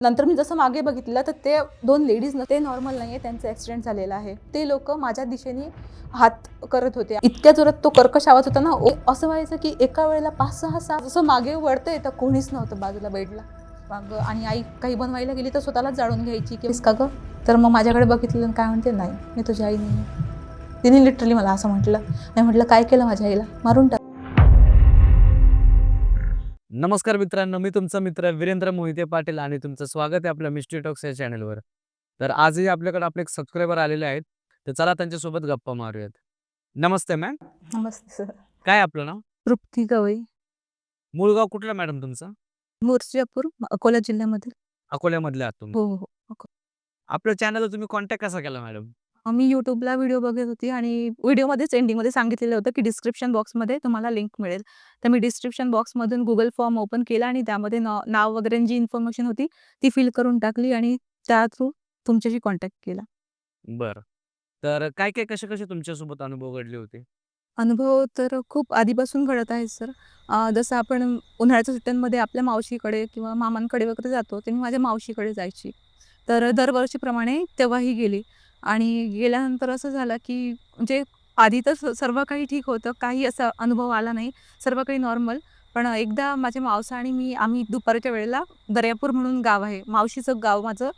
नंतर मी जसं मागे बघितलं तर ते 2 लेडीज ते नॉर्मल नाही आहे, त्यांचा ॲक्सिडेंट झालेला आहे. ते लोक माझ्या दिशेने हात करत होते. इतक्या जोरात तो कर्कश आवाज होता ना, असं व्हायचं की एका वेळेला 5-6 जसं मागे वळतंय तर कोणीच नव्हतं बाजूला बेडला. मग आणि आई काही बनवायला गेली तर स्वतःलाच जाळून घ्यायची की का गं? तर मग माझ्याकडे बघितलं आणि काय म्हणते, नाही मी तुझी आई नाही आहे. तिने लिटरली मला असं म्हटलं. मी म्हटलं काय केलं माझ्या आईला? मारून टाक. नमस्कार मित्रांनो, मी तुमचा मित्र वीरेंद्र मोहिते पाटील आणि तुमचं स्वागत आहे आपल्या मिस्ट्री टॉक्स या चॅनलवर. तर आजही आपल्याकडे आपले एक सबस्क्रायबर आलेले आहेत. तर चला त्यांच्यासोबत गप्पा मारूयात. नमस्ते मॅम. नमस्ते सर. काय आपलं नाव? तृप्ती गवई, मूळ गाव कुठलं मॅडम तुमचं? मूर्तिजापूर, अकोला जिल्ह्यामध्ये. अकोल्यामधले आहात तुम्ही. हो, हो. आपल्या चॅनलला तुम्ही कॉन्टॅक्ट कसा केला मॅडम? मी YouTubeला व्हिडिओ बघत होती आणि व्हिडिओमध्येच एंडिंगमध्ये सांगितलेलं होतं, की डिस्क्रिप्शन बॉक्समध्ये तुम्हाला लिंक मिळेल. तर मी डिस्क्रिप्शन बॉक्समधून Google फॉर्म ओपन केला आणि त्यामध्ये नाव वगैरे जी इन्फॉर्मेशन होती ती फिल करून टाकली आणि त्या थ्रू तुमच्याशी कॉन्टॅक्ट केला. बरं. तर काय कसे तुमच्यासोबत अनुभव घडले होते? अनुभव तर खूप आधीपासून घडत आहे सर. जसं आपण उन्हाळ्याच्या सुट्ट्यांमध्ये आपल्या मावशीकडे किंवा मामांकडे वगैरे जातो, तर मी माझ्या मावशीकडे जायची. तर दरवर्षीप्रमाणे तेव्हाही गेली आणि गेल्यानंतर असं झालं, की म्हणजे आधी तर सर्व काही ठीक होतं. काही असा अनुभव आला नाही. सर्व काही नॉर्मल. पण एकदा माझ्या मावसा आणि आम्ही दुपारच्या वेळेला दर्यापूर म्हणून गाव आहे. मावशीचं गाव माझं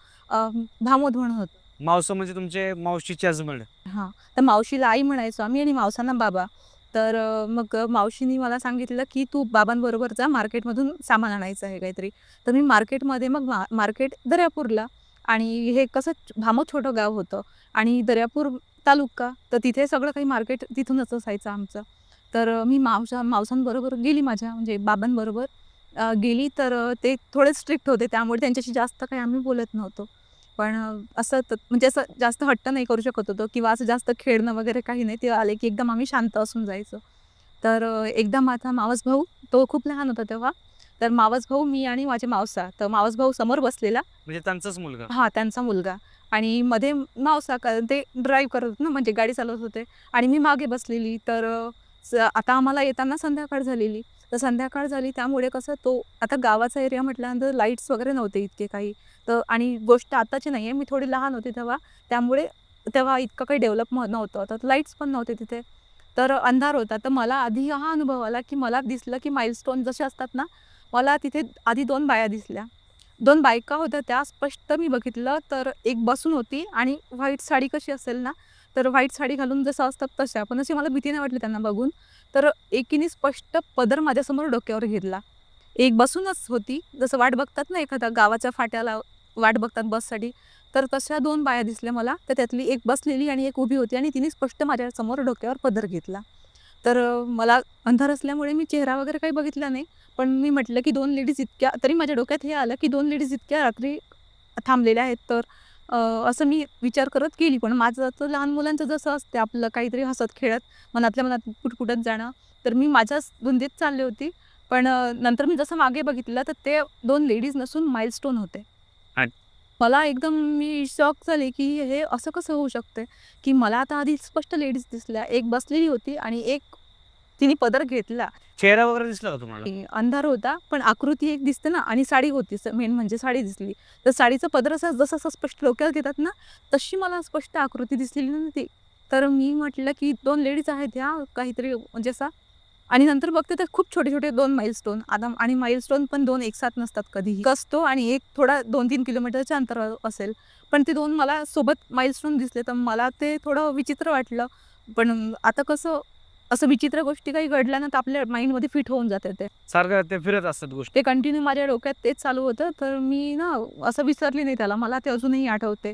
भामोद म्हणून होतं. मावसं म्हणजे तुमचे मावशीचे हजबंड. हां. तर मावशीला आई म्हणायचो आम्ही आणि मावसांना बाबा. तर मग मावशीनी मला सांगितलं, की "तू बाबांबरोबर जा मार्केटमधून सामान आणायचं आहे काहीतरी." तर मी मार्केटमध्ये मग मार्केट दर्यापूरला आणि हे कसं भामोद छोटं गाव होतं आणि दर्यापूर तालुका. तर तिथे सगळं काही मार्केट तिथूनच असायचं आमचं. तर मी मावसांबरोबर गेली माझ्या म्हणजे बाबांबरोबर गेली तर ते थोडे स्ट्रिक्ट होते. त्यामुळे त्यांच्याशी जास्त काही आम्ही बोलत नव्हतो. पण असं म्हणजे असं जास्त हट्ट नाही करू शकत होतो किंवा असं जास्त खेळणं वगैरे काही नाही. ते आले की एकदम आम्ही शांत असून जायचो. तर एकदा माझा मावस भाऊ तो खूप लहान होता तेव्हा. तर मावस भाऊ, मी आणि माझे मावसा. तर मावस भाऊ समोर बसलेला. म्हणजे त्यांचाच मुलगा. हां, त्यांचा मुलगा आणि मध्ये मावसा कारण ते ड्राईव्ह करत होते ना, म्हणजे गाडी चालवत होते आणि मी मागे बसलेली. तर आता आम्हाला येताना संध्याकाळ झालेली. तर संध्याकाळ झाली त्यामुळे कसं तो आता गावाचा एरिया म्हटल्यानंतर लाईट्स वगैरे नव्हते इतके काही. तर आणि गोष्ट आताची नाही आहे. मी थोडी लहान होते तेव्हा. त्यामुळे तेव्हा इतकं काही डेव्हलप नव्हतं. तर लाईट्स पण नव्हते तिथे. तर अंधार होता. तर मला आधी हा अनुभव आला, की मला दिसलं, की माइलस्टोन जसे असतात ना, मला तिथे आधी 2 बाया दिसल्या. 2 बायका होत्या त्या स्पष्ट मी बघितलं तर एक बसून होती आणि व्हाईट साडी कशी असेल ना, तर व्हाईट साडी घालून जसं असतात तशा. पण अशी मला भीती नाही वाटली त्यांना बघून. तर एकीने स्पष्ट पदर माझ्यासमोर डोक्यावर घेतला. एक बसूनच होती. जसं वाट बघतात ना एखाद्या गावाच्या फाट्याला वाट बघतात बससाठी. तर तशा 2 बाया दिसल्या मला. तर त्यातली एक बसलेली आणि एक उभी होती आणि तिने स्पष्ट माझ्यासमोर डोक्यावर पदर घेतला. तर मला अंधार असल्यामुळे मी चेहरा वगैरे काही बघितला नाही. पण मी म्हटलं, की 2 लेडीज इतक्या तरी माझ्या डोक्यात हे आलं, की 2 लेडीज इतक्या रात्री थांबलेल्या आहेत. तर अ, असं मी विचार करत गेली. पण माझं तर लहान मुलांचं जसं असते आपलं काहीतरी हसत-खेळत मनातल्या मनात पुटपुटत जाणं. तर मी माझ्याच धुंदीत चालली होती. पण नंतर मी जसं मागे बघितलं तर ते 2 लेडीज नसून माइलस्टोन होते. मला एकदम मी शॉक झाले, की हे असं कसं होऊ शकतंय, की मला आता आधी स्पष्ट लेडीज दिसल्या. एक बसलेली होती आणि एक तिने पदर घेतला. चेहरा वगैरे दिसला का तुम्हाला? अंधार होता, पण आकृती एक दिसते ना आणि साडी होती. मेन म्हणजे साडी दिसली. तर साडीचा पदर असा जसा स्पष्ट डोक्यावर घेतात ना, तशी मला स्पष्ट आकृती दिसलेली नव्हती. तर मी म्हटलं, की 2 लेडीज आहेत ह्या काहीतरी म्हणजे असा आणि नंतर बघते तर खूप छोटे-छोटे 2 माइलस्टोन आता आणि माइलस्टोन पण 2 एकसाथ नसतात कधीही. एक असतो आणि एक थोडा 2-3 किलोमीटरच्या अंतरावर असेल. पण ते 2 मला सोबत माइलस्टोन दिसले, तर मला ते थोडं विचित्र वाटलं. पण आता कसं असं विचित्र गोष्टी काही घडल्या ना, तर आपल्या माइंडमध्ये फिट होऊन जाते ते. सारखं ते फिरत असतात गोष्टी. ते कंटिन्यू माझ्या डोक्यात तेच चालू होतं. तर मी ना असं विसरली नाही त्याला. मला ते अजूनही आठवते.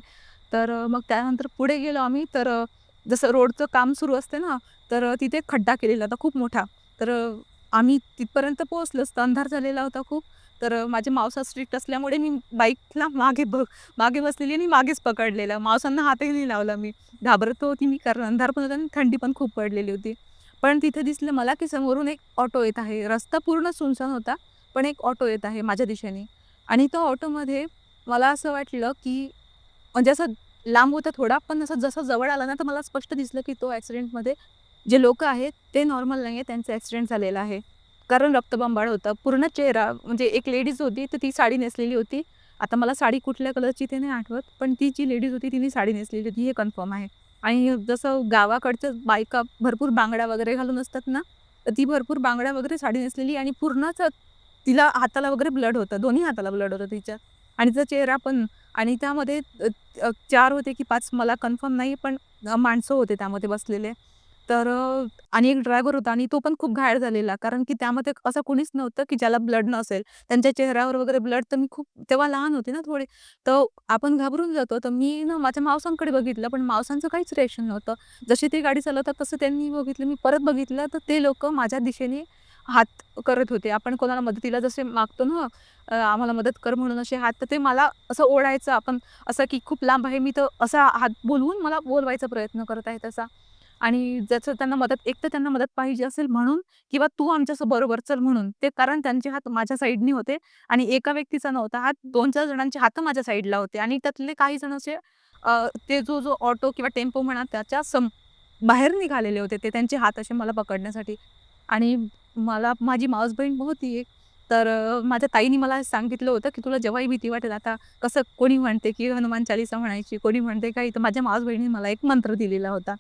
तर मग त्यानंतर पुढे गेलो आम्ही. तर जसं रोडचं काम सुरू असते ना, तर तिथे खड्डा केलेला होता खूप मोठा. तर आम्ही तिथपर्यंत पोहोचलोच. तर अंधार झालेला होता खूप. तर माझे मावसा स्ट्रिक्ट असल्यामुळे मी बाईकला मागे बसलेली आणि मागेच पकडलेलं. मावसांना हातही नाही लावला मी. घाबरत होती मी कारण अंधार पण होता आणि थंडी पण खूप पडलेली होती. पण तिथे दिसलं मला, की समोरून एक ऑटो येत आहे. रस्ता पूर्ण सुनसान होता. पण एक ऑटो येत आहे माझ्या दिशेने आणि त्या ऑटोमध्ये मला असं वाटलं, की म्हणजे असं लांब होता थोडा, पण असं जसं जवळ आला ना, तर मला स्पष्ट दिसलं, की तो ॲक्सिडेंटमध्ये जे लोकं आहेत, ते नॉर्मल नाही आहे. त्यांचा ॲक्सिडेंट झालेला आहे. कारण रक्तबंबाळ होतं. पूर्ण चेहरा म्हणजे एक लेडीज होती, तर ती साडी नेसलेली होती आता मला साडी कुठल्या कलरची ते नाही आठवत, पण ती जी लेडीज होती तिने साडी नेसलेली होती हे कन्फर्म आहे. आणि जसं गावाकडच्या बायका भरपूर बांगड्या वगैरे घालून असतात ना, तर ती भरपूर बांगड्या वगैरे साडी नेसलेली आणि पूर्णच तिला हाताला वगैरे ब्लड होतं. दोन्ही हाताला ब्लड होतं तिच्या आणि तिचा चेहरा पण. आणि त्यामध्ये 4 होते की 5 मला कन्फर्म नाही, पण माणसं होते त्यामध्ये बसलेले. तर आणि एक ड्रायव्हर होता आणि तो पण खूप घायाळ झालेला. कारण की त्यामध्ये असं कोणीच नव्हतं की ज्याला ब्लड नसेल. त्यांच्या चेहऱ्यावर वगैरे ब्लड, तर मी खूप तेव्हा लहान होते ना थोडे, तर आपण घाबरून जातो. तर मी ना माझ्या मावसांकडे बघितलं, पण मावसांचं काहीच रिएक्शन नव्हतं. जशी ते गाडी चालवतात तसं त्यांनी बघितलं. मी परत बघितलं तर ते लोकं माझ्या दिशेने हात करत होते. आपण कोणाला मदतीला जसे मागतो ना, आम्हाला मदत कर म्हणून असे हात, तर ते मला असं ओढायचं, आपण असं की खूप लांब आहे मी, तर असा हात बोलवून मला बोलवायचा प्रयत्न करत आहे तसा. आणि ज्याचं त्यांना मदत, एक तर त्यांना मदत पाहिजे असेल म्हणून, किंवा तू आमच्याबरोबर चल म्हणून. ते कारण त्यांचे हात माझ्या साईडनी होते आणि एका व्यक्तीचा नव्हता हात, 2-4 जणांचे हात माझ्या साईडला होते आणि त्यातले काही जण असे ते जो ऑटो किंवा टेम्पो म्हणा त्याच्या बाहेर निघालेले होते ते, त्यांचे हात असे मला पकडण्यासाठी. आणि मला माझी मावस बहीण होती एक, तर माझ्या ताईने मला सांगितलं होतं की तुला जेव्हाही भीती वाटेल, आता कसं कोणी म्हणते की हनुमान चालीसा म्हणायची, कोणी म्हणते काही, तर माझ्या मावस बहिणीने मला एक मंत्र दिलेला होता.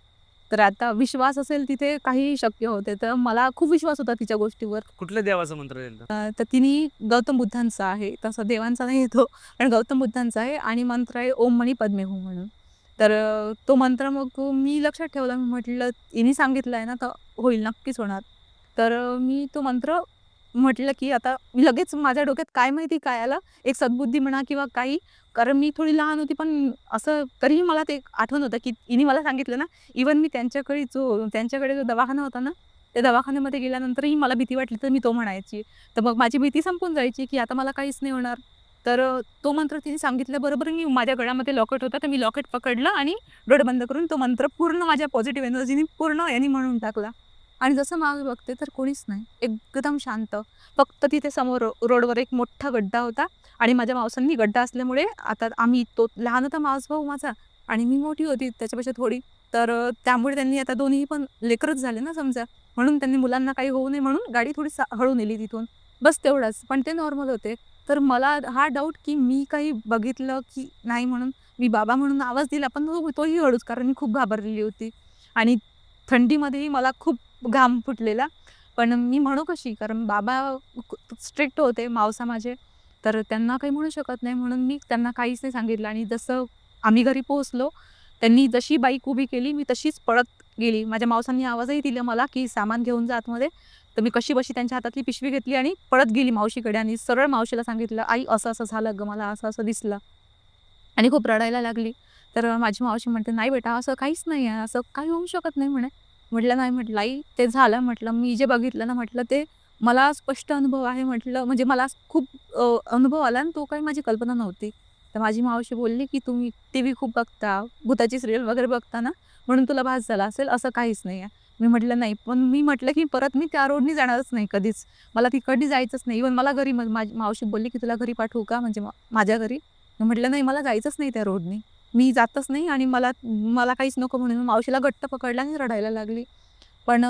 तर आता विश्वास असेल तिथे काहीही शक्य होते. तर मला खूप विश्वास होता तिच्या गोष्टीवर. कुठल्या देवाचा मंत्र दिलता? तर तिने गौतम बुद्धांचा आहे, तसा देवांचा नाही तो, पण गौतम बुद्धांचा आहे आणि मंत्र आहे ओम मनी पद्मे हूँ म्हणून. तर तो मंत्र मग मी लक्षात ठेवला. मी म्हटलं हिने सांगितलं आहे ना, तर होईल, नक्कीच होणार. तर मी तो मंत्र म्हटलं की आता मी लगेच, माझ्या डोक्यात काय माहिती काय आलं, एक सद्बुद्धी म्हणा किंवा काही, कारण मी थोडी लहान होती, पण असं तरीही मला ते आठवण होतं की हिने मला सांगितलं ना. इव्हन मी त्यांच्याकडे जो दवाखाना होता ना, त्या दवाखान्यामध्ये गेल्यानंतरही मला भीती वाटली तर मी तो म्हणायची. तर मग माझी भीती संपून जायची की आता मला काहीच नाही होणार. तर तो मंत्र तिने सांगितल्याबरोबर मी, माझ्या गळ्यामध्ये लॉकेट होता, तर मी लॉकेट पकडलं आणि डोळे बंद करून तो मंत्र पूर्ण माझ्या पॉझिटिव्ह एनर्जीनी पूर्ण यांनी म्हणून टाकला. आणि जसं मागे बघते तर कोणीच नाही. एकदम शांत. फक्त तिथे समोर रोडवर एक मोठा गड्डा होता आणि माझ्या मावसांनी, गड्डा असल्यामुळे आता आम्ही, तो लहान होता मावस भाऊ माझा आणि मी मोठी होती त्याच्यापेक्षा थोडी. तर त्यामुळे त्यांनी, आता दोन्ही पण लेकरच झाले ना समजा, म्हणून त्यांनी मुलांना काही होऊ नये म्हणून गाडी थोडी हळू नेली तिथून. बस तेवढंच. पण ते नॉर्मल होते. तर मला हा डाऊट की मी काही बघितलं की नाही म्हणून मी बाबा म्हणून आवाज दिला, पण तोही हळूच, कारण मी खूप घाबरलेली होती आणि थंडीमध्येही मला खूप घाम फुटलेला. पण मी म्हणू कशी? कारण बाबा स्ट्रिक्ट होते, मावसा माझे. तर त्यांना काही म्हणू शकत नाही म्हणून मी त्यांना काहीच नाही सांगितलं. आणि जसं आम्ही घरी पोहोचलो, त्यांनी जशी बाईक उभी केली मी तशीच पळत गेली. माझ्या मावसांनी आवाजही दिला मला की सामान घेऊन जा आतमध्ये. तर मी कशीबशी त्यांच्या हातातली पिशवी घेतली आणि पळत गेली मावशीकडे आणि सरळ मावशीला सांगितलं, "आई, असं-असं झालं गं, मला असं-असं दिसलं." आणि खूप रडायला लागली. तर माझी मावशी म्हणते, "नाही बेटा, असं काहीच नाही आहे, असं काही होऊ शकत नाही" म्हणे. म्हटलं, "नाही," म्हटलं, "आई, ते झालं," म्हटलं, "मी जे बघितलं ना," म्हटलं, "ते मला स्पष्ट अनुभव आहे," म्हटलं, "म्हणजे मला खूप अनुभव आला आणि तो काही माझी कल्पना नव्हती." तर माझी मावशी बोलली, की "तुम्ही टीव्ही खूप बघता, भुताची सिरियल वगैरे बघता ना, म्हणून तुला भास झाला असेल, असं काहीच नाही आहे." मी म्हटलं, "नाही," पण मी म्हटलं, की "परत मी त्या रोडनी जाणारच नाही कधीच. मला तिकडनी जायचंच नाही." इव्हन मला घरी, माझी मावशी बोलली, की "तुला घरी पाठवू का?" म्हणजे माझ्या घरी. म्हटलं, "नाही, मला जायचंच नाही त्या रोडनी. मी जातच नाही आणि मला मला काहीच नको," म्हणून मावशीला घट्ट पकडलं आणि रडायला लागली. पण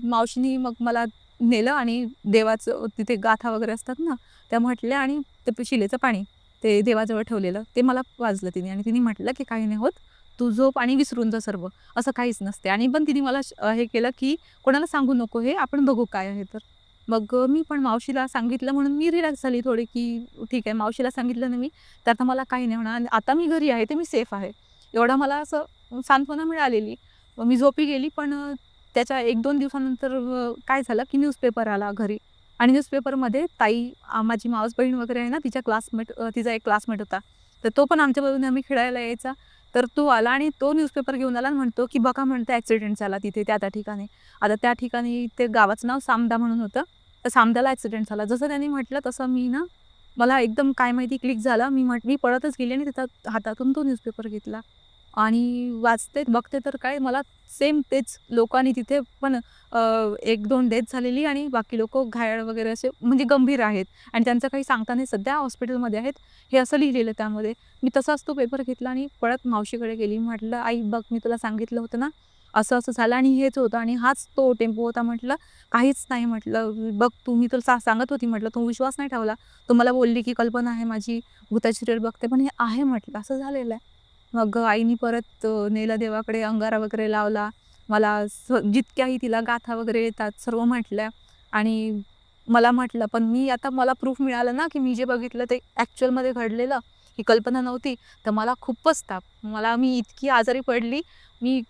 मावशीनी मग मला नेलं आणि देवाचं तिथे गाथा वगैरे असतात ना, त्या म्हटल्या आणि ते शिलेचं पाणी ते देवाजवळ ठेवलेलं ते मला पाजलं तिने आणि तिने म्हटलं, की "काही नाही होत. तू झोप आणि विसरून जा सर्व. असं काहीच नसते." आणि पण तिने मला हे केलं, की "कोणाला सांगू नको हे. आपण बघू काय आहे तर." मग मी पण मावशीला सांगितलं म्हणून मी रिलॅक्स झाली थोडी, की ठीक आहे, मावशीला सांगितलं ना मी, तर आता मला काही नाही होणार आणि आता मी घरी आहे, तर मी सेफ आहे. एवढा मला असं सांत्वना मिळालेली. मग मी झोपी गेली. पण त्याच्या 1-2 दिवसानंतर काय झालं, की न्यूजपेपर आला घरी आणि न्यूजपेपरमध्ये ताई, माझी मावस बहीण वगैरे आहे ना, तिचा एक क्लासमेट होता. तर तो पण आमच्याबरोबर नेहमी खेळायला यायचा. तर तो आला आणि तो न्यूजपेपर घेऊन आला आणि म्हणतो, की "बघा," म्हणतो, "ॲक्सिडेंट झाला तिथे त्या ठिकाणी." आता त्या ठिकाणी ते गावाचं नाव सामदा म्हणून होतं. तर सामद्याला ॲक्सिडेंट झाला. जसं त्यांनी म्हटलं तसं मी ना, मला एकदम काय माहिती क्लिक झालं. मी पळतच गेली आणि त्याच्या हातातून तो न्यूजपेपर घेतला आणि वाचते, बघते तर काय, मला सेम तेच लोकांनी तिथे पण 1-2 डेथ झालेली आणि बाकी लोकं घायाळ वगैरे असे, म्हणजे गंभीर आहेत आणि त्यांचं काही सांगता नाही, सध्या हॉस्पिटलमध्ये आहेत. हे असं लिहिलेलं त्यामध्ये. मी तसाच तो पेपर घेतला आणि पळत मावशीकडे गेली. म्हटलं, "आई बघ, मी तुला सांगितलं होतं ना, असं झालं आणि हेच होतं आणि हाच तो टेम्पो होता. म्हटलं काहीच नाही, म्हटलं बघ तू, मी तुला सांगत होती, म्हटलं तू विश्वास नाही ठेवला. तू मला बोलली की कल्पना आहे माझी, भुताची रेल बघते, पण हे आहे म्हटलं, असं झालेलं आहे. मग आईनी परत नेलं देवाकडे, अंगारा वगैरे लावला. मला जितक्याही तिला गाथा वगैरे येतात सर्व म्हटल्या आणि मला म्हटलं, पण मी आता मला प्रूफ मिळालं ना, की मी जे बघितलं ते ॲक्चुअलमध्ये घडलेलं, ही कल्पना नव्हती. तर मला खूपच ताप. मी इतकी आजारी पडली. मी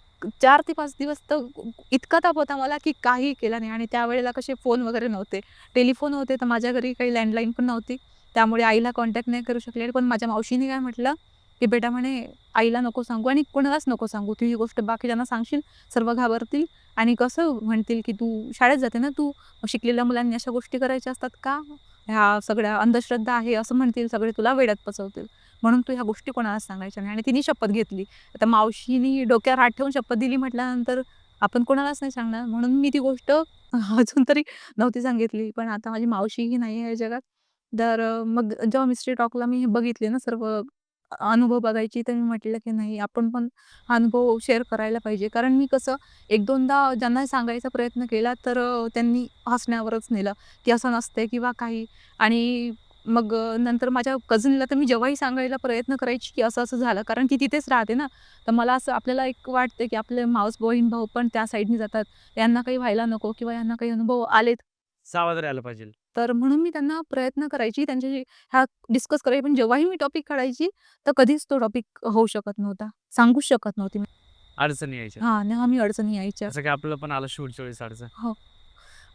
4 ते 5 दिवस तर इतका ताप होता मला, की काहीही केलं नाही आणि त्यावेळेला कसे फोन वगैरे नव्हते. टेलिफोन होते, तर माझ्या घरी काही लँडलाईन पण नव्हती. त्यामुळे आईला कॉन्टॅक्ट नाही करू शकले. पण माझ्या मावशीने काय म्हटलं, की "बेटा," म्हणे, "आईला नको सांगू आणि कोणालाच नको सांगू. तू ही गोष्ट बाकीच्यांना सांगशील, सर्व घाबरतील आणि कसं म्हणतील, की तू शाळेत जाते ना तू, शिकलेल्या मुलांनी अशा गोष्टी करायच्या असतात का? ह्या सगळ्या अंधश्रद्धा आहे असं म्हणतील सगळे, तुला वेड्यात फसवतील. म्हणून तू ह्या गोष्टी कोणालाच सांगायच्या नाही." आणि तिने शपथ घेतली. आता मावशीनी डोक्यावर हात ठेवून शपथ दिली म्हटल्यानंतर आपण कोणालाच नाही सांगणार. म्हणून मी ती गोष्ट अजून तरी नव्हती सांगितली. पण आता माझी मावशीही नाही आहे या जगात. तर मग जेव्हा मिस्ट्री टॉकला मी हे बघितले ना सर्व अनुभव बघायची, तर मी म्हटलं की नाही, आपण पण हा अनुभव शेअर करायला पाहिजे. कारण मी कसं 1-2दा ज्यांना सांगायचा प्रयत्न केला, तर त्यांनी हसण्यावरच नेलं, की असं नसतंय किंवा काही. आणि मग नंतर माझ्या कझिनला तर मी जेव्हाही सांगायला प्रयत्न करायची, की असं-असं झालं. कारण ती तिथेच राहते ना. तर मला असं आपल्याला एक वाटतं, की आपले मावस बहीण-भाऊ पण त्या साईडनी जातात. यांना काही व्हायला नको किंवा यांना काही अनुभव आलेत. सावध राहायला पाहिजे. तर म्हणून मी त्यांना प्रयत्न करायची, त्यांच्याशी ह्या डिस्कस करायची. पण जेव्हाही मी टॉपिक काढायची, तर कधीच तो टॉपिक होऊ शकत नव्हता. सांगूच शकत नव्हती मी. अडचणी यायच्या. हां, नेहमी अडचणी यायच्या. जसं की आपलं पण आलं शेवटच्या वेळेस अडचण. हो.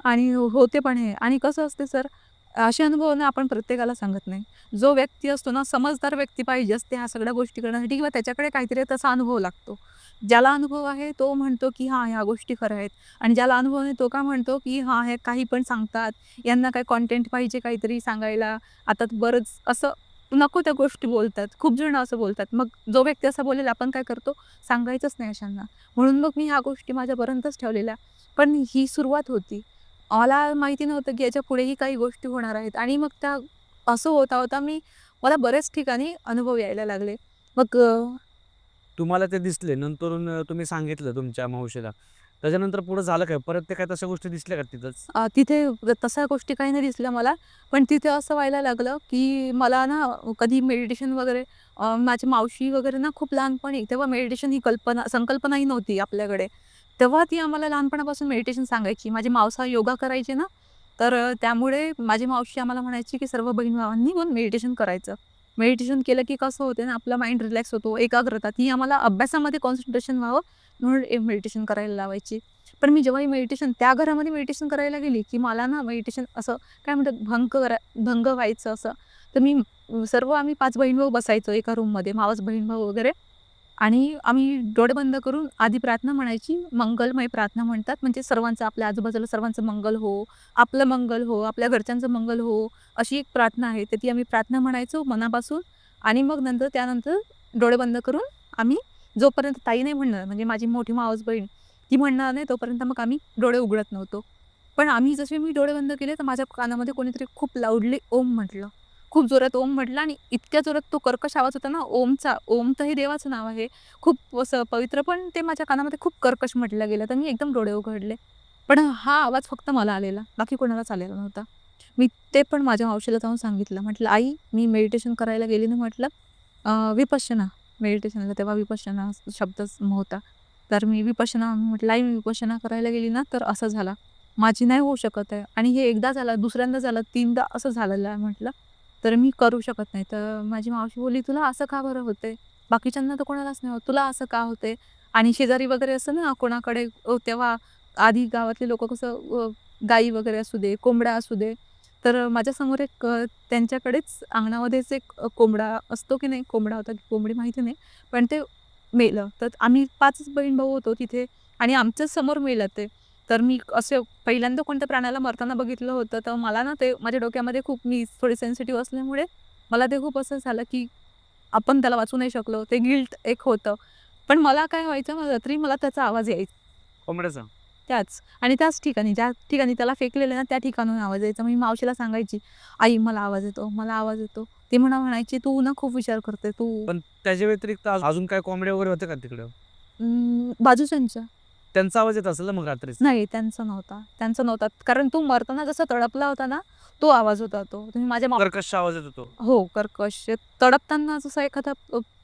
आणि होते पण हे. आणि कसं असते सर, असे अनुभव ना आपण प्रत्येकाला सांगत नाही. जो व्यक्ती असतो ना, समजदार व्यक्ती पाहिजे असते ह्या सगळ्या गोष्टी करण्यासाठी किंवा त्याच्याकडे काहीतरी तसा अनुभव लागतो. ज्याला अनुभव आहे तो म्हणतो, की हां, ह्या गोष्टी खऱ्या आहेत. आणि ज्याला अनुभव नाही तो का म्हणतो, की हां, हे काही पण सांगतात. यांना काय कंटेंट पाहिजे काहीतरी सांगायला. आता बरंच असं नको त्या गोष्टी बोलतात. खूप जण असं बोलतात. मग जो व्यक्ती असा बोलेल आपण काय करतो, सांगायचंच नाही अशांना. म्हणून मग मी ह्या गोष्टी माझ्यापर्यंतच ठेवलेल्या. पण ही सुरुवात होती. मला माहिती नव्हतं, की याच्या पुढेही काही गोष्टी होणार आहेत आणि मग त्या असं होता मला बऱ्याच ठिकाणी अनुभव यायला लागले. मग तुम्हाला ते दिसले नंतरून तुम्ही सांगितलं तुमच्या मावशीला. त्याच्यानंतर पुढे झालं काय? परत ते काय तशा गोष्टी दिसल्या का तिथंच? तिथे तशा गोष्टी काही नाही दिसल्या मला. पण तिथे असं व्हायला लागलं, की मला ना कधी मेडिटेशन वगैरे, माझी मावशी वगैरे ना खूप लहानपणी, तेव्हा मेडिटेशन ही संकल्पनाही नव्हती आपल्याकडे. तेव्हा ती आम्हाला लहानपणापासून मेडिटेशन सांगायची. माझी मावसा योगा करायचे ना, तर त्यामुळे माझी मावशी आम्हाला म्हणायची, की सर्व बहीण-भावांनी पण मेडिटेशन करायचं. मेडिटेशन केलं की कसं होतं ना, आपला माइंड रिलॅक्स होतो, एकाग्रता. ती आम्हाला अभ्यासामध्ये कॉन्सन्ट्रेशन व्हावं म्हणून मेडिटेशन करायला लावायची. पण मी जेव्हा मेडिटेशन त्या घरामध्ये मेडिटेशन करायला गेली, की मला ना मेडिटेशन असं काय म्हणतात, भंग व्हायचं असं. तर सर्व आम्ही 5 बहीण-भाऊ बसायचो एका रूममध्ये, मावस बहीण-भाऊ वगैरे. आणि आम्ही डोळे बंद करून आधी प्रार्थना म्हणायची, मंगलमय प्रार्थना म्हणतात. म्हणजे सर्वांचं, आपल्या आजूबाजूला सर्वांचं मंगल हो, आपलं मंगल हो, आपल्या घरच्यांचं मंगल हो, अशी एक प्रार्थना आहे. तर ती आम्ही प्रार्थना म्हणायचो मनापासून आणि मग त्यानंतर डोळे बंद करून आम्ही, जोपर्यंत ताई नाही म्हणणार, म्हणजे माझी मोठी मावस बहीण, ती म्हणणार नाही तोपर्यंत मग आम्ही डोळे उघडत नव्हतो. पण जसे मी डोळे बंद केले, तर माझ्या कानामध्ये कोणीतरी खूप लाऊडली ओम म्हटलं. खूप जोरात ओम म्हटलं आणि इतक्या जोरात तो कर्कश आवाज होता ना ओमचा. ओम तर हे देवाचं नाव आहे. खूप असं पवित्र, पण ते माझ्या कानामध्ये खूप कर्कश म्हटलं गेलं. तर मी एकदम डोळे उघडले. पण हा आवाज फक्त मला आलेला, बाकी कोणालाच आलेला नव्हता. मी ते पण माझ्या मावशीला जाऊन सांगितलं. म्हटलं, "आई, मी मेडिटेशन करायला गेली ना," म्हटलं, विपश्यना मेडिटेशनला तेव्हा विपश्यना शब्दच होता. तर मी विपश्यना म्हटलं, "आई, मी विपश्यना करायला गेली ना, तर असं झालं. माझी नाही होऊ शकत आहे आणि हे एकदा झालं, दुसऱ्यांदा झालं, 3दा असं झालेलं आहे," म्हटलं. तर मी करू शकत नाही. तर माझी मावशी बोलली, "तुला असं का बरं होतंय? बाकीच्यांना तर कोणालाच नाही होत. तुला असं का होतंय?" आणि शेजारी वगैरे असं ना कोणाकडे, तेव्हा आधी गावातले लोकं कसं, गाई वगैरे असू दे, कोंबड्या असू दे, तर माझ्यासमोर एक, त्यांच्याकडेच अंगणामध्येच एक कोंबडा असतो की नाही, कोंबडा होता की कोंबडी माहिती नाही. पण ते मेलं. तर आम्ही 5च बहीण-भाऊ होतो तिथे आणि आमच्याच समोर मेलं ते. तर मी असं पहिल्यांदा कोणत्या प्राण्याला मरताना बघितलं होतं, तर मला ना ते माझ्या डोक्यामध्ये खूप, मी थोडी सेन्सिटिव्ह असल्यामुळे मला ते खूप असं झालं, की आपण त्याला वाचवू नाही शकलो. ते गिल्ट एक होतं. पण मला काय व्हायचं, रात्री मला त्याचा आवाज यायचा कोंबड्याचा? त्याच आणि त्याच ठिकाणी, ज्या ठिकाणी त्याला फेकलेलं ना, त्या ठिकाणाहून आवाज यायचा. मी मावशीला सांगायची, "आई, मला आवाज येतो, मला आवाज येतो." ती म्हणायची, "तू ना खूप विचार करते. तू." पण त्याच्या व्यतिरिक्त अजून काही कोंबड्या वगैरे होत्या का तिकडं? बाजूच्यांच्या. त्यांचा आवाज येत असेल ना मग रात्रीच? नाही, त्यांचा नव्हता. कारण तो मरताना जसा तडपला होता ना, तो आवाज होता तो. तुम्ही माझ्या कर्कश आवाज येत होतो. हो, कर्कश. तडपताना जसा एखादा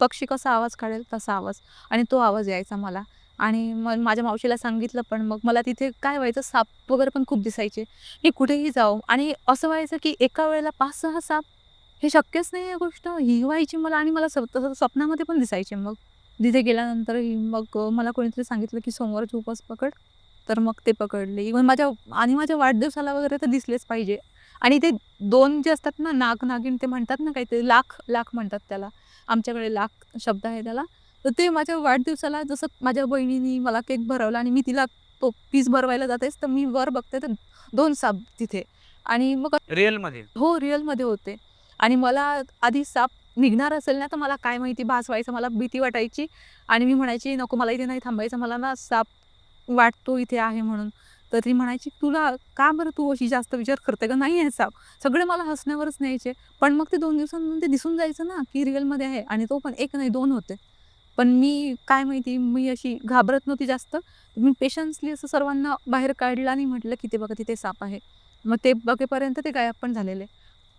पक्षी कसा आवाज काढेल तसा आवाज आणि तो आवाज यायचा मला. आणि मग माझ्या मावशीला सांगितलं पण मग मला तिथे काय व्हायचं, साप वगैरे पण खूप दिसायचे. मी कुठेही जाऊ आणि असं व्हायचं की एका वेळेला 5-6 साप, हे शक्यच नाही आहे गोष्ट. ही व्हायची मला आणि मला तसं स्वप्नामध्ये पण दिसायचे मग. तिथे गेल्यानंतरही मग मला कोणीतरी सांगितलं की सोमवारचे उपवास पकड. तर मग ते पकडले. इव्हन माझ्या वाढदिवसाला वगैरे तर दिसलेच पाहिजे. आणि ते 2 जे असतात ना, नाग-नागिन ते म्हणतात ना काहीतरी, लाख म्हणतात त्याला. आमच्याकडे लाख शब्द आहे त्याला. तर ते माझ्या वाढदिवसाला जसं माझ्या बहिणीनी मला केक भरवला आणि मी तिला तो पीस भरवायला जातेच, तर मी वर बघते तर 2 साप तिथे. आणि मग रिअलमध्ये? हो, रिअलमध्ये होते. आणि मला आधी साप निघणार असेल ना, तर मला काय माहिती भास व्हायचा. मला भीती वाटायची आणि मी म्हणायची, "नको, मला इथे नाही थांबायचं. मला ना साप वाटतो इथे आहे म्हणून." तर ती म्हणायची, "तुला का बरं तू अशी जास्त विचार करते का? नाही आहे साप." सगळे मला हसण्यावरच न्यायचे. पण मग ते 2 दिवसांनंतर ते दिसून जायचं ना, की रिअलमध्ये आहे आणि तो पण 1 नाही 2 होते. पण मी काय माहिती, मी अशी घाबरत नव्हती जास्त. मी पेशन्सली असं सर्वांना बाहेर काढलं आणि म्हटलं, की "ते बघा तिथे साप आहे." मग ते बघेपर्यंत ते गायब पण झालेले.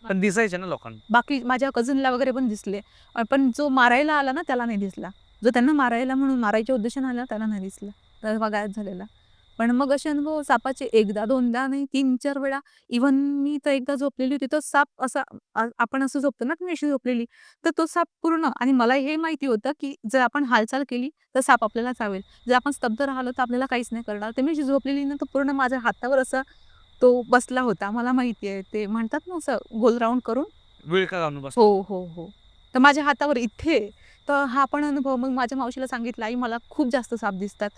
पण दिसायचे ना लोकांना? बाकी माझ्या कझनला वगैरे पण दिसले. पण जो मारायला आला ना त्याला नाही दिसला. जो त्यांना मारायला म्हणून मारायच्या उद्देशाने आला त्याला नाही दिसला. तर हा गायब झालेला. पण मग असे अनुभव सापाचे एकदा, दोनदा नाही 3-4 वेळा. इव्हन मी तर एकदा झोपलेली होती, तर साप असा, आपण असं झोपतो ना, की मी अशी झोपलेली. तर तो साप पूर्ण, आणि मला हे माहिती होतं, की जर आपण हालचाल केली तर साप आपल्याला चावेल. जर आपण स्तब्ध राहिलो तर आपल्याला काहीच नाही करणार. तर मी अशी झोपलेली ना, तर पूर्ण माझ्या हातावर असा तो बसला होता. मला माहिती आहे ते म्हणतात ना असं गोल राउंड करून. विळखा घालून बसला. हो. तर माझ्या हातावर इथे. तर हा पण अनुभव मग माझ्या मावशीला सांगितला, "आई मला खूप जास्त साप दिसतात."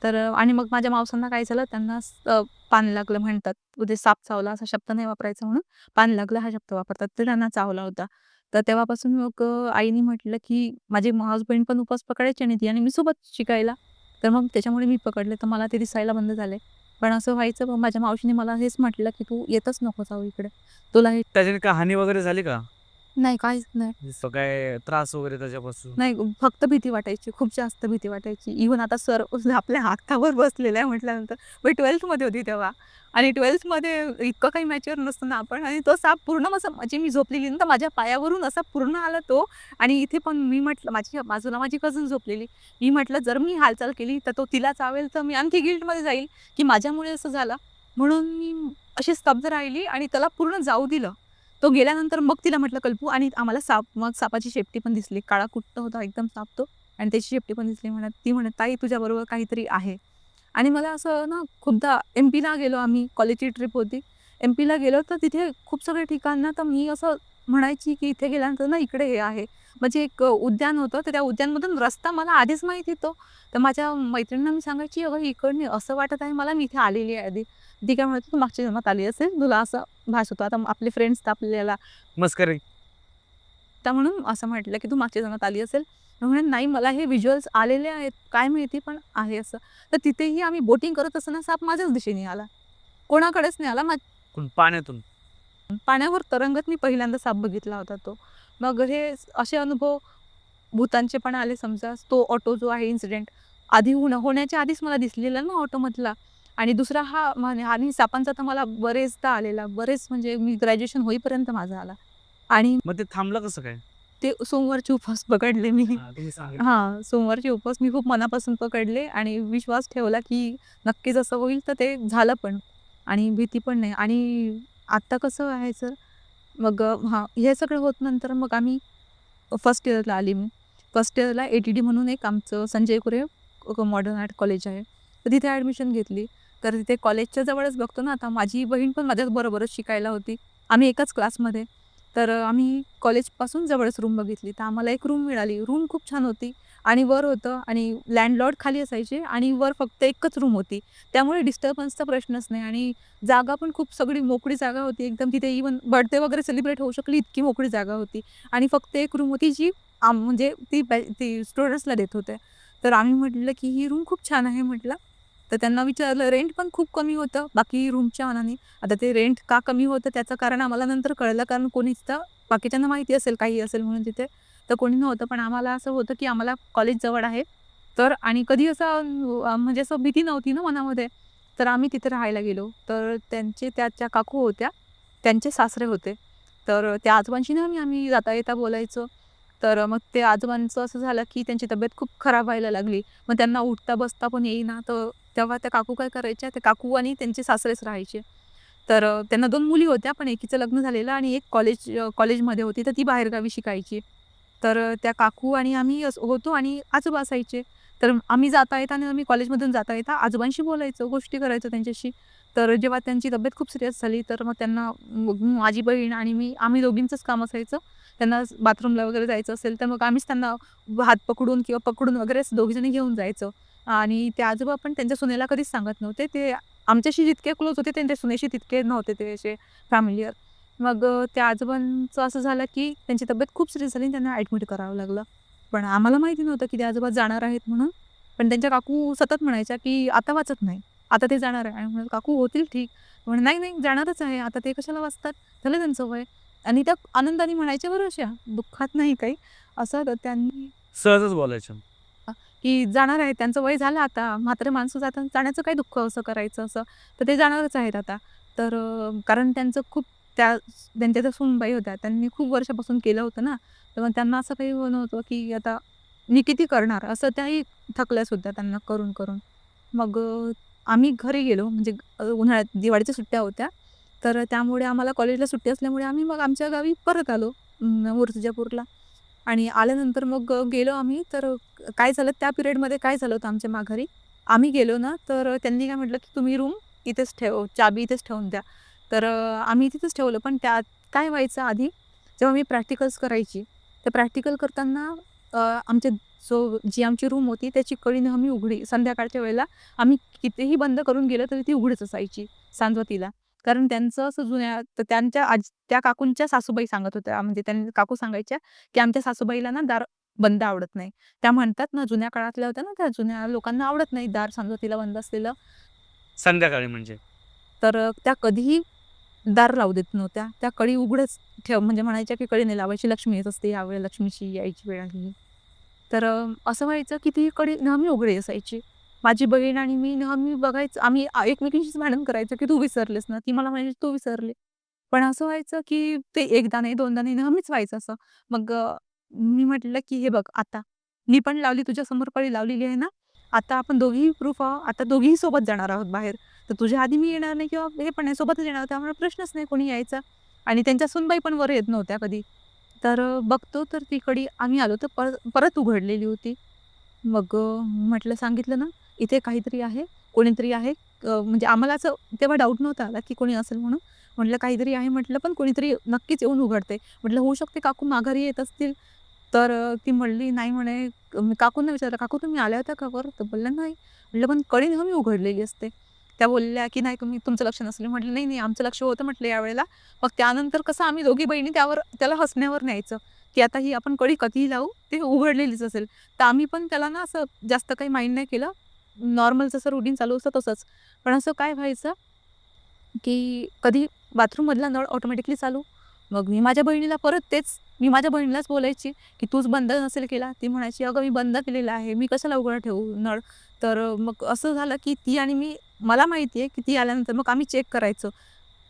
तर आणि मग माझ्या मावसांना काय झालं, त्यांना पान लागलं म्हणतात. ते साप चावला असा शब्द नाही वापरायचा म्हणून पान लागलं हा शब्द वापरतात. तर त्यांना चावला होता. तर तेव्हापासून मग आईनी म्हटलं, की माझी मावस बहीण पण उपवास पकडायची आणि ती आणि मी सोबत शिकायला. तर मग त्याच्यामुळे मी पकडले. तर मला ते दिसायला बंद झाले. पण असं व्हायचं, मग माझ्या मावशीने मला हेच म्हटलं, की "तू येतच नको जाऊ इकडे. तुला हे." त्याच्याने काय हानी वगैरे झाली का? नाही, काहीच नाही. जसं काय त्रास वगैरे त्याच्यापासून? नाही, फक्त भीती वाटायची. खूप जास्त भीती वाटायची. इव्हन आता सर आपल्या हातावर बसलेला आहे म्हटल्यानंतर, मी 12th मध्ये होती तेव्हा. आणि 12th मध्ये इतकं काही मॅच्युअर नसतं ना आपण, आणि तो साप पूर्ण असं, म्हणजे मी झोपलेली ना, तर माझ्या पायावरून असा पूर्ण आला तो. आणि इथे पण मी म्हटलं, माझी बाजूला माझी कझन झोपलेली. मी म्हटलं, जर मी हालचाल केली तर तो तिला चावेल, तर मी आणखी गिल्टमध्ये जाईल, की माझ्यामुळे असं झालं. म्हणून मी अशी स्तब्ध राहिली आणि त्याला पूर्ण जाऊ दिलं. तो गेल्यानंतर मग तिला म्हटलं, "कल्पू." आणि आम्हाला मग सापाची शेपटी पण दिसली. काळा कुट्ट होता एकदम साप तो, आणि त्याची शेपटी पण दिसली. ती म्हणत, "ताई तुझ्याबरोबर काहीतरी आहे." आणि मला असं ना, खूपदा एम-पीला गेलो आम्ही, कॉलेजची ट्रिप होती. एम-पीला गेलो तर तिथे खूप सगळे ठिकाण ना, तर मी असं म्हणायची, की इथे गेल्यानंतर ना इकडे हे आहे. म्हणजे एक उद्यान होतं, तर त्या उद्यानमधून रस्ता मला आधीच माहिती तो. तर माझ्या मैत्रिणींना मी सांगायची, "अगं इकडनं असं वाटत आहे मला, मी इथे आलेली आहे आधी." ती काय म्हणते, "तू मागच्या जन्मात आली असेल, तुला असं भास होतो." आता आपले फ्रेंड्स तर आपल्याला मस्करी. तर म्हणून असं म्हटलं, की "तू मागच्या जन्मात आली असेल." मी म्हणे, "नाही, मला हे व्हिज्युअल्स आलेले आहेत, काय माहिती पण आहे असं." तर तिथेही आम्ही बोटिंग करत असताना साप माझ्याच दिशेने आला. कोणाकडेच नाही आला. कोण पाण्यातून? पाण्यावर तरंगत मी पहिल्यांदा साप बघितला होता तो. मग हे असे अनुभव भूतांचे पण आले समजा. तो ऑटो जो आहे इन्सिडेंट, आधी होण्याच्या आधीच मला दिसलेला ना ऑटोमधला. आणि दुसरा हा आणि सापांचा तर मला बरेचदा आलेला. बरेच, म्हणजे मी ग्रॅज्युएशन होईपर्यंत माझा आला. आणि मग ते थांबलं कसं काय? ते सोमवारचे उपवास पकडले मी. हां, तुम्ही सांगितलं. हां, सोमवारचे उपवास मी खूप मनापासून पकडले आणि विश्वास ठेवला, की नक्कीच असं होईल. तर ते झालं पण. आणि भीती पण नाही. आणि आत्ता कसं व्हायचं, मग हे सगळं होत नंतर मग आम्ही फर्स्ट इयरला आली मी. फर्स्ट इयरला ए-टी-डी म्हणून एक आमचं संजय कुरे मॉडर्न आर्ट कॉलेज आहे. तर तिथे ॲडमिशन घेतली. तर तिथे कॉलेजच्या जवळच बघतो ना, आता माझी बहीण पण माझ्याबरोबरच शिकायला होती. आम्ही एकाच क्लासमध्ये. तर आम्ही कॉलेजपासून जवळच रूम बघितली. तर आम्हाला एक रूम मिळाली. रूम खूप छान होती आणि वर होतं, आणि लँडलॉर्ड खाली असायचे आणि वर फक्त एकच रूम होती. त्यामुळे डिस्टर्बन्सचा प्रश्नच नाही. आणि जागा पण खूप सगळी मोकळी जागा होती एकदम. तिथे इव्हन बर्थडे वगैरे सेलिब्रेट होऊ शकली, इतकी मोकळी जागा होती. आणि फक्त एक रूम होती जी म्हणजे ती स्टुडंट्सला देत होते. तर आम्ही म्हटलं, की "ही रूम खूप छान आहे" म्हटलं. तर त्यांना विचारलं, रेंट पण खूप कमी होतं बाकी रूमच्या मानाने. आता ते रेंट का कमी होतं त्याचं कारण आम्हाला नंतर कळलं, कारण कोणीच तर, बाकीच्यांना माहिती असेल काही असेल म्हणून तिथे, तर कोणी नव्हतं. पण आम्हाला असं होतं, की आम्हाला कॉलेज जवळ आहे तर आणि कधी असं म्हणजे असं भीती नव्हती ना मनामध्ये. तर आम्ही तिथे राहायला गेलो. तर त्या काकू होत्या, त्यांचे सासरे होते. तर त्या आजोबांशी नेहमी आम्ही जाता-येता बोलायचो. तर मग ते आजोबांचं असं झालं, की त्यांची तब्येत खूप खराब व्हायला लागली. मग त्यांना उठता-बसता पण येईना. तर तेव्हा त्या काकू काय करायच्या, त्या काकू आणि त्यांचे सासरेच राहायचे. तर त्यांना 2 मुली होत्या, पण एकीचं लग्न झालेलं आणि एक कॉलेजमध्ये होती, तर ती बाहेरगावी शिकायची. तर त्या काकू आणि आम्ही होतो आणि आजोबा असायचे. तर आम्ही जाता येताना आम्ही कॉलेजमधून जाता येता आजोबांशी बोलायचो, गोष्टी करायचो त्यांच्याशी. तर जेव्हा त्यांची तब्येत खूप सीरियस झाली, तर मग त्यांना मग माझी बहीण आणि मी आम्ही दोघींचंच काम असायचं. त्यांना बाथरूमला वगैरे जायचं असेल, तर मग आम्हीच त्यांना हात पकडून किंवा पकडून वगैरे असं दोघीजणी घेऊन जायचो. आणि ते आजोबा पण त्यांच्या सुनेला कधीच सांगत नव्हते. ते आमच्याशी जितके क्लोज होते, त्यांच्या सुनेशी तितके नव्हते ते असे फॅमिलिअर. मग त्या आजोबांचं असं झालं, की त्यांची तब्येत खूप सिरियस झाली आणि त्यांना ॲडमिट करावं लागलं. पण आम्हाला माहिती नव्हतं, की ते आजोबा जाणार आहेत म्हणून. पण त्यांच्या काकू सतत म्हणायच्या, की "आता वाचत नाही. आता ते जाणार आहे." आणि म्हणलं, "काकू होतील ठीक." म्हणे, "नाही, नाही जाणारच आहे. आता ते कशाला वाचतात? झालं त्यांचं वय." आणि त्या आनंदाने म्हणायच्या बरं अशा, दुःखात नाही काही. असं तर त्यांनी सहजच बोलायचं. की जाणार आहेत, त्यांचं वय झालं आता, म्हातारे माणसं जातात, जाण्याचं काय दुःख असं करायचं असं. तर ते जाणारच आहेत आता. तर कारण त्यांचं खूप त्यांच्या त्या सूनबाई होत्या, त्यांनी खूप वर्षापासून केलं होतं ना, तर मग त्यांना असं काही नव्हतं की आता मी किती करणार, असं त्याही थकल्याच होत्या त्यांना करून. मग आम्ही घरी गेलो म्हणजे उन्हाळ्यात दिवाळीच्या सुट्ट्या होत्या. तर त्यामुळे आम्हाला कॉलेजला सुट्टी असल्यामुळे आम्ही मग आमच्या गावी परत आलो मूर्तिजापूरला. आणि आल्यानंतर मग गेलो आम्ही. तर काय झालं त्या पिरियडमध्ये काय झालं होतं आमच्या माघारी, आम्ही गेलो ना, तर त्यांनी काय म्हटलं, की "तुम्ही रूम इथेच ठेव, चाबी इथेच ठेवून द्या." तर आम्ही तिथेच ठेवलं. पण त्यात काय व्हायचं आधी, जेव्हा मी प्रॅक्टिकल्स करायची, तर प्रॅक्टिकल करताना आमच्या जी आमची रूम होती त्याची कडी नेहमी उघडी संध्याकाळच्या वेळेला आम्ही कितीही बंद करून गेलं तरी ती उघडीच असायची सांजवतीला. कारण त्यांचं असं तर त्या काकूंच्या सासूबाई सांगत होत्या, म्हणजे काकू सांगायच्या, की आमच्या सासूबाईला ना दार बंद आवडत नाही. त्या म्हणतात ना, जुन्या काळातल्या होत्या ना, त्या जुन्या लोकांना आवडत नाही दार सांजवतीला बंद असलेलं. संध्याकाळी म्हणजे. तर त्या कधीही दार लावू देत नव्हत्या. त्या कडी उघडच म्हणजे म्हणायच्या, की कडी नाही लावायची, लक्ष्मी येत असते, यावेळेला लक्ष्मीची यायची वेळ आली. तर असं व्हायचं, की ती कडी नेहमी उघडी असायची. माझी बहीण आणि मी नेहमी बघायचं, आम्ही एकमेकींशीच भांडण करायचो, की "तू विसरलीस ना?" ती मला म्हणायची, "तू विसरली." पण असं व्हायचं, की ते एकदा नाही, दोनदा नाही, नेहमीच व्हायचं असं. मग मी म्हटलं, की "हे बघ आता, मी पण लावली तुझ्यासमोर कडी लावलेली आहे ना, आता आपण दोघीही प्रूफ आहोत, आता दोघीही सोबत जाणार आहोत बाहेर. तर तुझ्या आधी मी येणार नाही किंवा हे पण नाही, सोबतच येणार, त्यामुळे प्रश्नच नाही कोणी यायचा." आणि त्यांच्या सूनबाई पण वर येत नव्हत्या कधी. तर बघतो तर ती कडी आम्ही आलो तर परत उघडलेली होती. मग म्हटलं सांगितलं ना, इथे काहीतरी आहे, कोणीतरी आहे. म्हणजे आम्हाला असं तेव्हा डाऊट नव्हता आला, की कोणी असेल म्हणून. म्हटलं काहीतरी आहे म्हटलं, पण कोणीतरी नक्कीच येऊन उघडतंय. म्हटलं होऊ शकते काकू माघारी येत असतील. तर ती म्हणली, "नाही" म्हणे. मी काकूंना विचारलं, "काकू तुम्ही आल्या होत्या का वर?" तर बोलल्या, "नाही." म्हटलं, "पण कडी नेहमी उघडलेली असते." त्या बोलल्या, की "नाही तुम्ही तुमचं लक्ष नसेल." म्हटलं, "नाही, नाही आमचं लक्ष होतं" म्हटलं यावेळेला. मग त्यानंतर कसं आम्ही दोघी बहिणी त्याला हसण्यावर न्यायचं, की आता ही आपण कडी कधीही लावू, ती उघडलेलीच असेल. तर आम्ही पण त्याला ना असं जास्त काही माइंड नाही केलं. नॉर्मल जसं रुटीन चालू असतं तसंच. पण असं काय व्हायचं, की कधी बाथरूममधला नळ ऑटोमॅटिकली चालू. मग मी माझ्या बहिणीलाच बोलायची, की "तूच बंद नसेल केला." ती म्हणायची, "अगं मी बंद केलेला आहे. मी कशाला उघडा ठेवू नळ?" तर मग असं झालं, की ती आणि मी मला माहिती आहे, की ती आल्यानंतर मग आम्ही चेक करायचो.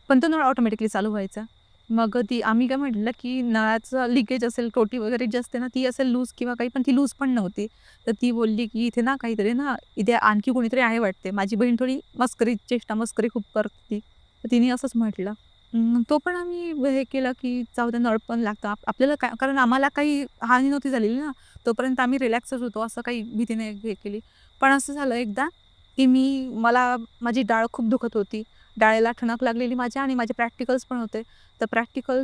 पण तो नळ ऑटोमॅटिकली चालू व्हायचा. मग आम्ही काय म्हटलं, की नळाचं लिकेज असेल, टोटी वगैरे जी असते ना, ती असेल लूज किंवा काही, पण ती लूज पण नव्हती. तर ती बोलली, की "इथे ना काहीतरी ना, इथे आणखी कोणीतरी आहे वाटते." माझी बहीण थोडी चेष्टा मस्करी खूप करते. तर तिने असंच म्हटलं. तो पण आम्ही हे केलं, की जाऊ दे नळ पण लागतं. आपल्याला काय, कारण आम्हाला काही हानी नव्हती झालेली ना, तोपर्यंत आम्ही रिलॅक्सच होतो. असं काही भीती नाही हे केली. पण असं झालं एकदा, की माझी डाळ खूप दुखत होती. डाळेला ठणक लागलेली माझ्या आणि माझे प्रॅक्टिकल्स पण होते. तर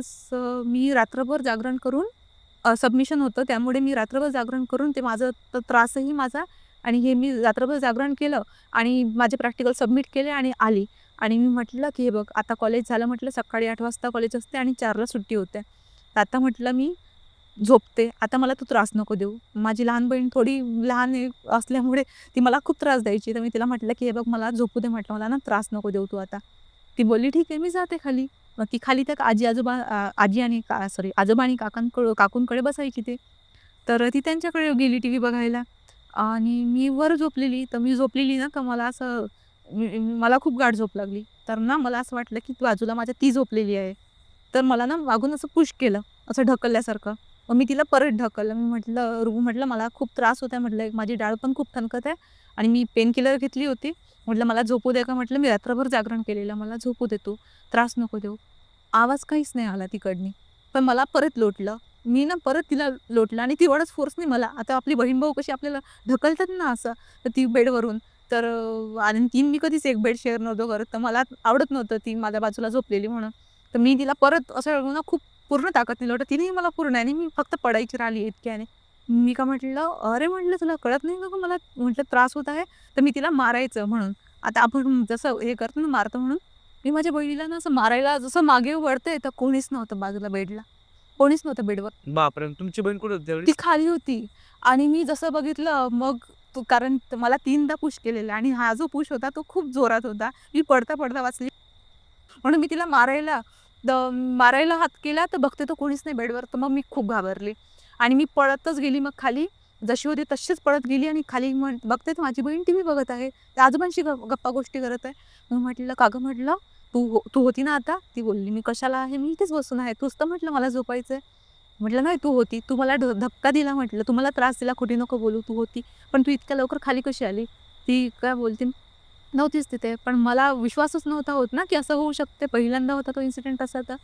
मी रात्रभर जागरण करून सबमिशन होतं, त्यामुळे मी रात्रभर जागरण करून ते माझं त्रासही माझा आणि हे मी रात्रभर जागरण केलं आणि माझे प्रॅक्टिकल सबमिट केले आणि आली. आणि मी म्हटलं, की "हे बघ आता कॉलेज झालं," म्हटलं, "सकाळी 8 वाजता कॉलेज असते आणि 4ला सुट्टी होते. तर आता म्हटलं मी झोपते. आता मला तू त्रास नको देऊ." माझी लहान बहीण थोडी लहान आहे असल्यामुळे ती मला खूप त्रास द्यायची. तर मी तिला म्हटलं, की "हे बघ मला झोपू दे," म्हटलं, "मला ना त्रास नको देऊ तू आता." ती बोलली, "ठीक आहे, मी जाते खाली." मग ती खाली त्या आजी आणि सॉरी आजोबा आणि काकांकडे बसायची ते. तर ती त्यांच्याकडे गेली टीव्ही बघायला आणि मी वर झोपलेली. तर मी झोपलेली ना, तर मला असं मला खूप गाढ झोप लागली. तर ना मला असं वाटलं, की बाजूला माझ्या ती झोपलेली आहे. तर मला ना मागून असं पुश केलं, असं ढकलल्यासारखं. मग मी तिला परत ढकललं. मी म्हटलं, "रुबू," म्हटलं, "मला खूप त्रास होत आहे," म्हटलं, "माझी डाळ पण खूप ठणकत आहे आणि मी पेन किलर घेतली होती." म्हटलं, "मला झोपू दे का?" म्हटलं, "मी रात्रभर जागरण केलेलं. मला झोपू दे तू. त्रास नको देऊ." आवाज काहीच नाही आला तिकडनी. पण मला परत लोटलं. मी ना परत तिला लोटलं आणि तेवढाच फोर्सनी मला आता आपली बहीण-भाऊ कशी आपल्याला ढकलतात ना असं, तर ती बेडवरून. तर आणि ती मी कधीच एक बेड शेअर नव्हतो करत. तर मला आवडत नव्हतं ती माझ्या बाजूला झोपलेली म्हणून. तर मी तिला परत असं ना खूप पूर्ण ताकदीने लोटलं. तिनेही मला पूर्ण आणि मी फक्त पडायची राहिली इतक्याने. मी का म्हटलं, "अरे," म्हटलं, "तुला कळत नाही का गं मला," म्हटलं, "त्रास होत आहे." तर मी तिला मारायचं म्हणून. आता आपण जसं हे करतो ना मारतो म्हणून, मी माझ्या बहिणीला ना असं मारायला जसं मागे वळते, तर कोणीच नव्हतं बाजूला बेडला. कोणीच नव्हतं बेडवर. बापरे! तुमची बहीण कुठे होती त्यावेळी? ती खाली होती आणि मी जसं बघितलं मग कारण मला 3दा पुश केलेलं आणि हा जो पुश होता तो खूप जोरात होता. मी पडता-पडता वाचली. म्हणून मी तिला मारायला हात केला तर बघते तर कोणीच नाही बेडवर. तर मग मी खूप घाबरले आणि मी पळतच गेली मग खाली. जशी होती तशीच पळत गेली आणि खाली बघते तर माझी बहीण टीव्ही बघत आहे. त्या आजोबांशी गप्पा गोष्टी करत आहे. मग म्हटलं, "का गं?" म्हटलं, तू होती ना आता?" ती बोलली, "मी कशाला आहे? मी इथेच बसून आहे. तूच तर म्हटलं मला झोपायचंय." म्हटलं, "नाही, तू होती. तू मला धक्का दिला," म्हटलं. "तू मला त्रास दिला. खोटी नको बोलू. तू होती. पण तू इतक्या लवकर खाली कशी आली?" ती काय बोलते, "नव्हतीच तिथे." पण मला विश्वासच नव्हता होत ना, की असं होऊ शकते. पहिल्यांदा होता तो इन्सिडेंट असा तर.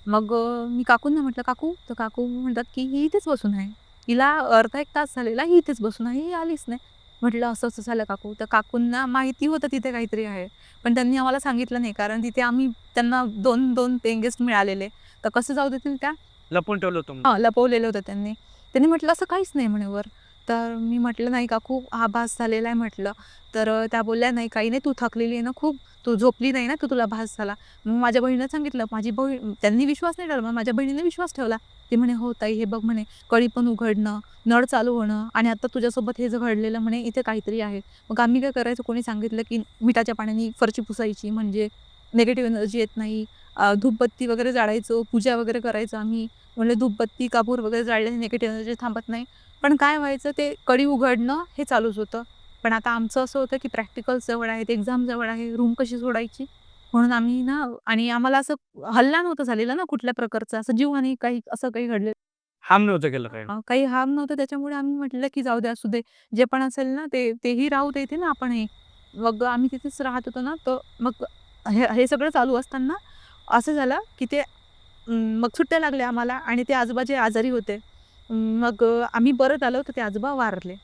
मग मी काकूंना म्हटलं, "काकू." तर काकू म्हणतात, की "ही इथेच बसून आहे. हिला अर्धा 1 तास झालेला ही इथेच बसून आहे. ही आलीच नाही." म्हटलं, "असं-असं झालं काकू." तर काकूंना माहिती होतं तिथे काहीतरी आहे. पण त्यांनी आम्हाला सांगितलं नाही. कारण तिथे त्यांना 2-2 पेइंग गेस्ट मिळालेले. तर कसं जाऊ देतील त्या? लपवून ठेवलं होतं. हां, लपवलेलं होतं त्यांनी. त्यांनी म्हटलं, "असं काहीच नाही," म्हणे वर. तर मी म्हटलं, "नाही काकू, हा भास झालेला आहे," म्हटलं. तर त्या बोलल्या, "नाही, काही नाही, तू थकलेली आहे ना खूप, तू झोपली नाही ना, तर तुला भास झाला." मग माझ्या बहिणीला सांगितलं. माझी बहीण त्यांनी विश्वास नाही ठेवला, मग माझ्या बहिणीने विश्वास ठेवला. ती म्हणे, "हो ताई, हे बघ," म्हणे, "कडी पण उघडणं, नळ चालू होणं आणि आता तुझ्यासोबत हे जे घडलेलं म्हणे, इथे काहीतरी आहे." मग आम्ही काय करायचं, कोणी सांगितलं, की मिठाच्या पाण्याने फरशी पुसायची म्हणजे निगेटिव्ह एनर्जी येत नाही. धूपबत्ती वगैरे जाळायचो, पूजा वगैरे करायचो आम्ही. म्हणलं धूपबत्ती, कापूर वगैरे जाळल्याने निगेटिव्ह एनर्जी थांबत नाही. पण काय व्हायचं ते कडी उघडणं हे चालूच होतं. पण आता आमचं असं होतं की प्रॅक्टिकल्स जवळ आहेत, एक्झाम जवळ आहे, रूम कशी सोडायची? म्हणून आम्ही ना आणि आम्हाला असं हल्ला नव्हता झालेला ना कुठल्या प्रकारचा, असं जीवहानी काही असं काही घडलेलं हार्म नव्हतं केलं काही. काही हार्म नव्हतं त्याच्यामुळे आम्ही म्हटलं की जाऊ दे, असू दे. जे पण असेल ना तेही राहू दे इथे ना आपणही. मग आम्ही तिथेच राहत होतो ना, तर मग हे हे सगळं चालू असताना असं झालं की मग सुट्ट्या लागल्या आम्हाला आणि ते आजोबा जे आजारी होते. मग आम्ही परत आलो तर ते आजोबा वारले,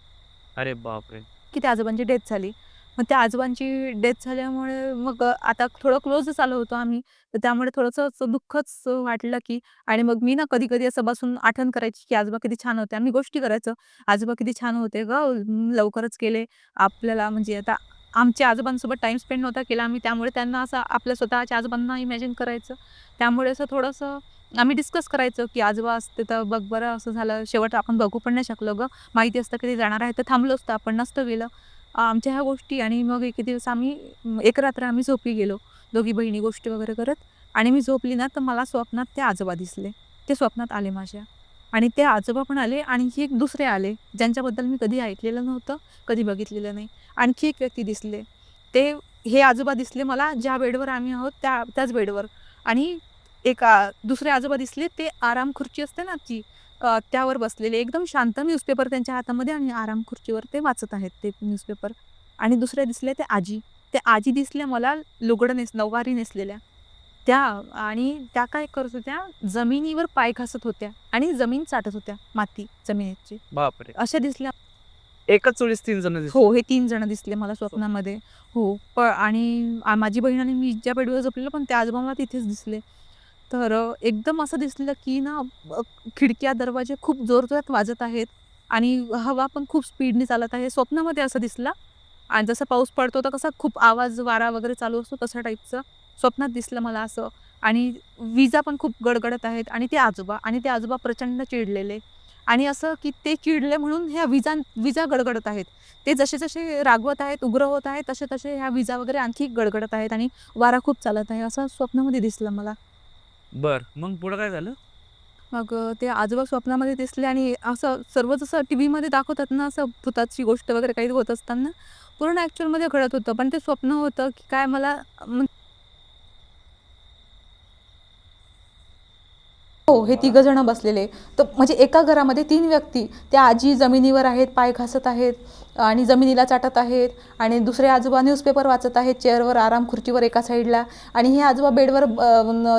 अरे बापरे! की त्या आजोबांची डेथ झाली. मग त्या आजोबांची डेथ झाल्यामुळे मग आता थोडं क्लोजच आलो होतो आम्ही. तर त्यामुळे थोडंसं असं दुःखच वाटलं, की आणि मग मी ना कधी-कधी असं बसून आठवण करायची, की आजोबा किती छान होते. आम्ही गोष्टी करायचो. आजोबा किती छान होते गं, लवकरच गेले. आपल्याला म्हणजे आता आमच्या आजोबांसोबत टाईम स्पेंड नव्हता केला आम्ही, त्यामुळे त्यांना असं आपल्या स्वतःच्या आजोबांना इमॅजिन करायचं. त्यामुळे असं थोडंसं आम्ही डिस्कस करायचो, की आजोबा असते तर बघ बरं असं झालं. शेवट आपण बघू पण नाही शकलो गं. माहिती असतं की ते जाणार आहे तर थांबलो असतो आपण, नसतं गेलं. आमच्या ह्या गोष्टी आणि मग एक दिवस आम्ही एक रात्र आम्ही झोपी गेलो. दोघी बहिणी गोष्टी वगैरे करत आणि मी झोपली ना, तर मला स्वप्नात ते आजोबा दिसले. ते स्वप्नात आले माझ्या आणि ते आजोबा पण आले आणि एक दुसरे आले, ज्यांच्याबद्दल मी कधी ऐकलेलं नव्हतं, कधी बघितलेलं नाही. आणखी एक व्यक्ती दिसले. ते हे आजोबा दिसले मला ज्या बेडवर आम्ही आहोत त्याच बेडवर आणि दुसरे आजोबा दिसले ते आराम खुर्ची असते ना ती त्यावर बसलेले एकदम शांत न्यूजपेपर त्यांच्या हातामध्ये आणि आराम खुर्चीवर ते वाचत आहेत ते न्यूजपेपर आणि दुसरे दिसले ते आजी. ते आजी दिसल्या मला लुगडं नऊवारी नेसलेल्या. त्या आणि त्या काय करत होत्या, जमिनीवर पाय घासत होत्या आणि जमीन चाटत होत्या, माती जमिनीची. बापरे! अशा दिसल्या. एकाच वेळेस 3 जण हो, दिसले. हे 3 जण दिसले मला स्वप्नामध्ये. हो, आणि माझी बहीण आणि मी ज्या बेडवर झोपलेलो पण त्या आजोबा मला तिथेच दिसले. तर एकदम असं दिसलं की ना खिडक्या, दरवाजे खूप जोरजोरात वाजत आहेत आणि हवा पण खूप स्पीडने चालत आहे. स्वप्नामध्ये असं दिसलं आणि जसं पाऊस पडतो तर कसा खूप आवाज, वारा वगैरे चालू असतो तशा टाईपचं स्वप्नात दिसलं मला असं आणि विजा पण खूप गडगडत आहेत आणि ते आजोबा प्रचंड चिडलेले आणि असं की ते चिडले म्हणून ह्या विजा गडगडत आहेत. ते जसे-जसे रागवत आहेत, उग्र होत आहेत, तसे-तसे ह्या विजा वगैरे आणखी गडगडत आहेत आणि वारा खूप चालत आहे, असं स्वप्नामध्ये दिसलं मला. बरं. मग पुढं काय झालं? मग ते आजोबा स्वप्नामध्ये दिसले आणि असं सर्व जसं टीव्हीमध्ये दाखवतात ना, असं भुताची गोष्ट वगैरे काही होत असताना पूर्ण ॲक्चुअलमध्ये घडत होतं. पण ते स्वप्न होतं की काय मला हो, हे तिघं जण बसलेले. तर म्हणजे एका घरामध्ये 3 व्यक्ती. त्या आजी जमिनीवर आहेत, पाय घासत आहेत आणि जमिनीला चाटत आहेत आणि दुसरे आजोबा न्यूजपेपर वाचत आहेत चेअरवर आराम खुर्चीवर एका साईडला आणि हे आजोबा बेडवर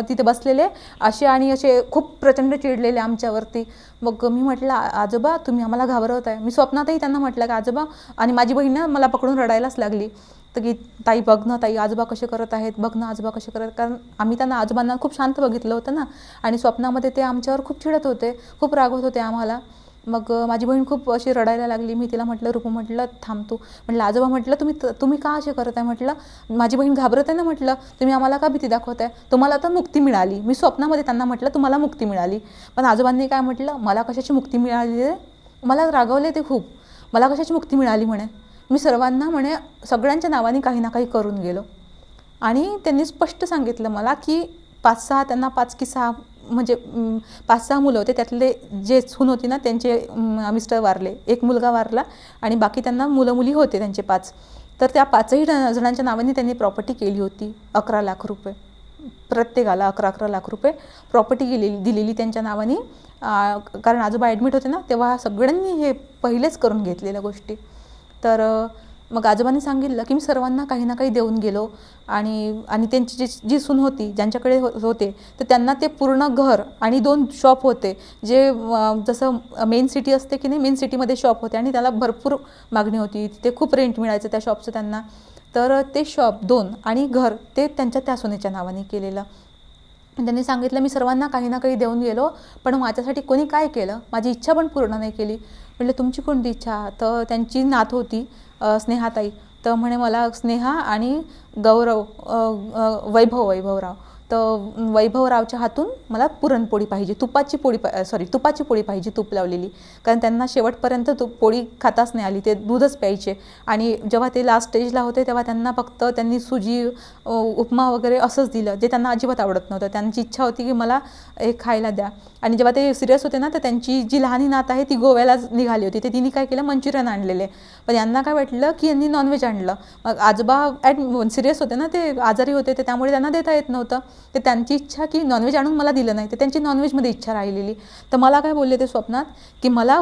तिथे बसलेले असे आणि असे खूप प्रचंड चिडलेले आमच्यावरती. मग मी म्हटलं, आजोबा तुम्ही आम्हाला घाबरवताय." मी स्वप्नातही त्यांना म्हटलं की आजोबा आणि माझी बहीण ना मला पकडून रडायलाच लागली. तर की ताई बघ ना ताई आजोबा कसे करत आहेत, बघ ना आजोबा कसे करत, कारण आम्ही त्यांना आजोबांना खूप शांत बघितलं होतं ना आणि स्वप्नामध्ये ते आमच्यावर खूप चिडत होते, खूप रागवत होते आम्हाला. मग माझी बहीण खूप अशी रडायला लागली. मी तिला म्हटलं, रुपू म्हटलं थांब तू. म्हटलं आजोबा म्हटलं तुम्ही का असे करत आहे, म्हटलं माझी बहीण घाबरत आहे ना, म्हटलं तुम्ही आम्हाला का भीती दाखवताय, तुम्हाला तर मुक्ती मिळाली. मी स्वप्नामध्ये त्यांना म्हटलं तुम्हाला मुक्ती मिळाली. पण आजोबांनी काय म्हटलं, मला कशाची मुक्ती मिळाली रे, मला रागवले ते खूप, मला कशाची मुक्ती मिळाली म्हणे, मी सर्वांना म्हणे सगळ्यांच्या नावाने काही ना काही करून गेलो. आणि त्यांनी स्पष्ट सांगितलं मला की 5-6 त्यांना 5 की 6 म्हणजे 5-6 मुलं होते. त्यातले जे सून होती ना त्यांचे मिस्टर वारले, एक मुलगा वारला आणि बाकी त्यांना मुलं मुली होते त्यांचे 5. तर त्या 5ही जणांच्या नावाने त्यांनी प्रॉपर्टी केली होती. 11 लाख रुपये प्रत्येकाला, 11-11 लाख रुपये प्रॉपर्टी दिलेली त्यांच्या नावाने. कारण आजोबा ॲडमिट होते ना तेव्हा सगळ्यांनी हे पहिलेच करून घेतलेल्या गोष्टी. तर मग आजोबांनी सांगितलं की मी सर्वांना काही ना काही देऊन गेलो आणि त्यांची जी सून होती ज्यांच्याकडे होते तर त्यांना ते पूर्ण घर आणि 2 शॉप होते जे जसं मेन सिटी असते की नाही, मेन सिटीमध्ये शॉप होते आणि त्याला भरपूर मागणी होती, ते खूप रेंट मिळायचं त्या शॉपचं त्यांना. तर ते शॉप 2 आणि घर ते त्यांच्या त्या सुनेच्या नावाने केलेलं. त्यांनी सांगितलं मी सर्वांना काही ना काही देऊन गेलो, पण माझ्यासाठी कोणी काय केलं, माझी इच्छा पण पूर्ण नाही केली. म्हटलं तुमची कोणती इच्छा, तर त्यांची नात होती स्नेहाताई. तर म्हणे मला स्नेहा आणि वैभवराव, तर वैभवरावच्या हातून मला पुरणपोळी पाहिजे, तुपाची पोळी पाहिजे, तूप लावलेली, कारण त्यांना शेवटपर्यंत पोळी खाताच नाही आली, ते दूधच प्यायचे. आणि जेव्हा ते लास्ट स्टेजला होते तेव्हा त्यांना फक्त त्यांनी सुजी उपमा वगैरे असंच दिलं जे त्यांना अजिबात आवडत नव्हतं. त्यांची इच्छा होती की मला हे खायला द्या. आणि जेव्हा ते सिरियस होते ना तर त्यांची जी लहानी नात आहे ती गोव्यालाच निघाली होती, ते तिने काय केलं मंचुरियन आणलेले, पण यांना काय वाटलं की यांनी नॉनव्हेज आणलं. मग आजोबा सिरियस होते ना, ते आजारी होते, तर त्यामुळे त्यांना देता येत नव्हतं. तर त्यांची इच्छा की नॉनव्हेज आणून मला दिलं नाही, तर त्यांची नॉनव्हेजमध्ये इच्छा राहिलेली. तर मला काय बोलले ते स्वप्नात की मला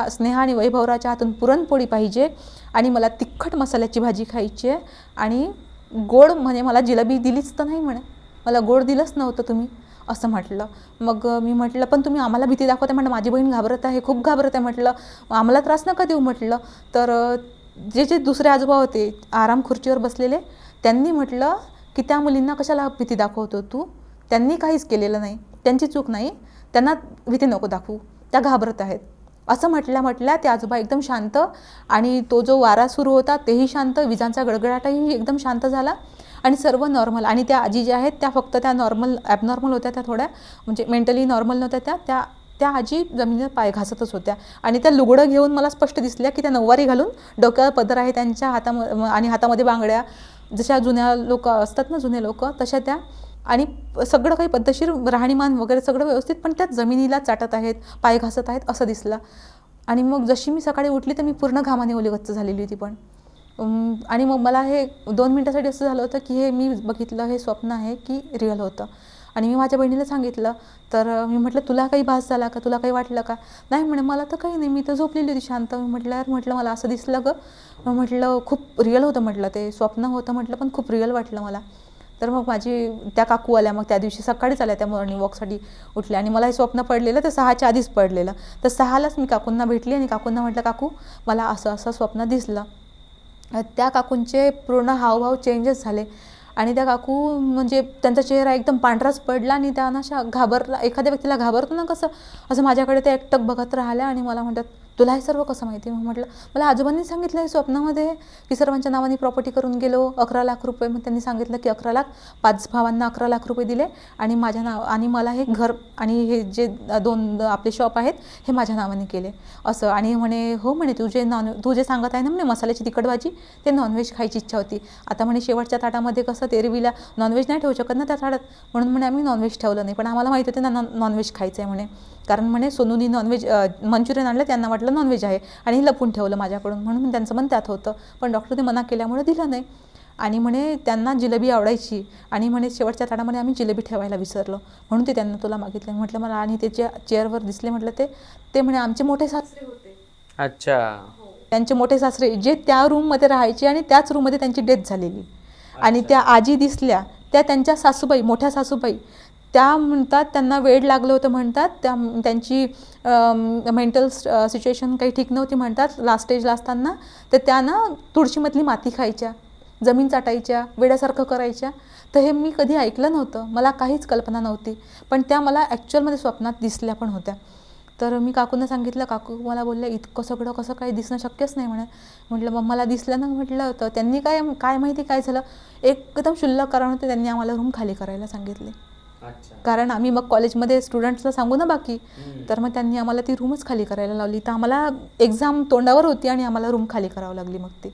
स्नेहा आणि वैभवराच्या हातून पुरणपोळी पाहिजे आणि मला तिखट मसाल्याची भाजी खायची आहे आणि गोड म्हणे मला जिलेबी दिलीच तर नाही म्हणे, मला गोड दिलंच नव्हतं तुम्ही, असं म्हटलं. मग मी म्हटलं पण तुम्ही आम्हाला भीती दाखवते, म्हटलं माझी बहीण घाबरत आहे, खूप घाबरत आहे, म्हटलं आम्हाला त्रास नका देऊ म्हटलं. तर जे दुसरे आजोबा होते आराम खुर्चीवर बसलेले त्यांनी म्हटलं की त्या मुलींना कशाला भीती दाखवतो तू, त्यांनी काहीच केलेलं नाही, त्यांची चूक नाही, त्यांना भीती नको दाखवू, त्या घाबरत आहेत, असं म्हटल्या ते आजोबा एकदम शांत आणि तो जो वारा सुरू होता तेही शांत, विजांचा गडगडाटही एकदम शांत झाला आणि सर्व नॉर्मल. आणि त्या आजी ज्या आहेत त्या फक्त त्या ॲबनॉर्मल होत्या, त्या थोड्या म्हणजे मेंटली नॉर्मल नव्हत्या, त्या आजी जमिनीवर पाय घासतच होत्या आणि त्या लुगडं घेऊन मला स्पष्ट दिसल्या की त्या नऊवारी घालून, डोक्यावर पदर आहे त्यांच्या आणि हातामध्ये बांगड्या, जशा जुन्या लोक असतात ना, जुने लोक तशा त्या, आणि सगळं काही पद्धतशीर राहणीमान वगैरे सगळं व्यवस्थित, पण त्या जमिनीला चाटत आहेत, पाय घासत आहेत असं दिसलं. आणि मग जशी मी सकाळी उठली तर मी पूर्ण घामाने ओलीगच्च झालेली होती. पण आणि मग मला हे 2 मिनटासाठी असं झालं होतं की हे मी बघितलं हे स्वप्न आहे की रिअल होतं. आणि मी माझ्या बहिणीला सांगितलं, तर मी म्हटलं तुला काही भास झाला का, तुला काही वाटलं का, नाही म्हणे मला तर काही नाही, मी तर झोपलेली होती शांत. मी म्हटलं यार, म्हटलं मला असं दिसलं गं, म्हटलं खूप रिअल होतं, म्हटलं ते स्वप्न होतं, म्हटलं पण खूप रिअल वाटलं मला. तर मग माझी त्या काकू आल्या, मग त्या दिवशी सकाळीच आल्या, त्या मॉर्निंग वॉकसाठी उठल्या आणि मला हे स्वप्न पडलेलं तर 6च्या आधीच पडलेलं. तर 6लाच मी काकूंना भेटली आणि काकूंना म्हटलं काकू मला असं असं स्वप्न दिसलं. त्या काकूंचे पूर्ण हावभाव चेंजेस झाले आणि त्या काकू म्हणजे त्यांचा चेहरा एकदम पांढराच पडला आणि त्या अशा एखाद्या व्यक्तीला घाबरतो ना कसं, असं माझ्याकडे ते एकटक बघत राहिल्या आणि मला म्हणतात तुला हे सर्व कसं माहिती? मग म्हटलं मला आजोबांनी सांगितलं आहे स्वप्नामध्ये की सर्वांच्या नावाने प्रॉपर्टी करून गेलो, 11 लाख रुपये. मग त्यांनी सांगितलं की 11 लाख, 5 भावांना 11 लाख रुपये दिले आणि माझ्या नाव आणि मला हे घर आणि हे जे 2 आपले शॉप आहेत हे माझ्या नावाने केले असं. आणि म्हणे हो म्हणे तू जे सांगत आहे ना म्हणे मसाल्याची तिखट भाजी, ते नॉनव्हेज खायची इच्छा होती. आता म्हणे शेवटच्या ताटामध्ये कसं तेरवीला नॉनव्हेज नाही ठेवू शकत ना त्या ताटात, म्हणून म्हणे आम्ही नॉनव्हेज ठेवलं नाही. पण आम्हाला माहिती होतं ना नॉनव्हेज खायचं आहे म्हणे, कारण म्हणे सोनूनी नॉनव्हेज मंचुरियन आणलं, त्यांना वाटलं नॉनव्हेज आहे आणि लपून ठेवलं माझ्याकडून, म्हणून त्यांचं मन त्यात होतं. पण डॉक्टरने मना केल्यामुळे दिलं नाही. आणि म्हणे त्यांना जिलेबी आवडायची आणि म्हणे शेवटच्या ताटामध्ये आम्ही जिलेबी ठेवायला विसरलो, म्हणून ते त्यांना तुला मागितलं. म्हटलं मला आणि ते ज्या चेअरवर दिसले म्हटलं ते म्हणे आमचे मोठे सासरे होते. अच्छा. त्यांचे मोठे सासरे जे त्या रूममध्ये राहायचे आणि त्याच रूममध्ये त्यांची डेथ झालेली. आणि त्या आजी दिसल्या, त्या त्यांच्या सासूबाई, मोठ्या सासूबाई, त्या म्हणतात त्यांना वेड लागलं होतं म्हणतात. त्यांची मेंटल सिच्युएशन काही ठीक नव्हती म्हणतात लास्ट स्टेजला असताना. तर त्या ना तुळशीमधली माती खायच्या, जमीन चाटायच्या, वेड्यासारखं करायच्या. तर हे मी कधी ऐकलं नव्हतं, मला काहीच कल्पना नव्हती. पण त्या मला ॲक्च्युअलमध्ये स्वप्नात दिसल्या पण होत्या. तर मी काकूंना सांगितलं, काकू मला बोलल्या इतकं सगळं कसं काही दिसणं शक्यच नाही म्हणे. म्हटलं मग मला दिसलं ना. म्हटलं तर त्यांनी काय माहिती काय झालं, एकदम क्षुल्लक कारण होते, त्यांनी आम्हाला रूम खाली करायला सांगितले. कारण आम्ही मग कॉलेजमध्ये स्टुडंट्सला सांगू ना बाकी, तर मग त्यांनी आम्हाला ती रूमच खाली करायला लावली. तर आम्हाला एक्झाम तोंडावर होती आणि आम्हाला रूम खाली करावं लागली मग ती.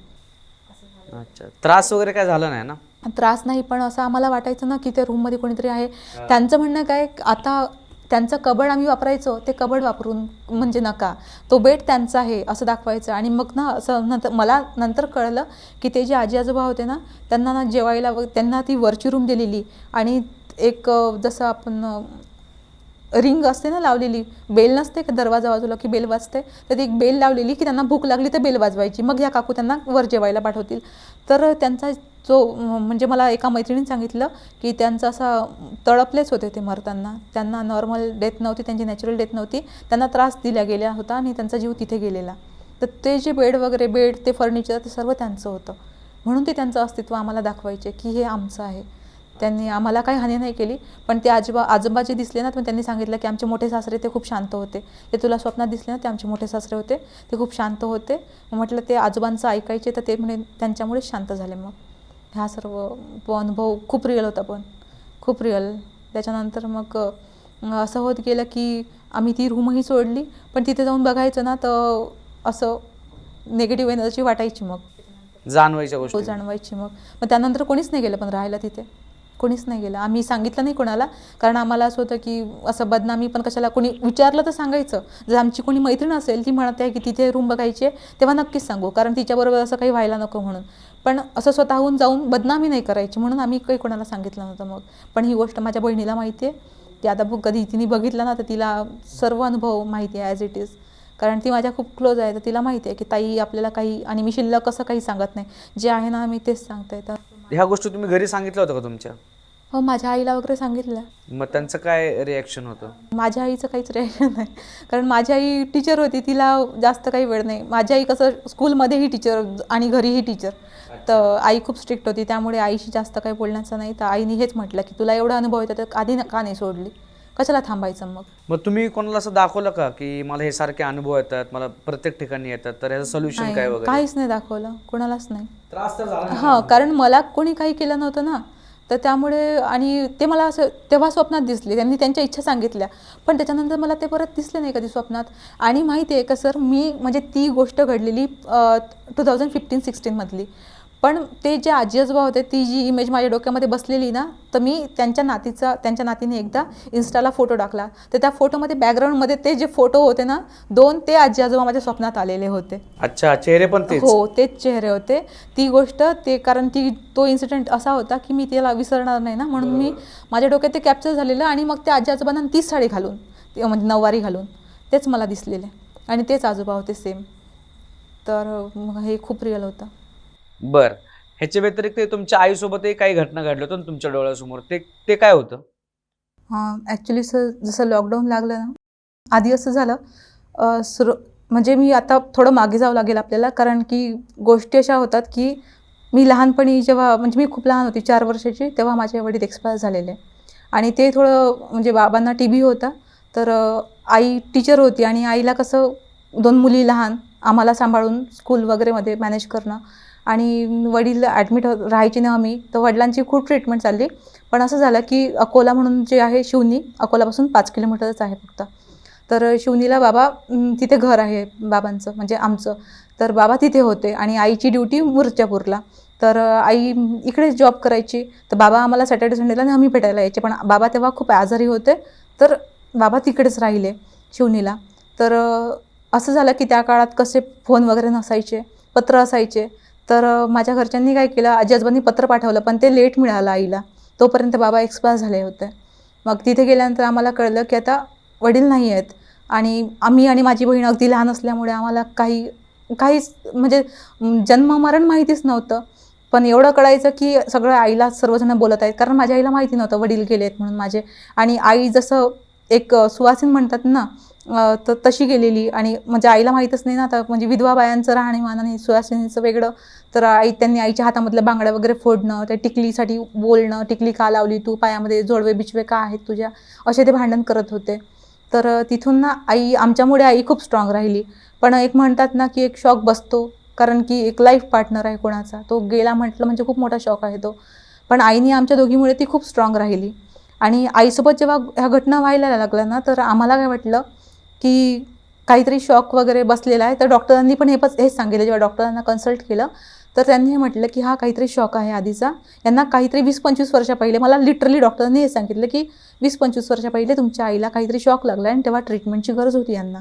अच्छा, त्रास वगैरे काय झाला नाही ना? त्रास नाही, पण असं आम्हाला वाटायचं ना की त्या रूममध्ये कोणीतरी आहे. त्यांचं म्हणणं काय, आता त्यांचं कबड आम्ही वापरायचो, ते कबड वापरून म्हणजे नका, तो बेड त्यांचा आहे असं दाखवायचं. आणि मग ना असं मला नंतर कळलं की ते जे आजी आजोबा होते ना, त्यांना ना जेवायला त्यांना ती वरची रूम दिलेली आणि एक जसं आपण रिंग असते ना लावलेली, बेल नसते का दरवाजा बाजूला की बेल वाजते, तर ती एक बेल लावलेली की त्यांना भूक लागली तर बेल वाजवायची, मग ह्या काकू त्यांना वर जेवायला पाठवतील. तर त्यांचा जो म्हणजे मला एका मैत्रिणीने सांगितलं की त्यांचं असं तळपलेच होते ते मरताना, त्यांना नॉर्मल डेथ नव्हती, त्यांची नॅचरल डेथ नव्हती, त्यांना त्रास दिला गेला होता आणि त्यांचा जीव तिथे गेलेला. तर ते जे बेड ते फर्निचर ते सर्व त्यांचं होतं, म्हणून ते त्यांचं अस्तित्व आम्हाला दाखवायचे की हे आमचं आहे. त्यांनी आम्हाला काही हानी नाही केली. पण ते आजोबा जे दिसले ना, पण त्यांनी सांगितलं की आमचे मोठे सासरे ते खूप शांत होते, ते तुला स्वप्नात दिसले ना ते आमचे मोठे सासरे होते, ते खूप शांत होते. म्हटलं ते आजोबांचं ऐकायचे, तर ते म्हणे त्यांच्यामुळेच शांत झाले. मग ह्या सर्व अनुभव खूप रिअल होता, पण खूप रिअल. त्याच्यानंतर मग असं होत गेलं की आम्ही ती रूमही सोडली, पण तिथे जाऊन बघायचं ना तर असं निगेटिव्ह एनर्जी वाटायची, मग जाणवायच्या गोष्टी जाणवायची. मग त्यानंतर कोणीच नाही गेलं पण राहायला तिथे, कोणीच नाही गेलं. आम्ही सांगितलं नाही कोणाला, कारण आम्हाला असं होतं की असं बदनामी पण कशाला, कोणी विचारलं तर सांगायचं. जर आमची कोणी मैत्रीण असेल ती म्हणत आहे की तिथे रूम बघायची आहे, तेव्हा नक्कीच सांगू, कारण तिच्याबरोबर असं काही व्हायला नको म्हणून. पण असं स्वतःहून जाऊन बदनामी नाही करायची म्हणून आम्ही काही कोणाला सांगितलं नव्हतं. मग पण ही गोष्ट माझ्या बहिणीला माहिती आहे, की आता कधी तिने बघितलं ना तर तिला सर्व अनुभव माहिती आहे ॲज इट इज, कारण ती माझ्या खूप क्लोज आहे. तर तिला माहिती आहे की ताई आपल्याला काही, आणि मी शिल्लक कसं काही सांगत नाही, जे आहे ना मी तेच सांगते. तर ह्या गोष्टी तुम्ही घरी सांगितलं होतं का तुमच्या? हो, माझ्या आईला वगैरे सांगितलं. मग त्यांचं काय रिॲक्शन होतं? माझ्या आईचं काहीच रिॲक्शन नाही, कारण माझी आई टीचर होती, तिला जास्त काही वेळ नाही. माझी आई कसं स्कूलमध्येही टीचर आणि घरीही टीचर, तर आई खूप स्ट्रिक्ट होती, त्यामुळे आईशी जास्त काही बोलण्याचं नाही. तर आईने हेच म्हटलं की तुला एवढा अनुभव येतो तर आधी का नाही सोडली, कशाला थांबायचं. मग तुम्ही कोणाला असं दाखवलं का की मला हे सारखे अनुभव येतात, मला प्रत्येक ठिकाणी येतात, तर ह्याचं सोल्युशन काय नाही, वगैरे? काहीच नाही दाखवलं, कोणालाच नाही. त्रास तर झाला हां, कारण मला कोणी काही केलं नव्हतं ना, तर त्यामुळे. आणि ते मला असं तेव्हा स्वप्नात दिसले, त्यांनी त्यांच्या इच्छा सांगितल्या, पण त्याच्यानंतर मला ते परत दिसले नाही कधी स्वप्नात. आणि माहिती आहे का सर, मी म्हणजे ती गोष्ट घडलेली 2015-16 मधली. पण ते जे आजी आजोबा होते, ती जी इमेज माझ्या डोक्यामध्ये बसलेली ना, तर मी त्यांच्या नातीने एकदा इन्स्टाला फोटो टाकला, तर त्या फोटोमध्ये बॅकग्राऊंडमध्ये ते जे फोटो होते ना 2, ते आजी आजोबा माझ्या स्वप्नात आलेले होते. अच्छा, चेहरे पण तेच? हो, तेच चेहरे होते. ती गोष्ट कारण तो इन्सिडेंट असा होता की मी त्याला विसरणार नाही ना, म्हणून मी माझ्या डोक्यात ते कॅप्चर झालेलं. आणि मग त्या आजी आजोबांना तीच साडी घालून, म्हणजे नऊवारी घालून, तेच मला दिसलेले आणि तेच आजोबा होते सेम. तर मग हे खूप रिअल होतं. बर, ह्याच्या व्यतिरिक्त तुमच्या आईसोबतही काही घटना घडल्या होत्या तुमच्या डोळ्यासमोर, ते काय होतं? हां, ॲक्च्युली सर, जसं लॉकडाऊन लागलं ना, आधी असं झालं, म्हणजे मी आता थोडं मागे जावं लागेल आपल्याला, कारण की गोष्टी अशा होतात की मी लहानपणी जेव्हा, म्हणजे मी खूप लहान होती, 4 वर्षाची, तेव्हा माझे वडील एक्सपायर झालेले. आणि ते थोडं म्हणजे बाबांना TB होता, तर आई टीचर होती आणि आईला कसं 2 मुली लहान, आम्हाला सांभाळून स्कूल वगैरेमध्ये मॅनेज करणं आणि वडील ॲडमिट राहायचे नेहमी. तर वडिलांची खूप ट्रीटमेंट चालली. पण असं झालं की अकोला म्हणून जे आहे शिवनी, अकोलापासून 5 किलोमीटरच आहे फक्त. तर शिवनीला बाबा तिथे घर आहे बाबांचं म्हणजे आमचं. तर बाबा तिथे होते आणि आईची ड्युटी मूर्तिजापूरला. तर आई इकडेच जॉब करायची. तर बाबा आम्हाला सॅटर्डे संडेला नेहमी भेटायला यायचे. पण बाबा तेव्हा खूप आजारी होते. तर बाबा तिकडेच राहिले शिवनीला. तर असं झालं की त्या काळात कसे फोन वगैरे नसायचे, पत्र असायचे. तर माझ्या घरच्यांनी काय केलं, आजी-आजोबांनी पत्र पाठवलं पण ते लेट मिळालं आईला. तोपर्यंत बाबा एक्सपायर झाले होते. मग तिथे गेल्यानंतर आम्हाला कळलं की आता वडील नाही आहेत आणि आम्ही आणि माझी बहीण अगदी लहान असल्यामुळे आम्हाला काहीच म्हणजे जन्म-मरण माहितीच नव्हतं. पण एवढं कळायचं की सगळं आईला सर्वजण बोलत आहेत. कारण माझ्या आईला माहिती नव्हतं वडील गेले आहेत म्हणून माझे. आणि आई जसं एक सुवासीन म्हणतात ना, तर तशी गेलेली आणि म्हणजे आईला माहीतच नाही ना आता म्हणजे विधवा बायांचं राहणीमान आणि सुवासिनीचं वेगळं. तर त्यांनी आईच्या हातामधल्या बांगड्या वगैरे फोडणं, त्या टिकलीसाठी बोलणं, टिकली का लावली तू, पायामध्ये जोडवे बिछवे का आहेत तुझ्या, असे ते भांडण करत होते. तर तिथून ना आमच्यामुळे आई खूप स्ट्रॉंग राहिली. पण एक म्हणतात ना की एक शॉक बसतो, कारण की एक लाईफ पार्टनर आहे कोणाचा, तो गेला म्हटलं म्हणजे खूप मोठा शॉक आहे तो. पण आईने आमच्या दोघीमुळे ती खूप स्ट्रॉंग राहिली. आणि आईसोबत जेव्हा ह्या घटना व्हायला लागल्या ना, तर आम्हाला काय वाटलं की काहीतरी शॉक वगैरे बसलेला आहे. तर डॉक्टरांनी पण हेच सांगितलं. जेव्हा डॉक्टरांना कन्सल्ट केलं तर त्यांनी हे म्हटलं की हा काहीतरी शॉक आहे आधीचा. यांना काहीतरी 20-25 वर्षा पहिले, मला लिटरली डॉक्टरांनी हे सांगितलं की 20-25 वर्षा पहिले तुमच्या आईला काहीतरी शॉक लागला आणि तेव्हा ट्रीटमेंटची गरज होती यांना.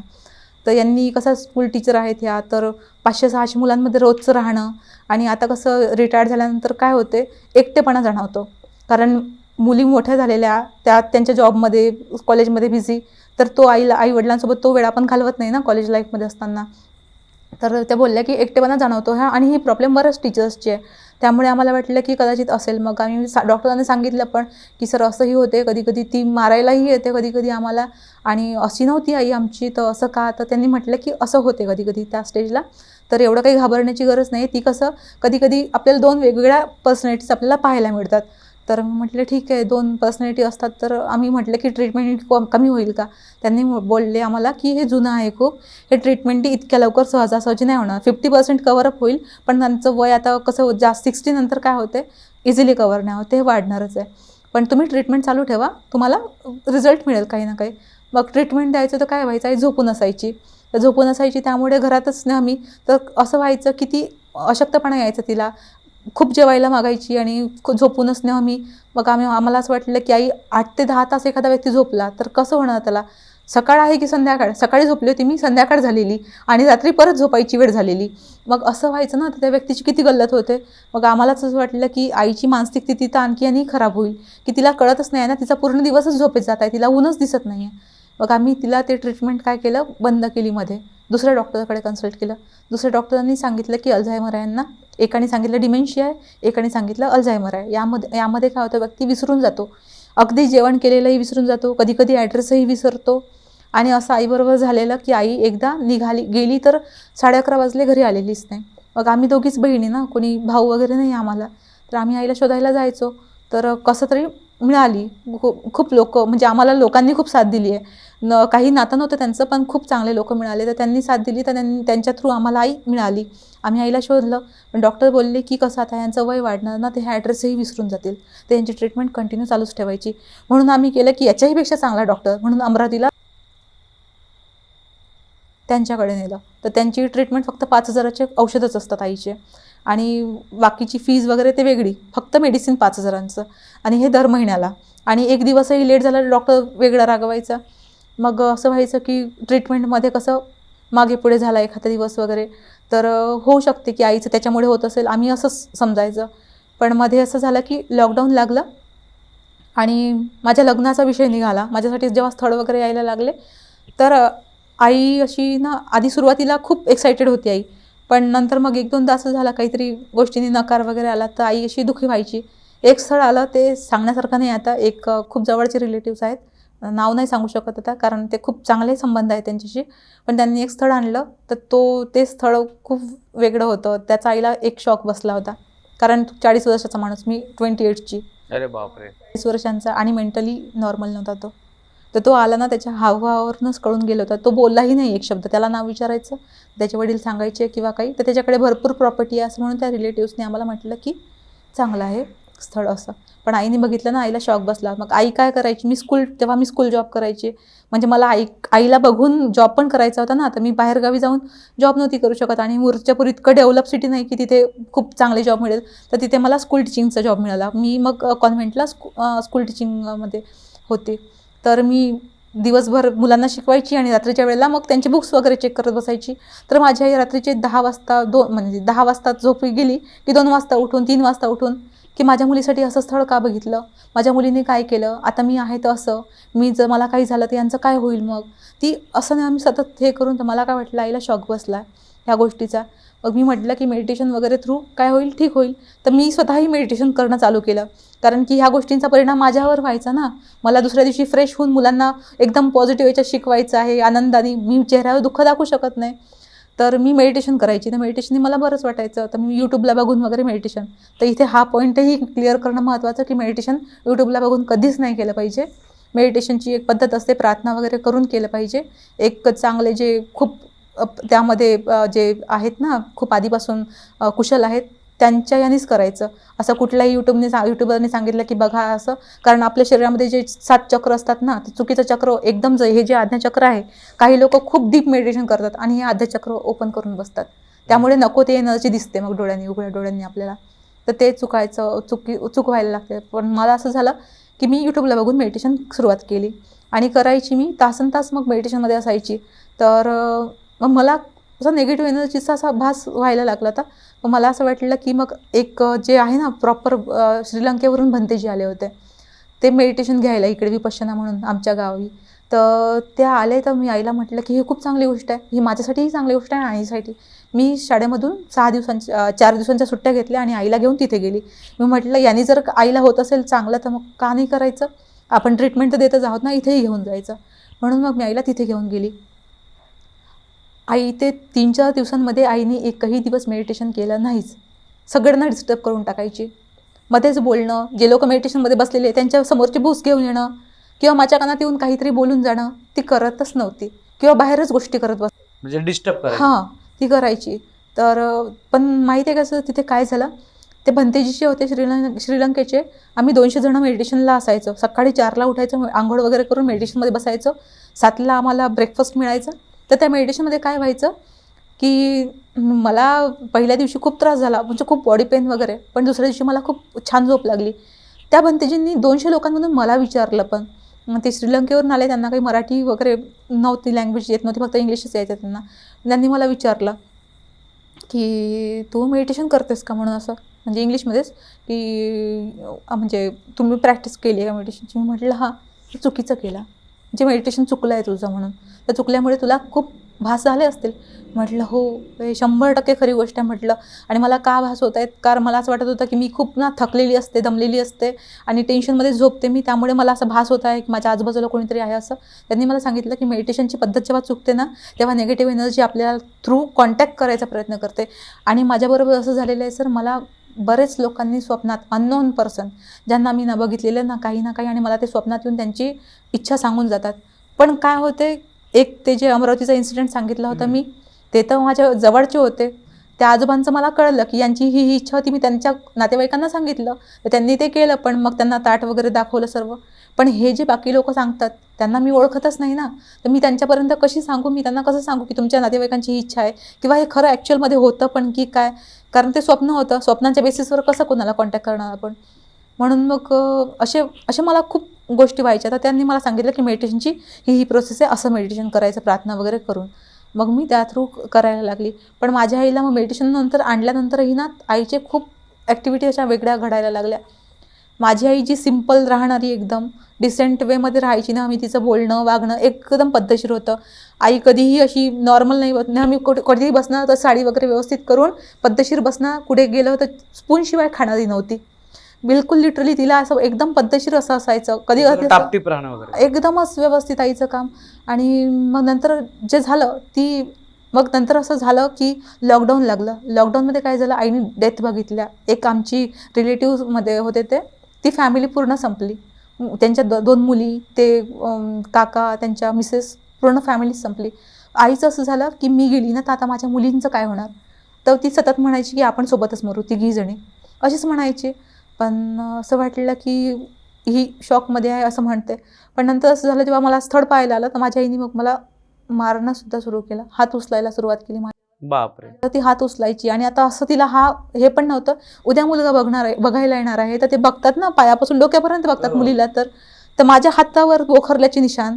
तर यांनी कसं स्कूल टीचर आहेत ह्या, तर 500-600 मुलांमध्ये रोजचं राहणं आणि आता कसं रिटायर्ड झाल्यानंतर काय होते, एकटेपणा जाणवतो. कारण मुली मोठ्या झालेल्या, त्या त्यांच्या जॉबमध्ये, कॉलेजमध्ये बिझी. तर तो आई-वडिलांसोबत तो वेळ आपण घालवत नाही ना कॉलेज लाईफमध्ये असताना. तर त्या बोलल्या की एकटेपणा जाणवतो ह्या आणि ही प्रॉब्लेम बऱ्याच टीचर्सची आहे. त्यामुळे आम्हाला वाटलं की कदाचित असेल. मग आम्ही डॉक्टरांनी सांगितलं पण की सर असंही होते, कधी-कधी ती मारायलाही येते कधी-कधी आम्हाला आणि अशी नव्हती आई आमची, तर असं का? तर त्यांनी म्हटलं की असं होते कधी-कधी त्या स्टेजला. तर एवढं काही घाबरण्याची गरज नाही. ती कसं कधी-कधी आपल्याला 2 वेगवेगळ्या पर्सनॅलिटीज आपल्याला पाहायला मिळतात. तर म्हटलं ठीक आहे 2 पर्सनॅलिटी असतात. तर आम्ही म्हटलं की ट्रीटमेंट कमी होईल का? त्यांनी बोलले आम्हाला की हे जुनं आहे खूप, हे ट्रीटमेंट इतक्या लवकर सहजासहजी नाही होणार. 50% कव्हरअप होईल, पण त्यांचं वय आता कसं 60 नंतर काय होते, इझिली कव्हर नाही होते, हे वाढणारच आहे. पण तुम्ही ट्रीटमेंट चालू ठेवा, तुम्हाला रिझल्ट मिळेल काही ना काही. मग ट्रीटमेंट द्यायचं तर काय व्हायचं, आई झोपून असायची. तर झोपून असायची त्यामुळे घरातच नेहमी. तर असं व्हायचं की ती अशक्तपणा यायचा तिला. खूप जेवायला मागायची आणि झोपूनच नेहमी. मग आम्हाला असं वाटलं की आई 8 ते 10 तास एखादा व्यक्ती झोपला तर कसं होणार त्याला. सकाळ आहे की संध्याकाळ, सकाळी झोपली होती मी, संध्याकाळ झालेली आणि रात्री परत झोपायची वेळ झालेली. मग असं व्हायचं ना, तर त्या व्यक्तीची किती गल्लत होते. मग आम्हालाच असं वाटलं की आईची मानसिक स्थिती तर आणखी खराब होईल, की तिला कळतच नाही ना, तिचा पूर्ण दिवसच झोपेत जात आहे, तिला ऊनच दिसत नाही आहे. मग आम्ही तिला ते ट्रीटमेंट काय केलं, बंद केली मध्ये. दुसऱ्या डॉक्टरकडे कन्सल्ट केलं. दुसऱ्या डॉक्टरांनी सांगितलं की अल्झायमर आहे यांना. एकाने सांगितलं डिमेन्शिया आहे, एकाने सांगितलं अल्झायमर आहे. यामध्ये काय होतं, व्यक्ती विसरून जातो. अगदी जेवण केलेलंही विसरून जातो, कधी-कधी ॲड्रेसही विसरतो. आणि असं आईबरोबर झालेलं की आई एकदा गेली तर 11:30 वाजले, घरी आलेलीच नाही. मग आम्ही दोघीच बहिणी ना, कोणी भाऊ वगैरे नाही आम्हाला. तर आम्ही आईला शोधायला जायचो. तर कसं तरी मिळाली. खूप लोकं म्हणजे आम्हाला लोकांनी खूप साथ दिली आहे. काही नातं नव्हतं त्यांचं, पण खूप चांगले लोकं मिळाले. तर त्यांनी साथ दिली, तर त्यांच्या थ्रू आम्हाला आई मिळाली. आम्ही आईला शोधलं, पण डॉक्टर बोलले की कसं आता यांचं वय वाढणार ना, ते हे ॲड्रेसही विसरून जातील. तर यांची ट्रीटमेंट कंटिन्यू चालूच ठेवायची. म्हणून आम्ही केलं की याच्याहीपेक्षा चांगला डॉक्टर म्हणून अमरावतीला त्यांच्याकडे नेलं. तर त्यांची ट्रीटमेंट फक्त 5,000चे औषधच असतात आईचे आणि बाकीची फीज वगैरे ते वेगळी. फक्त मेडिसिन 5,000चं आणि हे दर महिन्याला. आणि एक दिवसही लेट झाला तर डॉक्टर वेगळा रागवायचा. मग असं व्हायचं की ट्रीटमेंटमध्ये कसं मागे पुढे झाला एखादा दिवस वगैरे तर होऊ शकते की आईचं त्याच्यामुळे होत असेल, आम्ही असंच समजायचं. पण मध्ये असं झालं की लॉकडाऊन लागलं आणि माझ्या लग्नाचा विषय निघाला. माझ्यासाठी जेव्हा स्थळ वगैरे यायला लागले तर आई अशी ना, आधी सुरुवातीला खूप एक्सायटेड होती आई. पण नंतर मग 1-2दा असं झालं काहीतरी गोष्टींनी नकार वगैरे आला तर आई अशी दुःखी व्हायची. एक स्थळ आलं, ते सांगण्यासारखं नाही आता. एक खूप जवळचे रिलेटिव्स आहेत, नाव नाही सांगू शकत आता कारण ते खूप चांगले संबंध आहेत त्यांच्याशी. पण त्यांनी एक स्थळ आणलं तर ते स्थळ खूप वेगळं होतं. त्याचा आईला एक शॉक बसला होता. कारण 40 वर्षाचा माणूस, मी 28ची. अरे बापरे. 40 वर्षांचा आणि मेंटली नॉर्मल नव्हता तो. तर तो आला ना, त्याच्या हावभावावरूनच कळून गेलं होतं. तो बोललाही नाही एक शब्द. त्याला नाव विचारायचं, त्याचे वडील सांगायचे किंवा काही, तर त्याच्याकडे भरपूर प्रॉपर्टी आहे असं म्हणून त्या रिलेटिव्सने आम्हाला म्हटलं की चांगलं आहे स्थळ असं. पण आईने बघितलं ना, आईला शॉक बसला. मग आई काय करायची, तेव्हा मी स्कूल जॉब करायची. म्हणजे मला आईला बघून जॉब पण करायचा होता ना, तर मी बाहेरगावी जाऊन जॉब नव्हती करू शकत. आणि मूर्तिजापूर इतकं डेव्हलप सिटी नाही की तिथे खूप चांगले जॉब मिळेल. तर तिथे मला स्कूल टीचिंगचा जॉब मिळाला. मी मग कॉन्व्हेंटला स्कूल टीचिंगमध्ये होते. तर मी दिवसभर मुलांना शिकवायची आणि रात्रीच्या वेळेला मग त्यांचे बुक्स वगैरे चेक करत बसायची. तर माझी आई रात्रीचे 10 वाजता म्हणजे 10 वाजता झोपी गेली की 2 वाजता उठून, 3 वाजता उठून, की माझ्या मुलीसाठी असं स्थळ का बघितलं, माझ्या मुलीने काय केलं, आता मी आहे तर असं, जर मला काही झालं तर यांचं काय होईल. मग ती असं नाही, आम्ही सतत हे करून, तर मला काय वाटलं आईला शॉक बसला ह्या गोष्टीचा. मग मी म्हटलं की मेडिटेशन वगैरे थ्रू काय होईल, ठीक होईल. तर मी स्वतःही मेडिटेशन करणं चालू केलं, कारण की ह्या गोष्टींचा परिणाम माझ्यावर व्हायचा ना. मला दुसऱ्या दिवशी फ्रेश होऊन मुलांना एकदम पॉझिटिव्ह याच्यात शिकवायचं आहे, आनंदाने. मी चेहऱ्यावर दुःख दाखवू शकत नाही. तर मी मेडिटेशन करायची. तर मेडिटेशनने मला बरंच वाटायचं. तर मी यूट्यूबला बघून वगैरे मेडिटेशन. तर इथे हा पॉईंटही क्लिअर करणं महत्त्वाचं की मेडिटेशन यूट्यूबला बघून कधीच नाही केलं पाहिजे. मेडिटेशनची एक पद्धत असते, प्रार्थना वगैरे करून केलं पाहिजे. एक चांगले जे खूप त्यामध्ये जे आहेत ना, खूप आधीपासून कुशल आहेत, त्यांच्या यानेच करायचं. असं कुठल्याही यूट्यूबरने सांगितलं की बघा असं, कारण आपल्या शरीरामध्ये जे 7 चक्र असतात ना, ते चुकीचं चक्र एकदम हे जे आज्ञाचक्र आहे, काही लोक खूप डीप मेडिटेशन करतात आणि हे आज्ञाचक्र ओपन करून बसतात. त्यामुळे नको ते एनर्जी दिसते मग उघड्या डोळ्यांनी आपल्याला. तर ते चूक व्हायला लागते. पण मला असं झालं की मी यूट्यूबला बघून मेडिटेशन सुरुवात केली आणि करायची. मी तासनतास मग मेडिटेशनमध्ये असायची. तर मग मला असा निगेटिव्ह एनर्जीचा असा भास व्हायला लागला होता. मग मला असं वाटलं की मग एक जे आहे ना प्रॉपर, श्रीलंकेवरून भंतेजी आले होते ते मेडिटेशन घ्यायला इकडे विपश्यना म्हणून आमच्या गावी. तर त्या आले. तर मी आईला म्हटलं की ही खूप चांगली गोष्ट आहे, ही माझ्यासाठीही चांगली गोष्ट आहे आणि आईसाठी. मी शाळेमधून 4 दिवसांच्या सुट्ट्या घेतल्या आणि आईला घेऊन तिथे गेली. मी म्हटलं यांनी जर आईला होत असेल चांगलं तर मग का नाही करायचं, आपण ट्रीटमेंट तर देतच आहोत ना, इथेही घेऊन जायचं. म्हणून मग मी आईला तिथे घेऊन गेली. आई ते 3-4 दिवसांमध्ये आईने एकही दिवस मेडिटेशन केलं नाहीच. सगळ्यांना डिस्टर्ब करून टाकायची. मध्येच बोलणं, जे लोक मेडिटेशनमध्ये बसलेले त्यांच्या समोरची बुक्स घेऊन येणं किंवा माझ्या कानात येऊन काहीतरी बोलून जाणं, ती करतच नव्हती. किंवा बाहेरच गोष्टी करत म्हणजे डिस्टर्ब करायचं. हां, ती करायची. तर पण माहिती आहे कसं तिथे काय झालं, ते भंतेजीचे होते श्रीलंकेचे. आम्ही 200 जणं मेडिटेशनला असायचो. सकाळी 4ला उठायचं, अंघोळ वगैरे करून मेडिटेशनमध्ये बसायचं. 7ला आम्हाला ब्रेकफास्ट मिळायचा. तर त्या मेडिटेशनमध्ये काय व्हायचं की मला पहिल्या दिवशी खूप त्रास झाला, म्हणजे खूप बॉडी पेन वगैरे. पण दुसऱ्या दिवशी मला खूप छान झोप लागली. त्या भंतेजींनी 200 लोकांमधून मला विचारलं पण. मग ते श्रीलंकेवरून आले, त्यांना काही मराठी वगैरे नव्हती, लँग्वेज येत नव्हती, फक्त इंग्लिशच यायचं त्यांना. त्यांनी मला विचारलं की तू मेडिटेशन करतेस का म्हणून, असं म्हणजे इंग्लिशमध्येच, की म्हणजे तुम्ही प्रॅक्टिस केली आहे का मेडिटेशनची. मी म्हटलं हां. चुकीचं केलं, जे मेडिटेशन चुकलं आहे तुझं म्हणून. तर चुकल्यामुळे तुला खूप भास झाले असतील. म्हटलं हो, हे 100% खरी गोष्ट आहे म्हटलं. आणि मला का भास होत आहेत, कारण मला असं वाटत होतं की मी खूप ना थकलेली असते, दमलेली असते आणि टेन्शनमध्ये झोपते मी, त्यामुळे मला असं भास होत आहे की माझ्या आजूबाजूला कोणीतरी आहे असं. त्यांनी मला सांगितलं की मेडिटेशनची पद्धत जेव्हा चुकते ना, तेव्हा निगेटिव्ह एनर्जी आपल्याला थ्रू कॉन्टॅक्ट करायचा प्रयत्न करते. आणि माझ्याबरोबर असं झालेलं आहे सर, मला बरेच लोकांनी स्वप्नात, अननोन पर्सन ज्यांना मी ना बघितलेलं ना काही आणि मला ते स्वप्नात येऊन त्यांची इच्छा सांगून जातात. पण काय होते, एक ते जे अमरावतीचा इन्सिडेंट सांगितला होता मी, ते तर माझ्या जवळचे होते. त्या आजोबांचं मला कळलं की यांची ही इच्छा होती. मी त्यांच्या नातेवाईकांना सांगितलं, तर त्यांनी ते केलं. पण मग त्यांना ताट वगैरे दाखवलं सर्व. पण हे जे बाकी लोक सांगतात त्यांना मी ओळखतच नाही ना, तर मी त्यांच्यापर्यंत कशी सांगू, मी त्यांना कसं सांगू की तुमच्या नातेवाईकांची ही इच्छा आहे, किंवा हे खरं ॲक्च्युअलमध्ये होतं पण की काय, कारण ते स्वप्न होतं. स्वप्नांच्या बेसिसवर कसं कोणाला कॉन्टॅक्ट करणार आपण. म्हणून मग असे मला खूप गोष्टी व्हायच्या. तर त्यांनी मला सांगितलं की मेडिटेशनची ही प्रोसेस आहे, असं मेडिटेशन करायचं प्रार्थना वगैरे करून. मग मी त्या थ्रू करायला लागली. पण माझ्या आईला मग मेडिटेशननंतर आणल्यानंतरही ना आईचे खूप ॲक्टिव्हिटी अशा वेगळ्या घडायला लागल्या. माझी आई जी सिम्पल राहणारी, एकदम डिसेंट वेमध्ये राहायची ना, मी तिचं बोलणं वागणं एकदम पद्धतशीर होतं. आई कधीही अशी नॉर्मल नाही होत. नेहमी कधीही बसणार तर साडी वगैरे व्यवस्थित करून पद्धतशीर बसणार. कुठे गेलं तर स्पूनशिवाय खाणारी नव्हती बिलकुल. लिटरली तिला असं एकदम पद्धतशीर असं असायचं. कधी टापटीप राहणं वगैरे एकदमच व्यवस्थित आईचं काम. आणि मग नंतर जे झालं मग नंतर असं झालं की लॉकडाऊन लागलं. लॉकडाऊनमध्ये काय झालं, आईने डेथ बघितल्या. एक आमची रिलेटिव्हमध्ये होते ती फॅमिली पूर्ण संपली. त्यांच्या 2 मुली, ते काका, त्यांच्या मिसेस, पूर्ण फॅमिली संपली. आईचं असं झालं की मी गेली ना तर आता माझ्या मुलींचं काय होणार. तर ती सतत म्हणायची की आपण सोबतच मरू तिघीजणी, अशीच म्हणायची. पण असं वाटलं की ही शॉकमध्ये आहे असं म्हणते. पण नंतर असं झालं जेव्हा मला स्थळ पाहायला आलं तर माझ्या आईने मग मला मारणंसुद्धा सुरू केलं, हात उचलायला सुरुवात केली. बापरे. तर ती हात उचलायची आणि आता असं तिला हे पण नव्हतं उद्या मुलगा बघायला येणार आहे, तर ते बघतात ना पायापासून डोक्यापर्यंत बघतात मुलीला. तर माझ्या हातावर पोखरल्याचे निशाण,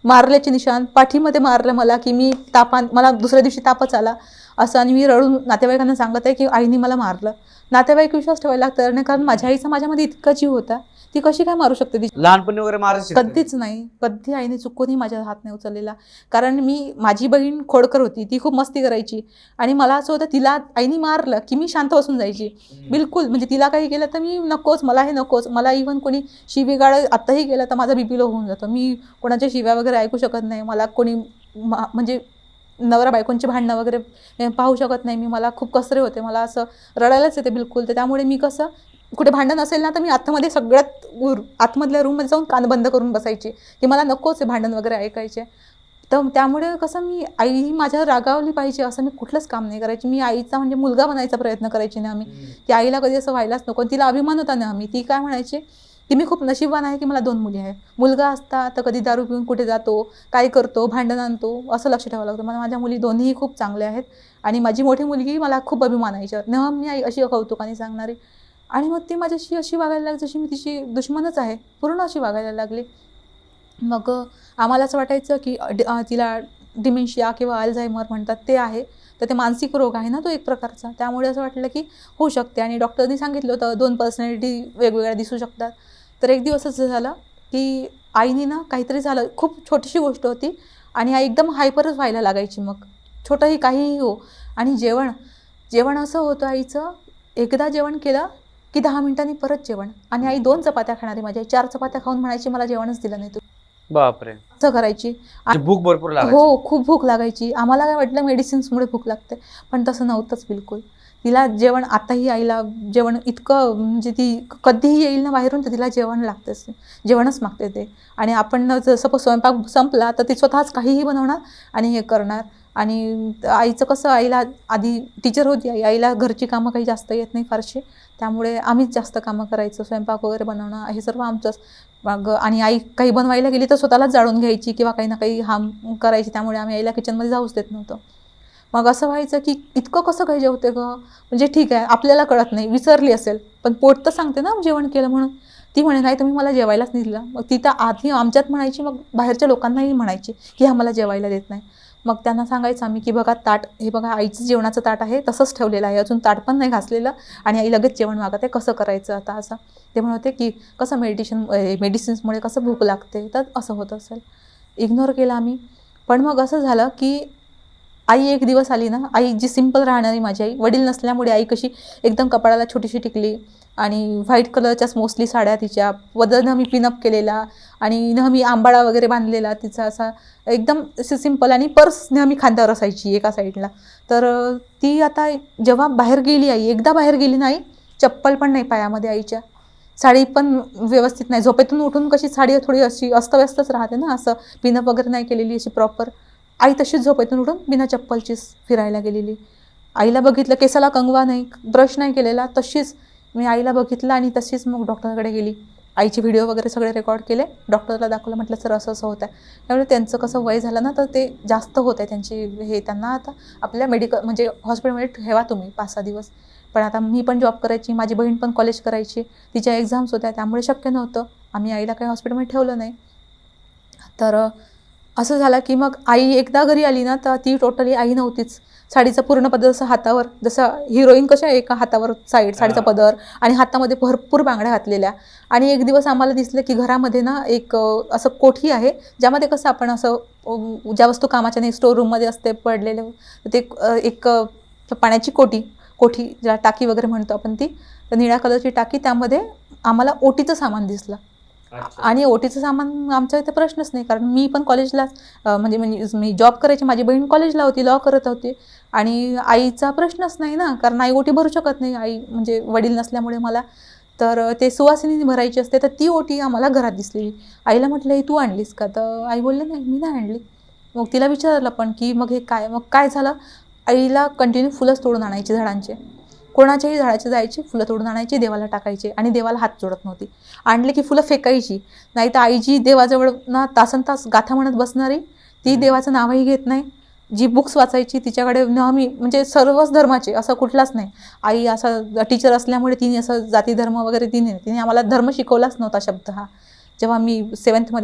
मारल्याचे निशाण, पाठीमध्ये मारलं मला की मी मला दुसऱ्या दिवशी तापच आला असं. आणि मी रडून नातेवाईकांना सांगत आहे की आईने मला मारलं. नातेवाईक विश्वास ठेवायला लागतं नाही, कारण माझ्या आईचा माझ्यामध्ये इतका जीव होता, ती कशी काय मारू शकते. लहानपणी वगैरे मारायची? कधीच नाही, कधी आईने चुकूनही माझ्या हात नाही उचललेला. कारण माझी बहीण खोडकर होती, ती खूप मस्ती करायची आणि मला असं होतं तिला आईने मारलं की मी शांत बसून जायची बिलकुल. म्हणजे तिला काही केलं तर मी नकोच, मला हे नकोच. मला इव्हन कोणी शिवीगाळ आत्ताही केलं तर माझा बीपी लो होऊन जातो. मी कोणाच्या शिव्या वगैरे ऐकू शकत नाही. मला कोणी म्हणजे नवरा बायकोंची भांडणं वगैरे पाहू शकत नाही मी. मला खूप कसरे होते, मला असं रडायलाच येते बिलकुल. तर त्यामुळे मी कसं कुठे भांडण असेल ना तर मी आतमध्ये सगळ्यात आतमधल्या रूममध्ये जाऊन कान बंद करून बसायची की मला नकोच आहे भांडण वगैरे ऐकायचे. तर त्यामुळे कसं मी आई माझ्यावर रागावली पाहिजे असं मी कुठलंच काम नाही करायची. मी आईचा म्हणजे मुलगा बनायचा प्रयत्न करायची नेहमी की आईला कधी असं व्हायलाच नको. तिला अभिमान होता नेहमी. ती काय म्हणायची की मी खूप नशीबवान आहे की मला 2 मुली आहेत. मुलगा असता तर कधी दारू पिऊन कुठे जातो, काय करतो, भांडण आणतो, असं लक्ष ठेवावं लागतं. मला माझ्या मुली दोन्हीही खूप चांगल्या आहेत आणि माझी मोठी मुलगी मला खूप अभिमान आहे याच्यावर. नेहमी आई अशी कौतुकाने सांगणारी. आणि मग ती माझ्याशी अशी वागायला लागली जशी मी तिची दुश्मनच आहे, पूर्ण अशी वागायला लागली. मग आम्हाला असं वाटायचं की तिला डिमेन्शिया किंवा अल्झायमर म्हणतात ते आहे. तर ते मानसिक रोग आहे ना तो एक प्रकारचा. त्यामुळे असं वाटलं की होऊ शकते आणि डॉक्टरनी सांगितलं होतं 2 पर्सनॅलिटी वेगवेगळ्या दिसू शकतात. तर एक दिवस असं झालं की आईने ना काहीतरी झालं, खूप छोटीशी गोष्ट होती आणि आई एकदम हायपरच व्हायला लागायची. मग छोटंही काहीही हो. आणि जेवण असं होतं आईचं, एकदा जेवण केलं की 10 मिनिटांनी परत जेवण. आणि आई 2 चपात्या खाणारी, माझी आई 4 चपात्या खाऊन म्हणायची मला जेवणच दिलं नाही तू, बापरे. असं करायची. भूक भरपूर लागायची? हो, खूप भूक लागायची. आम्हाला काय वाटलं मेडिसिन्समुळे भूक लागते, पण तसं नव्हतंच बिलकुल. तिला जेवण, आताही आईला जेवण इतकं म्हणजे ती कधीही येईल ना बाहेरून तर तिला जेवण लागतेच, जेवणच मागते ते. आणि आपण सपोज स्वयंपाक संपला तर ती स्वतःच काहीही बनवणार आणि हे करणार. आणि आईचं कसं, आईला आधी टीचर होती आई, आईला घरची कामं काही जास्त येत नाही फारशी, त्यामुळे आम्हीच जास्त कामं करायचं, स्वयंपाक वगैरे बनवणं हे सर्व आमचंच. मग आणि आई काही बनवायला गेली तर स्वतःलाच जाळून घ्यायची किंवा काही ना काही हाम करायची, त्यामुळे आम्ही आईला किचनमध्ये जाऊच देत नव्हतो. मग असं व्हायचं की इतकं कसं काही जेवते गं, म्हणजे ठीक आहे आपल्याला कळत नाही, विसरली असेल, पण पोट तर सांगते ना जेवण केलं म्हणून. ती म्हणे नाही तुम्ही मला जेवायलाच नाही दिलं. मग ती तर आधी आमच्यात म्हणायची, मग बाहेरच्या लोकांनाही म्हणायची की हा मला जेवायला देत नाही. मग त्यांना सांगायचं आम्ही की बघा ताट, हे बघा आईचं जेवणाचं ताट आहे तसंच ठेवलेलं आहे, अजून ताट पण नाही घासलेलं आणि आई लगेच जेवण मागत आहे, कसं करायचं आता असं. ते म्हणते की कसं मेडिसिन्समुळे कसं भूक लागते, तर असं होत असेल. इग्नोर केलं आम्ही. पण मग असं झालं की आई एक दिवस आली ना, आई जी सिंपल राहणारी माझी आई, वडील नसल्यामुळे आई कशी एकदम कपाळाला छोटीशी टिकली आणि व्हाईट कलरच्याच मोस्टली साड्या तिच्या, वदन नेहमी पिनअप केलेला आणि नेहमी आंबाळा वगैरे बांधलेला तिचा, असा एकदम सिंपल. आणि पर्स नेहमी खांद्यावर असायची एका साईडला. तर ती आता जेव्हा बाहेर गेली आई, एकदा बाहेर गेली नाही, चप्पल पण नाही पायामध्ये आईच्या, साडी पण व्यवस्थित नाही, झोपेतून उठून कशी साडी थोडी अशी अस्तव्यस्तच राहते ना, असं पिनअप वगैरे नाही केलेली अशी प्रॉपर, आई तशीच झोपेतून उठून बिना चप्पलचीच फिरायला गेलेली. आईला बघितलं, केसाला कंगवा नाही, ब्रश नाही केलेला, तशीच मी आईला बघितलं आणि तशीच मग डॉक्टरकडे गेली. आईचे व्हिडिओ वगैरे सगळे रेकॉर्ड केले, डॉक्टरला दाखवलं, म्हटलं सर असं असं होतं आहे. त्यामुळे त्यांचं कसं वय झालं ना, तर ते जास्त होत आहे त्यांची हे, त्यांना आता आपल्या म्हणजे हॉस्पिटलमध्ये ठेवा तुम्ही 5-6 दिवस. पण आता मी पण जॉब करायची, माझी बहीण पण कॉलेज करायची, तिच्या एक्झाम्स होत्या, त्यामुळे शक्य नव्हतं. आम्ही आईला काही हॉस्पिटलमध्ये ठेवलं नाही. तर असं झालं की मग आई एकदा घरी आली ना, तर ती टोटली आई नव्हतीच. साडीचा पूर्ण पदर जसं हातावर, जसं हिरोईन कशा एका हातावर साडीचा पदर आणि हातामध्ये भरपूर बांगड्या घातलेल्या. आणि एक दिवस आम्हाला दिसलं की घरामध्ये ना एक असं कोठी आहे, ज्यामध्ये कसं आपण असं ज्या वस्तू कामाच्या नाही स्टोर रूममध्ये असते पडलेले, ते एक पाण्याची कोठी ज्या टाकी वगैरे म्हणतो आपण, ती तर निळ्या कलरची टाकी, त्यामध्ये आम्हाला ओटीचं सामान दिसलं. आणि ओटीचं सामान आमच्या इथे प्रश्नच नाही, कारण मी पण कॉलेजला म्हणजे मी जॉब करायची, माझी बहीण कॉलेजला होती, लॉ करत होती आणि आईचा प्रश्नच नाही ना, कारण आई ओटी भरू शकत नाही, आई म्हणजे वडील नसल्यामुळे मला. तर ते सुवासिनी भरायची असते, तर ती ओटी आम्हाला घरात दिसली. आईला म्हटलं, "ही तू आणलीस का?" तर आई बोलले, "नाही, मी नाही आणली." मग तिला विचारलं पण, की "मग हे काय?" मग काय झालं, आईला कंटिन्यू फुलंच तोडून आणायची झाडांचे. कोणाच्याही झाडाचे जायची, फुलं तोडून आणायची, देवाला टाकायचे आणि देवाला हात जोडत नव्हती. आणले की फुलं फेकायची. नाहीतर आई जी देवाजवळ ना तासनतास गाथा म्हणत बसणारी, ती देवाचं नावही घेत नाही. जी बुक्स वाचायची तिच्याकडे नेहमी, म्हणजे सर्वच धर्माचे, असं कुठलाच नाही. आई असं टीचर असल्यामुळे तिने असं जाती धर्म वगैरे तिने आम्हाला धर्म शिकवलाच नव्हता शब्द हा. जेव्हा मी 7th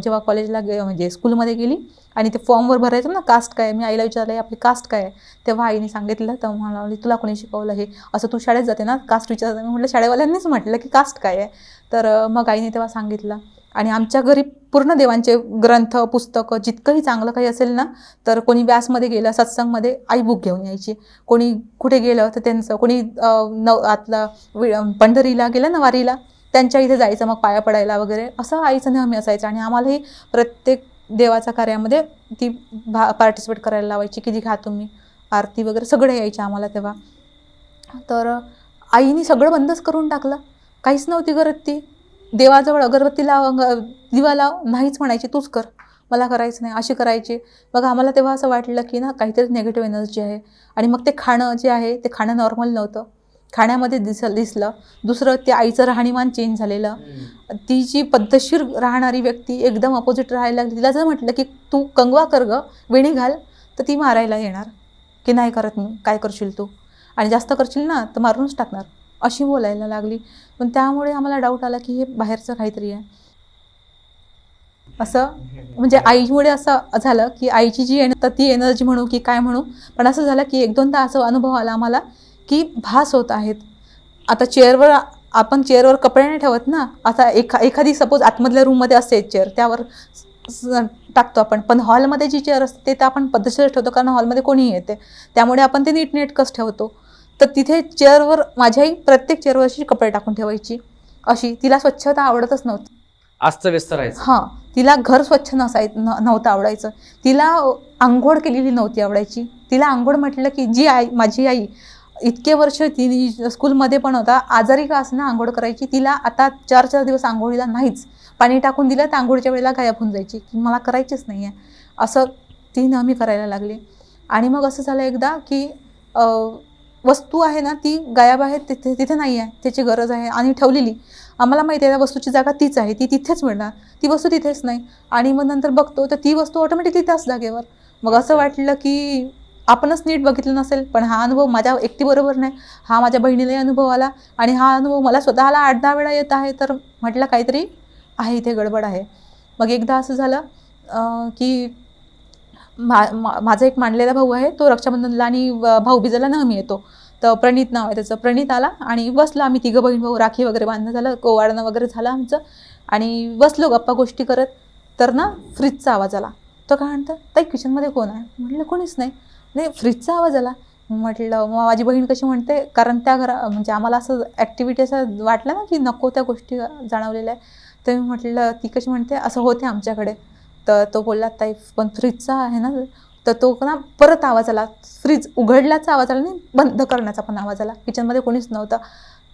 जेव्हा कॉलेजला म्हणजे स्कूलमध्ये गेली आणि ते फॉर्मवर भरायचं ना, कास्ट काय, मी आईला विचारलं, आपली कास्ट काय आहे? तेव्हा आईने सांगितलं. तर मला म्हणली, तुला कोणी शिकवलं हे? असं तू शाळेत जाते ना, कास्ट विचारते. मी म्हटलं शाळेवाल्यांनीच म्हटलं की कास्ट काय आहे. तर मग आईने तेव्हा सांगितलं. आणि आमच्या घरी पूर्ण देवांचे ग्रंथ, पुस्तकं, जितकंही चांगलं काही असेल ना, तर कोणी व्यासमध्ये गेलं, सत्संगमध्ये आई बुक घेऊन यायची. कोणी कुठे गेलं तर त्यांचं, कोणी पंढरीला गेलं ना, वारीला, त्यांच्या इथे जायचं, मग पाया पडायला वगैरे, असं आईचं नेहमी असायचं. आणि आम्हालाही प्रत्येक देवाच्या कार्यामध्ये ती पार्टिसिपेट करायला लावायची, की घ्या तुम्ही, आरती वगैरे सगळे यायचे आम्हाला तेव्हा. तर आईने सगळं बंदच करून टाकलं, काहीच नव्हती करत ती. देवाजवळ अगरबत्ती लाव, दिवा लाव, नाहीच म्हणायची, तूच कर, मला करायचं नाही, अशी करायची. मग आम्हाला तेव्हा असं वाटलं की ना, काहीतरी निगेटिव्ह एनर्जी आहे. आणि मग ते खाणं जे आहे, ते खाणं नॉर्मल नव्हतं, खाण्यामध्ये दिसलं. दुसरं, ते आईचं राहणीमान चेंज झालेलं. ती जी पद्धतशीर राहणारी व्यक्ती एकदम अपोजिट राहायला लागली. तिला जर म्हटलं की तू कंगवा कर गं, वेणी घाल, तर ती मारायला येणार, की नाही करत मी, काय करशील तू, आणि जास्त करशील ना तर मारूनच टाकणार, अशी बोलायला लागली. पण त्यामुळे आम्हाला डाऊट आला की हे बाहेरचं काहीतरी आहे. असं म्हणजे आईमुळे असं झालं की आईची जी तर ती एनर्जी म्हणू की काय म्हणू, पण असं झालं की 1-2दा असं अनुभव आला आम्हाला की भास होत आहेत. आता आपण चेअरवर कपडे नाही ठेवत ना, आता एखादी सपोज आतमधल्या रूममध्ये असते चेअर, त्यावर टाकतो आपण, पण हॉलमध्ये जी चेअर असते ते तर आपण पद्धतशीर ठेवतो, कारण हॉलमध्ये कोणीही येते, त्यामुळे आपण ते नीटनेटकंच ठेवतो. तर तिथे चेअरवर माझी आई प्रत्येक चेअरवर अशी कपडे टाकून ठेवायची. अशी तिला स्वच्छता आवडतच नव्हती. अस्तव्यस्त राहायचं. हां, तिला घर स्वच्छ नव्हतं आवडायचं. तिला अंघोळ केलेली नव्हती आवडायची. तिला अंघोळ म्हटलं की माझी आई इतके वर्ष तिने स्कूलमध्ये पण होता, आजारी का असेना अंघोळ करायची. तिला आता 4-4 दिवस अंघोळीला नाहीच. पाणी टाकून दिलं तर अंघोळीच्या वेळेला गायब होऊन जायची, की मला करायचीच नाही आहे. असं ती नेहमी करायला लागली. आणि मग असं झालं एकदा की वस्तू आहे ना, ती गायब आहे, तिथे नाही आहे, त्याची गरज आहे आणि ठेवलेली. आम्हाला माहिती आहे त्या वस्तूची जागा तीच आहे, ती तिथेच मिळणार, ती वस्तू तिथेच नाही. आणि मग नंतर बघतो तर ती वस्तू ऑटोमॅटिकली त्याच जागेवर. मग असं वाटलं की आपणच नीट बघितलं नसेल, पण हा अनुभव माझ्या एकटीबरोबर नाही, हा माझ्या बहिणीलाही अनुभव आला आणि हा अनुभव मला स्वतःला 8-10 वेळा येत आहे. तर म्हटलं काहीतरी आहे, इथे गडबड आहे. मग एकदा असं झालं की माझा एक मानलेला भाऊ आहे, तो रक्षाबंधनला आणि भाऊबीजेला नेहमी येतो. तर प्रणित नाव आहे त्याचं. प्रणित आला आणि बसलो आम्ही तिघं बहीण भाऊ, राखी वगैरे बांधणं झालं, ओवाळणं वगैरे झालं आमचं आणि बसलो गप्पा गोष्टी करत. तर ना फ्रीजचा आवाज आला. तो काय म्हणतं, ताई किचनमध्ये कोण आहे? म्हटलं कोणीच नाही. नाही, फ्रीजचा आवाज आला. म्हटलं, मग माझी बहीण कशी म्हणते, कारण त्या म्हणजे आम्हाला असं ॲक्टिव्हिटी असं वाटलं ना की नको त्या गोष्टी जाणवलेल्या आहे. तर मी म्हटलं, ती कशी म्हणते, असं होते आमच्याकडे. तर तो बोलला, ताई पण फ्रीजचा आहे ना. तर तो ना परत आवाज आला, फ्रीज उघडल्याचा आवाज आला नाही, बंद करण्याचा पण आवाज आला. किचनमध्ये कोणीच नव्हतं.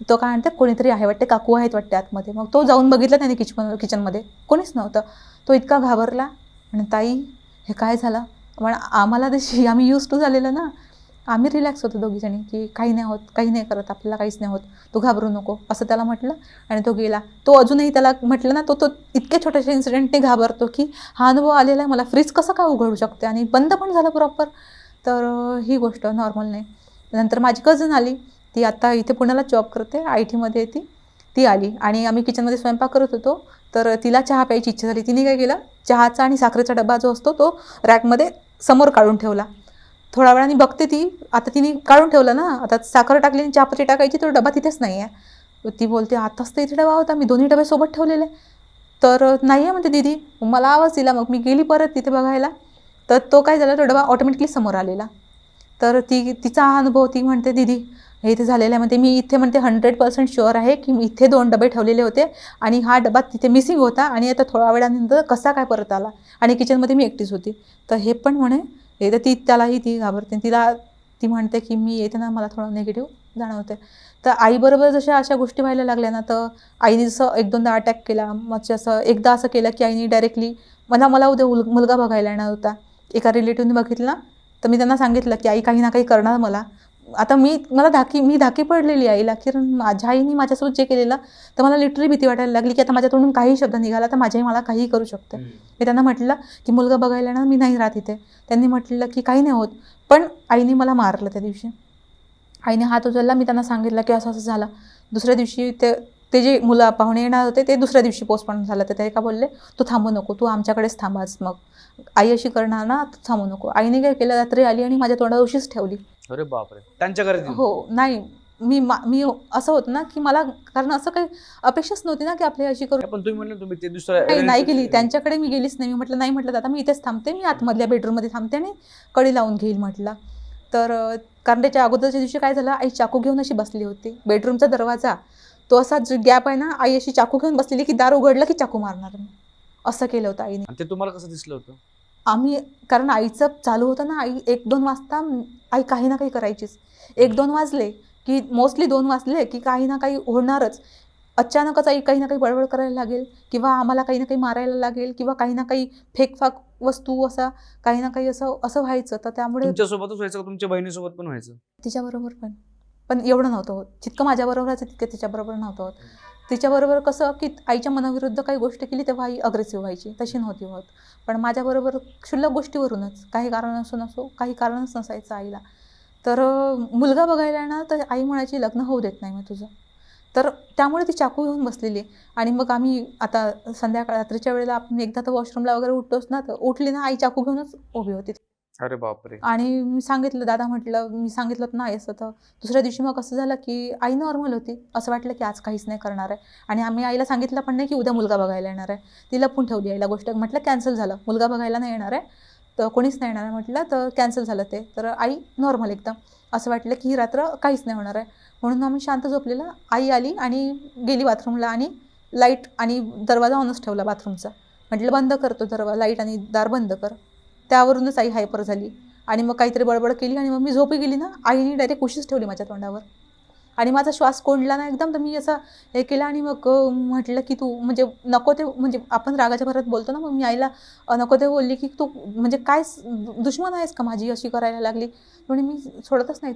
तो काय म्हणते, कोणीतरी आहे वाटते, काकू आहेत वाटते आतमध्ये. मग तो जाऊन बघितलं त्याने किचनमध्ये, कोणीच नव्हतं. तो इतका घाबरला आणि ताई हे काय झालं. पण आम्हाला तशी आम्ही यूज टू झालेलं ना, आम्ही रिलॅक्स होतो दोघीजणी की काही नाही होत, काही नाही करत, आपल्याला काहीच नाही होत, तू घाबरू नको, असं त्याला म्हटलं आणि तो गेला. तो अजूनही त्याला म्हटलं ना, तो इतक्या छोट्याशा इन्सिडेंटने घाबरतो की हा अनुभव आलेला आहे मला, फ्रीज कसं काय उघडू शकते आणि बंद पण झालं प्रॉपर. तर ही गोष्ट नॉर्मल नाही. नंतर माझी कझन आली, ती आता इथे पुण्याला जॉब करते, IT मध्ये ती आली आणि आम्ही किचनमध्ये स्वयंपाक करत होतो. तर तिला चहा प्यायची इच्छा झाली. तिने काय केलं, चहाचा आणि साखरेचा डबा जो असतो तो रॅकमध्ये समोर काढून ठेवला. थोड्या वेळाने बघते ती, आता तिने काढून ठेवलं ना, आता साखर टाकली आणि चहापत्ती टाकायची, तो डबा तिथेच नाही आहे. ती बोलते, आताच तर इथे डबा होता, मी 2 डबे सोबत ठेवलेले. तर नाही आहे म्हणते दीदी. मला आवाज दिला, मग मी गेली परत तिथे बघायला. तर तो काय झाला, तो डबा ऑटोमॅटिकली समोर आलेला. तर तिचा हा अनुभव, ती म्हणते, दीदी हे इथे झालेलं आहे. म्हणते मी इथे म्हणते 100% शुअर आहे की मी इथे 2 डबे ठेवलेले होते आणि हा डबा तिथे मिसिंग होता आणि आता थोड्या वेळानंतर कसा काय परत आला आणि किचनमध्ये मी एकटीच होती. तर हे पण म्हणे, हे तर ती घाबरते. ती म्हणते की मी येते ना, मला थोडं निगेटिव्ह जाणवते. तर आईबरोबर जशा अशा गोष्टी व्हायला लागल्या ना, तर आईने जसं 1-2दा अटॅक केला. मग असं एकदा असं केलं की आईने डायरेक्टली मला उद्या मुलगा बघायला येणार होता. एका रिलेटिव्हने बघितला, तर मी त्यांना सांगितलं की आई काही ना काही करणार मला. आता मी धाकी पडलेली आईला, कारण माझ्या आईने माझ्यासोबत जे केलेलं, तर मला लिटरली भीती वाटायला लागली की आता माझ्या तोंडून काही शब्द निघाला तर माझी आई मला काहीही करू शकते. मी त्यांना म्हटलं की मुलगा बघायला येणार, मी नाही राहत इथे. त्यांनी म्हटलं की काही नाही होत. पण आईने मला मारलं त्या दिवशी. आईने हात उचलला. मी त्यांना सांगितलं की असं असं झालं. दुसऱ्या दिवशी ते जे मुलं पाहुणे येणार होते ते दुसऱ्या दिवशी पोस्टपोन झालं. तर ते का बोलले, तू थांबू नको, तू आमच्याकडेच थांबाच. मग आई अशी करणार ना, तू थांबू नको. आईने काय केलं, रात्री आली आणि माझ्या तोंडावर उशीच ठेवली. अरे बापरे, त्यांच्या घरी दिली? हो, नाही. मी असं होतं ना की मला, कारण असं काही अपेक्षाच नव्हती ना की आपली अशी करू. पण तुम्ही म्हणले तुम्ही ते दुसऱ्या नाही गेली त्यांच्याकडे, मी गेलीच नाही. मी म्हटलं नाही, म्हटलं दादा मी इथेच थांबते, मी आतमधल्या बेडरूममध्ये थांबते आणि कडी लावून घेईल म्हटलं. तर कारण त्याच्या अगोदरच्या दिवशी काय झालं, आई चाकू घेऊन अशी बसली होती. बेडरूमचा दरवाजा तो असा जो गॅप आहे ना, आई अशी चाकू घेऊन बसलेली की दार उघडलं की चाकू मारणार मी, असं केलं होतं आईने. आणि ते तुम्हाला कसं दिसलं होतं? कारण आईचं चालू होतं ना, आई 1-2 वाजता आई काही ना काही करायचीच. 1-2 वाजले की मोस्टली 2 वाजले की काही ना काही होणारच. अचानकच आई काही ना काही बडबड करायला लागेल किंवा आम्हाला काही ना काही मारायला लागेल किंवा काही ना काही फेकफाक वस्तू असा काही ना काही असं व्हायचं. तर त्यामुळे तुमच्यासोबतच व्हायचं का तुमच्या बहिणीसोबत पण व्हायचं? तिच्याबरोबर पण एवढं नव्हतं होत. जितकं माझ्याबरोबर व्हायचं तितकं तिच्याबरोबर नव्हतं होत. तिच्याबरोबर कसं की आईच्या मनाविरुद्ध काही गोष्ट केली तेव्हा आई अग्रेसिव्ह व्हायची, तशी नव्हती होत. पण माझ्याबरोबर क्षुल्लक गोष्टीवरूनच, काही कारण नसो काही कारणच नसायचं आईला. तर मुलगा बघायला येणार तर आई म्हणायची लग्न होऊ देत नाही मी तुझं. तर त्यामुळे ती चाकू घेऊन बसलेली. आणि मग आम्ही आता रात्रीच्या वेळेला आपण एकदा तर वॉशरूमला वगैरे उठतोच ना, तर उठली ना आई चाकू घेऊनच उभी होती. अरे बापरे. आणि मी सांगितलं, दादा म्हटलं, मी सांगितलं होतं ना आई असं. तर दुसऱ्या दिवशी मग असं झालं की आई नॉर्मल होती. असं वाटलं की आज काहीच नाही करणार आहे. आणि आम्ही आईला सांगितलं पण नाही की उद्या मुलगा बघायला येणार आहे. ती लपून ठेवली आईला गोष्ट. म्हटलं कॅन्सल झालं, मुलगा बघायला नाही येणार आहे, तर कोणीच नाही येणार आहे म्हटलं, तर कॅन्सल झालं ते. तर आई नॉर्मल एकदम. असं वाटलं की ही रात्र काहीच नाही होणार आहे. म्हणून आम्ही शांत झोपलेलं. आई आली आणि गेली बाथरूमला आणि लाईट आणि दरवाजा ऑनच ठेवला बाथरूमचा. म्हटलं बंद कर तो लाईट आणि दार बंद कर. त्यावरूनच आई हायपर झाली आणि मग काहीतरी बडबड केली आणि मग मी झोपी गेली ना, आईने डायरेक्ट उशीच ठेवली माझ्या तोंडावर आणि माझा श्वास कोंडला ना एकदम. तर मी असं हे केलं आणि मग म्हटलं की तू म्हणजे नको ते, म्हणजे आपण रागाच्या भरात बोलतो ना, मग मी आईला नको ते बोलली की तू म्हणजे काय दुश्मन आहेस का माझी, अशी करायला लागली. म्हणजे मी सोडतच नाही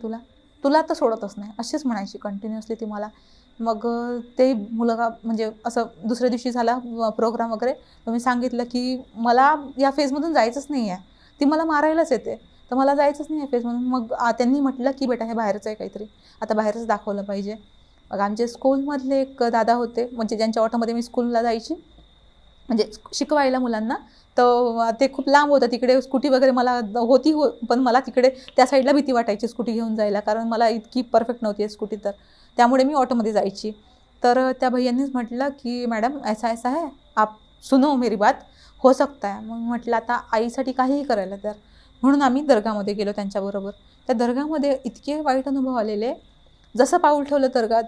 तुला तर सोडतच नाही, अशीच म्हणायची कंटिन्युअसली ती मला. मग ते मुलगा म्हणजे असं दुसऱ्या दिवशी झाला प्रोग्राम वगैरे. तर मी सांगितलं की मला या फेजमधून जायचंच नाही आहे, ती मला मारायलाच येते, तर मला जायचंच नाही आहे फेजमधून. मग त्यांनी म्हटलं की बेटा हे बाहेरचं आहे काहीतरी, आता बाहेरच दाखवलं पाहिजे. मग आमचे स्कूलमधले एक दादा होते, म्हणजे ज्यांच्या ऑटोमध्ये मी स्कूलला जायची म्हणजे शिकवायला मुलांना. तर ते खूप लांब होतं, तिकडे स्कूटी वगैरे मला होती पण मला तिकडे त्या साईडला भीती वाटायची स्कूटी घेऊन जायला, कारण मला इतकी परफेक्ट नव्हती आहे स्कूटी. तर त्यामुळे मी ऑटोमध्ये जायची. तर त्या भैयांनीच म्हटलं की मॅडम ऐसा ऐसा है, आप सुनो मेरी बात, हो सकता है. मग म्हटलं आता आईसाठी काहीही करायला तर. म्हणून आम्ही दर्गामध्ये गेलो त्यांच्याबरोबर. त्या दर्गामध्ये इतके वाईट अनुभव आलेले. जसं पाऊल ठेवलं दर्गा,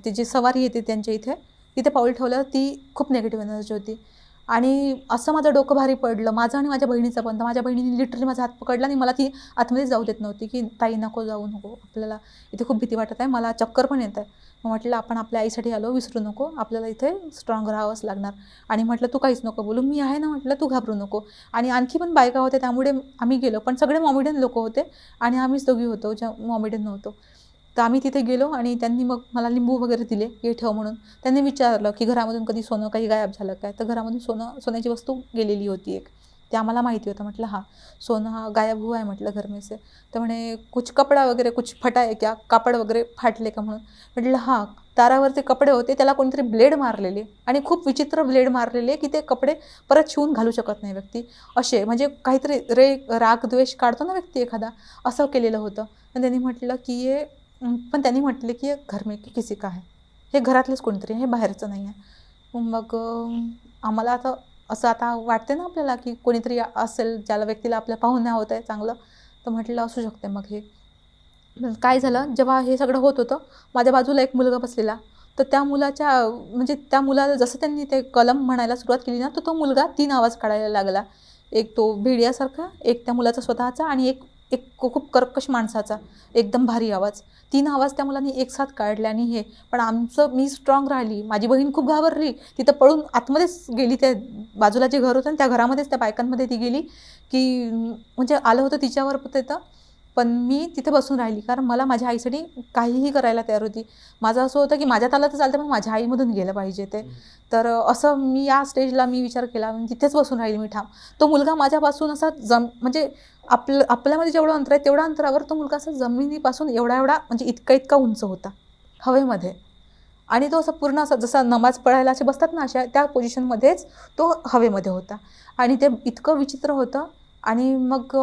ती जी सवारी येते त्यांच्या इथे, तिथे पाऊल ठेवलं, ती खूप निगेटिव्ह एनर्जी होती. आणि असं माझं डोकं भारी पडलं, माझं आणि माझ्या बहिणीचं पण. तर माझ्या बहिणीने लिटरली माझा हात पकडला आणि मला ती आतमध्ये जाऊ देत नव्हती की ताई नको जाऊ नको, आपल्याला इथे खूप भीती वाटत आहे, मला चक्कर पण येत आहे. मग म्हटलं आपण आपल्या आईसाठी आलो, विसरू नको, आपल्याला इथे स्ट्रॉंग राहावंच लागणार. आणि म्हटलं तू काहीच नको बोलू, मी आहे ना, म्हटलं तू घाबरू नको. आणि आणखी पण बायका होत्या, त्यामुळे आम्ही गेलो. पण सगळे मॉमेडियन लोक होते आणि आम्हीच दोघी होतो ज्या मॉमेडियन नव्हतो. तर आम्ही तिथे गेलो आणि त्यांनी मग मला लिंबू वगैरे दिले, हे ठेव म्हणून. त्यांनी विचारलं की घरामधून कधी सोनं काही गायब झालं काय. तर घरामधून सोन्याची वस्तू गेलेली होती एक, ते आम्हाला माहिती होतं. म्हटलं हां सोनं हा गायब हुआ है म्हटलं घर में से. तर म्हणे कुछ कपडा वगैरे कुछ फटा है क्या, कापड वगैरे फाटले का म्हणून. म्हटलं हां, दारावरचे कपडे होते, त्याला कोणीतरी ब्लेड मारलेले आणि खूप विचित्र ब्लेड मारलेले की ते कपडे परत शिवून घालू शकत नाही व्यक्ती, असे म्हणजे काहीतरी राग द्वेष काढतो ना व्यक्ती एखादा, असं केलेलं होतं. आणि त्यांनी म्हटलं की पण त्यांनी म्हटले की घर में की किसी का है, हे घरातलेच कोणतरी, हे बाहेरचं नाही आहे. मग आम्हाला आता वाटते ना आपल्याला की कोणीतरी असेल ज्याला व्यक्तीला आपल्या पाहुण्या होत आहे चांगलं. तर म्हटलं असू शकते. मग हे काय झालं, जेव्हा हे सगळं होत होतं, माझ्या बाजूला एक मुलगा बसलेला. तर त्या मुलाला जसं त्यांनी ते कलम म्हणायला सुरुवात केली ना, तर तो मुलगा 3 आवाज काढायला लागला. एक तो भेडियासारखा, एक त्या मुलाचा स्वतःचा आणि एक एक खूप कर्कश माणसाचा एकदम भारी आवाज. 3 आवाज त्या मुलांनी एक साथ काढले आणि हे पण मी स्ट्रॉंग राहिली. माझी बहीण खूप घाबरली. तिथं पळून आतमध्येच गेली. त्या बाजूला जे घर होतं ना त्या घरामध्येच त्या बायकांमध्ये ती गेली की म्हणजे आलं होतं तिच्यावर तिथं. पण मी तिथे बसून राहिली कारण मला माझ्या आईसाठी काहीही करायला तयार होती. माझं असं होतं की माझ्यात आलं तर चालतं पण माझ्या आईमधून गेलं पाहिजे ते. तर असं मी या स्टेजला मी विचार केला तिथेच बसून राहिली मी ठाम. तो मुलगा माझ्यापासून असा म्हणजे आपल्यामध्ये जेवढं अंतर आहे तेवढ्या अंतरावर तो मुलगा असा जमिनीपासून एवढा म्हणजे इतका उंच होता हवेमध्ये. आणि तो असं पूर्ण असं जसा नमाज पढायला असे बसतात ना अशा त्या पोझिशनमध्येच तो हवेमध्ये होता. आणि ते इतकं विचित्र होतं. आणि मग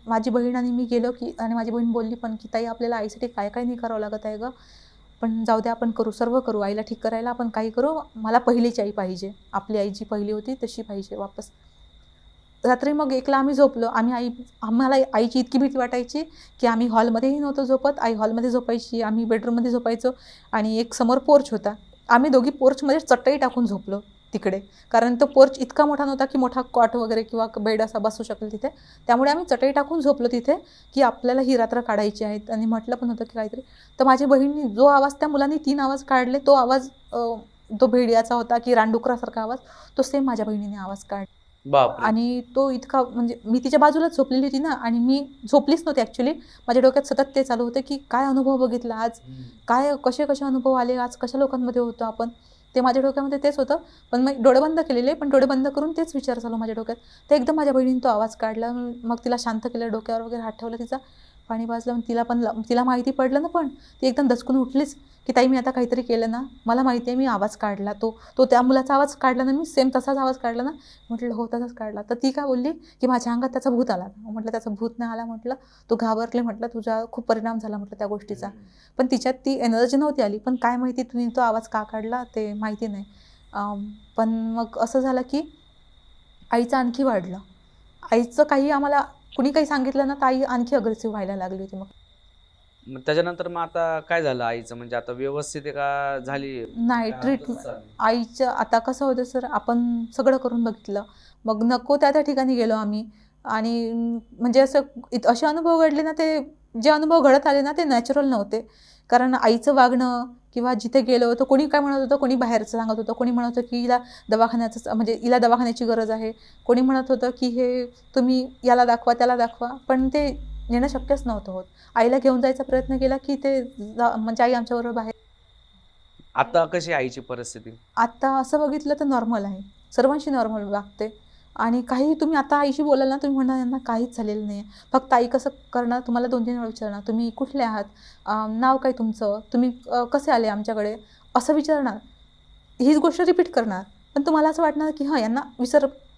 माझी बहीण आणि मी गेलो की आणि माझी बहीण बोलली पण की ताई आपल्याला आईसाठी काय काय नाही करावं लागत आहे गं. पण जाऊ दे आपण करू सर्व करू आईला ठीक करायला आपण काही करू. मला पहिलीची आई पाहिजे. आपली आई जी पहिली होती तशी पाहिजे वापस. रात्री मग एकला आम्ही झोपलो. आम्हाला आईची इतकी भीती वाटायची की आम्ही हॉलमध्येही नव्हतो झोपत. आई हॉलमध्ये झोपायची. आम्ही बेडरूममध्ये झोपायचो. आणि एक समोर पोर्च होता. आम्ही दोघी पोर्चमध्ये चटई टाकून झोपलो तिकडे. कारण तो पोर्च इतका मोठा नव्हता की मोठा कॉट वगैरे किंवा बेड असा बसू शकेल तिथे. त्यामुळे आम्ही चटई टाकून झोपलो तिथे की आपल्याला ही रात्र काढायची आहे. आणि म्हटलं पण होतं की काहीतरी. तर माझी बहिणीने जो आवाज त्या मुलांनी 3 आवाज काढले तो आवाज तो भेडियाचा होता की रानडुकरासारखा आवाज तो सेम माझ्या बहिणीने आवाज काढला. बापरे! आणि तो इतका म्हणजे मी तिच्या बाजूलाच झोपलेली होती ना आणि मी झोपलीच नव्हती ॲक्च्युली. माझ्या डोक्यात सतत ते चालू होतं की काय अनुभव बघितला आज, काय कसे अनुभव आले आज, कशा लोकांमध्ये होतो आपण. ते माझ्या डोक्यामध्ये तेच होतं. पण मी डोळे बंद केलेले पण डोळे बंद करून तेच विचार चालू माझ्या डोक्यात. तर एकदम माझ्या बहिणीने तो आवाज काढला. मग तिला शांत केलं, डोक्यावर वगैरे हात ठेवला तिचा, पाणी पाजलं. तिला माहिती पडलं ना पण ती एकदम दचकून उठलीच की ताई मी आता काहीतरी केलं ना, मला माहिती आहे मी आवाज काढला. तो त्या मुलाचा आवाज काढला ना मी सेम तसाच आवाज काढला ना. म्हटलं हो तसाच काढला. तर ती काय बोलली की माझ्या अंगात त्याचा भूत आला. म्हटलं त्याचा भूत नाही आला. म्हटलं तू घाबरले. म्हटलं तुझा खूप परिणाम झाला म्हटलं त्या गोष्टीचा. पण तिच्यात ती एनर्जी नव्हती आली. पण काय माहिती तुम्ही तो आवाज का काढला ते माहिती नाही. पण मग असं झालं की आईचं आणखी वाढलं. आईचं काही आम्हाला कुणी काही सांगितलं ना तर आई आणखी अग्रेसिव्ह व्हायला लागली होती. मग त्याच्यानंतर मग आता काय झालं आईचं? म्हणजे आता व्यवस्थित आहे का झाली? नाही आईचं आता कसं होतं सर आपण सगळं करून बघितलं. मग नको त्या ठिकाणी गेलो आम्ही. आणि म्हणजे असं असे अनुभव घडले ना ते जे अनुभव घडत आले ना ते नॅचरल नव्हते. कारण आईचं वागणं किंवा जिथे गेलो तर कोणी काय म्हणत होतं, कोणी बाहेरचं सांगत होतं, कोणी म्हणत होतं की हिला दवाखान्याची गरज आहे, कोणी म्हणत होतं की हे तुम्ही याला दाखवा त्याला दाखवा. पण ते नेणं शक्यच नव्हतं होत. आईला घेऊन जायचा प्रयत्न केला की म्हणजे आई आमच्याबरोबर बाहेर. आता कशी आहे आईची परिस्थिती? आता असं बघितलं तर नॉर्मल आहे. सर्वांशी नॉर्मल वागते. आणि काही तुम्ही आता आईशी बोलाल ना तुम्ही म्हणणार यांना काहीच झालेलं नाही आहे. फक्त आई कसं करणार तुम्हाला 2-3 वेळा विचारणार, तुम्ही कुठले आहात, नाव काय तुमचं, तुम्ही कसे आले आमच्याकडे, असं विचारणार. हीच गोष्ट रिपीट करणार. पण तुम्हाला असं वाटणार की हां यांना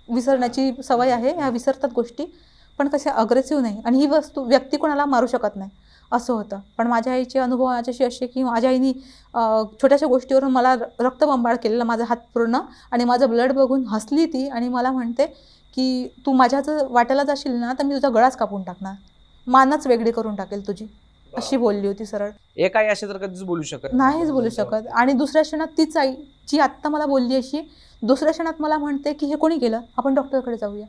विसरण्याची सवय आहे, ह्या विसरतात गोष्टी. पण कशा अग्रेसिव्ह नाही. आणि ही व्यक्ती कोणाला मारू शकत नाही असं होतं. पण माझ्या आईचे अनुभव माझ्याशी असे की माझ्या आईने छोट्याशा गोष्टीवरून मला रक्तबंबाळ केलेला माझा हात पूर्ण. आणि माझं ब्लड बघून हसली ती आणि मला म्हणते की तू माझ्या जर वाट्याला जाशील ना तर मी तुझा गळाच कापून टाकणार, मानच वेगळी करून टाकेल तुझी, अशी बोलली होती सरळ. एक आई अशी तर कधीच बोलू शकत नाहीच बोलू शकत. आणि दुसऱ्या क्षणात तीच आई जी आत्ता मला बोलली अशी दुसऱ्या क्षणात मला म्हणते की हे कोणी केलं, आपण डॉक्टरकडे जाऊया,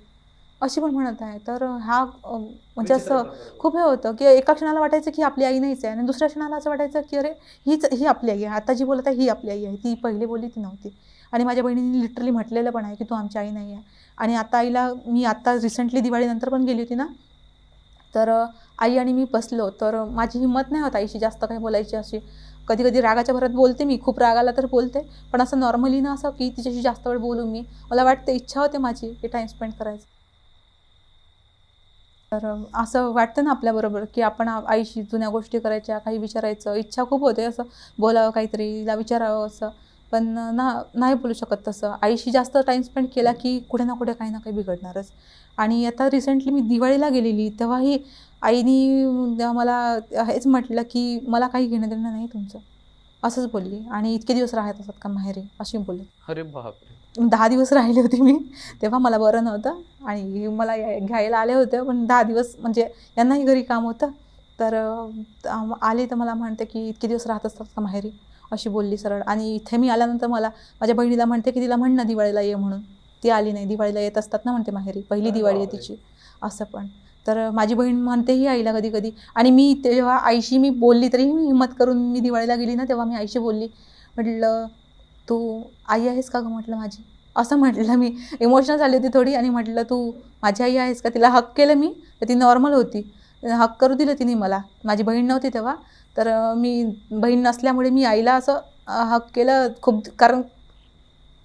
अशी पण म्हणत आहे. तर हा म्हणजे असं खूप हे होतं की एका क्षणाला वाटायचं की आपली आई नाहीच आहे आणि दुसऱ्या क्षणाला असं वाटायचं की अरे ही आपली आई आहे, आता जी बोलत आहे ही आपली आई आहे, ती पहिली बोलली ती नव्हती. आणि माझ्या बहिणीने लिटरली म्हटलेलं पण आहे की तू आमची आई नाही आहे. आणि आता आईला मी आत्ता रिसेंटली दिवाळीनंतर पण गेली होती ना, तर आई आणि मी बसलो तर माझी हिंमत नाही होत आईशी जास्त काही बोलायची अशी. कधी कधी रागाच्या भरात बोलते मी, खूप राग आला तर बोलते. पण असं नॉर्मली ना असं की तिच्याशी जास्त वेळ बोलू मी, मला वाटते इच्छा होते माझी की टाईम स्पेंड करायचं. तर असं वाटतं ना आपल्याबरोबर की आपण आईशी जुन्या गोष्टी करायच्या, काही विचारायचं, इच्छा खूप होते असं बोलावं काहीतरी, तिला विचारावं असं. पण नाही बोलू शकत तसं. आईशी जास्त टाईम स्पेंड केला की कुठे ना कुठे काही ना काही बिघडणारच. आणि आता रिसेंटली मी दिवाळीला गेलेली तेव्हाही आईनी मला हेच म्हटलं की मला काही घेणं देणं नाही तुमचं, असंच बोलली. आणि इतके दिवस राहत असतात का माहेरी, अशी बोलली. अरे बापरे! 10 दिवस राहिले होते मी. तेव्हा मला बरं नव्हतं आणि मला घ्यायला आले होते. पण 10 दिवस म्हणजे यांनाही घरी काम होतं. तर आले तर मला म्हणते की इतके दिवस राहत असतात का माहेरी, अशी बोलली सरळ. आणि इथे मी आल्यानंतर माझ्या बहिणीला म्हणते की तिला म्हण ना दिवाळीला ये म्हणून. ती आली नाही. दिवाळीला येत असतात ना म्हणते माहेरी, पहिली दिवाळी आहे तिची, असं पण. तर माझी बहीण म्हणतेही आईला कधी कधी, आणि मी तेव्हा आईशी मी बोलली, तरी मी हिंमत करून मी दिवाळीला गेली ना तेव्हा मी आईशी बोलली, म्हटलं तू आई आहेस का गं म्हटलं माझी, असं म्हटलं. मी इमोशनल झाली होती थोडी आणि म्हटलं तू माझी आई आहेस का. तिला हक केलं मी, तर ती नॉर्मल होती, हक करू दिलं तिने मला. माझी बहीण नव्हती तेव्हा, तर मी बहीण नसल्यामुळे मी आईला असं हक केलं खूप, कारण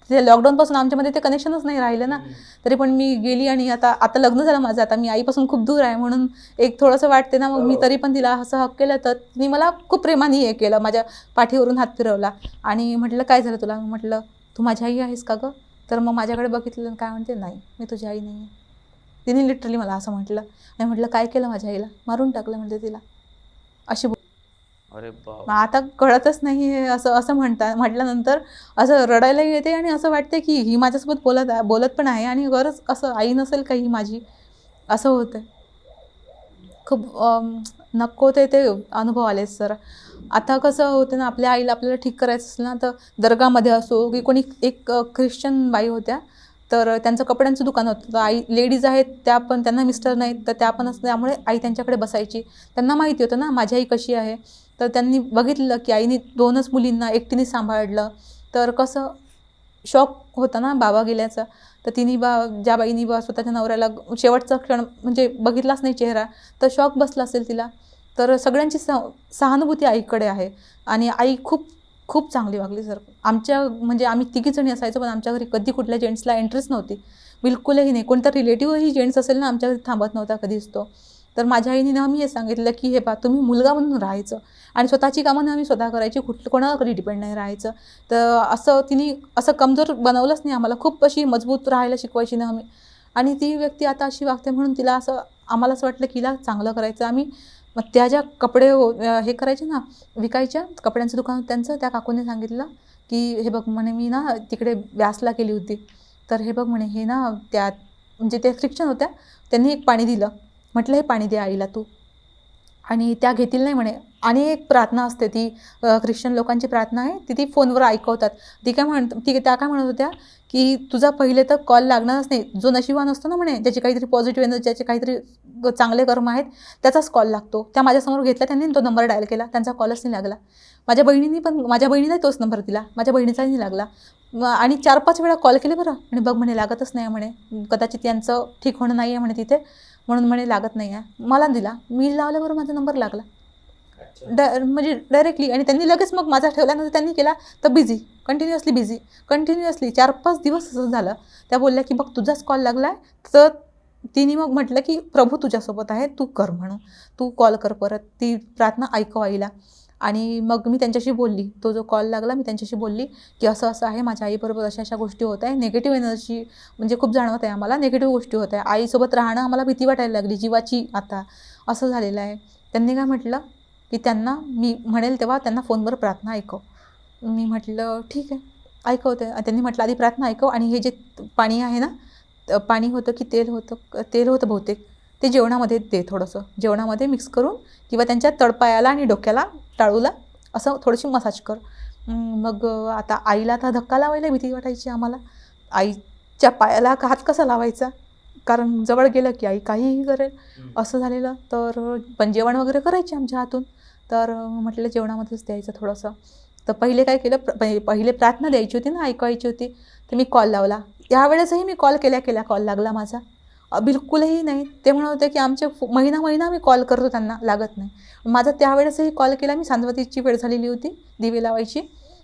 ते लॉकडाऊनपासून आमच्यामध्ये ते कनेक्शनच नाही राहिलं ना. तरी पण मी गेली आणि आता लग्न झालं माझं, आता मी आईपासून खूप दूर आहे म्हणून एक थोडंसं वाटते ना. मग मी तरी पण तिला असं हक केलं, तर तिने मला खूप प्रेमाने हे केलं, माझ्या पाठीवरून हात फिरवला आणि म्हटलं काय झालं तुला. म्हटलं तू माझी आई आहेस का गं. तर मग माझ्याकडे बघितलं, काय म्हणते, नाही मी तुझी आई नाही आहे. तिने लिटरली मला असं म्हटलं. आणि म्हटलं काय केलं माझ्या आईला, मारून टाकलं म्हटलं तिला, अशी. अरे मग आता कळतच नाही हे असं असं म्हटल्यानंतर असं रडायला येते आणि असं वाटते की ही माझ्यासोबत बोलत पण आहे आणि गरज असं आई नसेल का ही माझी, असं होतं. खूप नको ते अनुभव आले सर. आता कसं होतं ना, आपल्या आईला आपल्याला ठीक करायचं असेल ना, तर दर्गामध्ये असो की कोणी एक ख्रिश्चन बाई होत्या, तर त्यांचं कपड्यांचं दुकान होतं. तर आई लेडीज आहेत त्या पण, त्यांना मिस्टर नाहीत, तर त्या पण असल्यामुळे आई त्यांच्याकडे बसायची. त्यांना माहिती होतं ना माझी आई कशी आहे, तर त्यांनी बघितलं की आईने 2च मुलींना एकटीने सांभाळलं. तर कसं शॉक होता ना बाबा गेल्याचा. तर तिने ज्या बाईनी स्वतःच्या नवऱ्याला शेवटचा क्षण म्हणजे बघितलाच नाही चेहरा, तर शॉक बसला असेल तिला. तर सगळ्यांची सहानुभूती आईकडे आहे आणि आई खूप खूप चांगली वागली सर. म्हणजे आम्ही तिघीजणी असायचो, पण आमच्या घरी कधी कुठल्या जेंट्सला एंट्रीच नव्हती, बिलकुलही नाही. कोणता रिलेटिव्हही जेंट्स असेल ना आमच्या घरी थांबत नव्हता कधीच तो. तर माझ्या आईने नेहमी हे सांगितलं की हे तुम्ही मुलगा म्हणून राहायचं आणि स्वतःची कामं नेहमी स्वतः करायची, कोणावर कधी डिपेंड नाही राहायचं. तर असं तिने असं कमजोर बनवलंच नाही आम्हाला, खूप अशी मजबूत राहायला शिकवायची नेहमी. आणि ती व्यक्ती आता अशी वागते म्हणून तिला असं आम्हाला असं वाटलं की हिला चांगलं करायचं. आम्ही मग त्या ज्या कपडे हे करायचे ना, विकायच्या कपड्यांचं दुकान त्यांचं, त्या काकूने सांगितलं की हे बघ म्हणे, मी ना तिकडे व्यासला केली होती, तर हे बघ म्हणे हे ना त्या म्हणजे ते ख्रिश्चन होत्या, त्यांनी एक पाणी दिलं. म्हटलं हे पाणी दे आईला तू, आणि त्या घेतील नाही म्हणे. आणि एक प्रार्थना असते ती ख्रिश्चन लोकांची प्रार्थना आहे, ती फोनवर ऐकवतात. त्या काय म्हणत होत्या की तुझा पहिले तर कॉल लागणारच नाही, जो नशिबवान असतो ना म्हणे, ज्याचे काहीतरी पॉझिटिव्ह एनर्जी, ज्याचे काहीतरी चांगले कर्म आहेत, त्याचाच कॉल लागतो. त्या माझ्यासमोर घेतला त्यांनी, तो नंबर डायल केला, त्यांचा कॉलच नाही लागला. माझ्या बहिणीने तोच नंबर दिला, माझ्या बहिणीचाही नाही लागला. आणि 4-5 वेळा कॉल केले बरं, आणि बघ म्हणे लागतच नाही म्हणे, कदाचित यांचं ठीक होणं नाही आहे म्हणे तिथे, म्हणून म्हणे लागत नाही आहे. मला दिला, मी लावल्याबरोबर माझा नंबर लागला म्हणजे डायरेक्टली. आणि त्यांनी लगेच मग माझा ठेवल्यानंतर त्यांनी केला तर कंटिन्युअसली 4-5 दिवस असं झालं. त्या बोलल्या की बघ तुझाच कॉल लागला आहे, तर तिने मग म्हटलं की प्रभू तुझ्यासोबत आहे, तू कर म्हणून, तू कॉल कर परत, ती प्रार्थना ऐकव आईला. आणि मग मी त्यांच्याशी बोलली, तो जो कॉल लागला मी त्यांच्याशी बोलली की असं असं आहे, माझ्या आईबरोबर अशा अशा गोष्टी होत आहे, निगेटिव्ह एनर्जी म्हणजे खूप जाणवत आहे आम्हाला, निगेटिव्ह गोष्टी होत आहे, आईसोबत राहणं आम्हाला भीती वाटायला लागली जीवाची, आता असं झालेलं आहे. त्यांनी काय म्हटलं की त्यांना मी म्हणेल तेव्हा त्यांना फोनवर प्रार्थना ऐकव. मी म्हटलं ठीक आहे ऐकवते. त्यांनी म्हटलं आधी प्रार्थना ऐकव, आणि हे जे पाणी आहे ना, पाणी होतं की तेल होतं बहुतेक, ते जेवणामध्ये दे, थोडंसं जेवणामध्ये मिक्स करून, किंवा त्यांच्या तळपायाला आणि डोक्याला, टाळूला असं थोडीशी मसाज कर. मग आता आईला आता धक्का लावायला भीती वाटायची आम्हाला, आईच्या पायाला हात कसा लावायचा, कारण जवळ गेलं की आई काहीही करेल, असं झालेलं. तर पण जेवण वगैरे करायचे आमच्या हातून, तर म्हटलं जेवणामध्येच द्यायचं थोडंसं. तर पहिले काय केलं, पहिले प्रार्थना द्यायची होती ना, ऐकायची होती, तर मी कॉल लावला. यावेळेसही मी कॉल केल्या कॉल लागला माझा, बिलकुलही नाही. ते म्हणत होते की आमचे महिना मी कॉल करतो त्यांना, लागत नाही. माझा त्यावेळेसही कॉल केला मी, सांजवतीची वेळ झालेली होती, दिवे लावायची,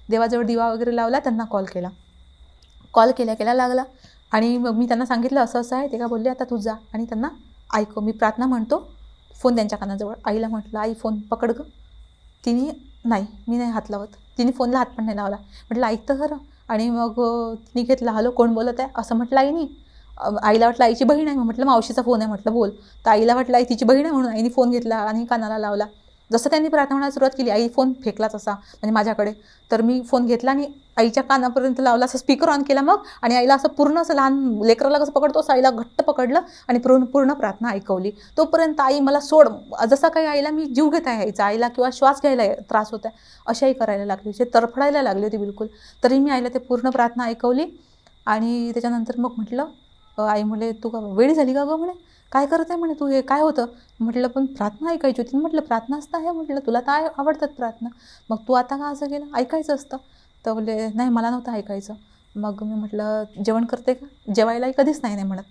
देवाजवळ दिवा वगैरे लावला, त्यांना कॉल केल्या लागला. आणि मग मी त्यांना सांगितलं असं असं आहे. ते का बोलले आता तू जा आणि त्यांना ऐकव, मी प्रार्थना म्हणतो, फोन त्यांच्या कानाजवळ. आईला म्हटलं आई फोन पकड गं. तिने नाही, मी नाही हात लावत, तिने फोनला हात पण नाही लावला. म्हटलं ऐकतं खरं. आणि मग तिने घेतला, हॅलो कोण बोलत आहे असं म्हटलं आईनी. आईला वाटलं आईची बहीण आहे, म्हटलं मावशीचा फोन आहे, म्हटलं बोल. तर आईला वाटलं आई तिची बहीण आहे म्हणून आईने फोन घेतला आणि कानाला लावला. जसं त्यांनी प्रार्थना म्हणायला सुरुवात केली, आई फोन फेकलाच असा म्हणजे माझ्याकडे. तर मी फोन घेतला आणि आईच्या कानापर्यंत लावला, असं स्पीकर ऑन केला मग, आणि आईला असं पूर्ण असं लहान लेकराला कसं पकडतो असं आईला घट्ट पकडलं आणि पूर्ण प्रार्थना ऐकवली. तोपर्यंत आई मला सोड, जसा काही आईला मी जीव घेत आहे आईचा, आईला किंवा श्वास घ्यायला त्रास होता अशी आई करायला लागली, असे तडफडायला लागली होती बिलकुल. तरी मी आईला ते पूर्ण प्रार्थना ऐकवली. आणि त्याच्यानंतर मग म्हटलं आई म्हणे तू का वेळी झाली का गं म्हणे, काय करत आहे म्हणे तू, हे काय होतं. म्हटलं पण प्रार्थना ऐकायची होती. म्हटलं प्रार्थनाच तर आहे, म्हटलं तुला तर आवडतात प्रार्थना, मग तू आता का असं केलं, ऐकायचं असतं. तर बोलले नाही मला नव्हतं ऐकायचं. मग मी म्हटलं जेवण करते का, जेवायलाही कधीच नाही म्हणत.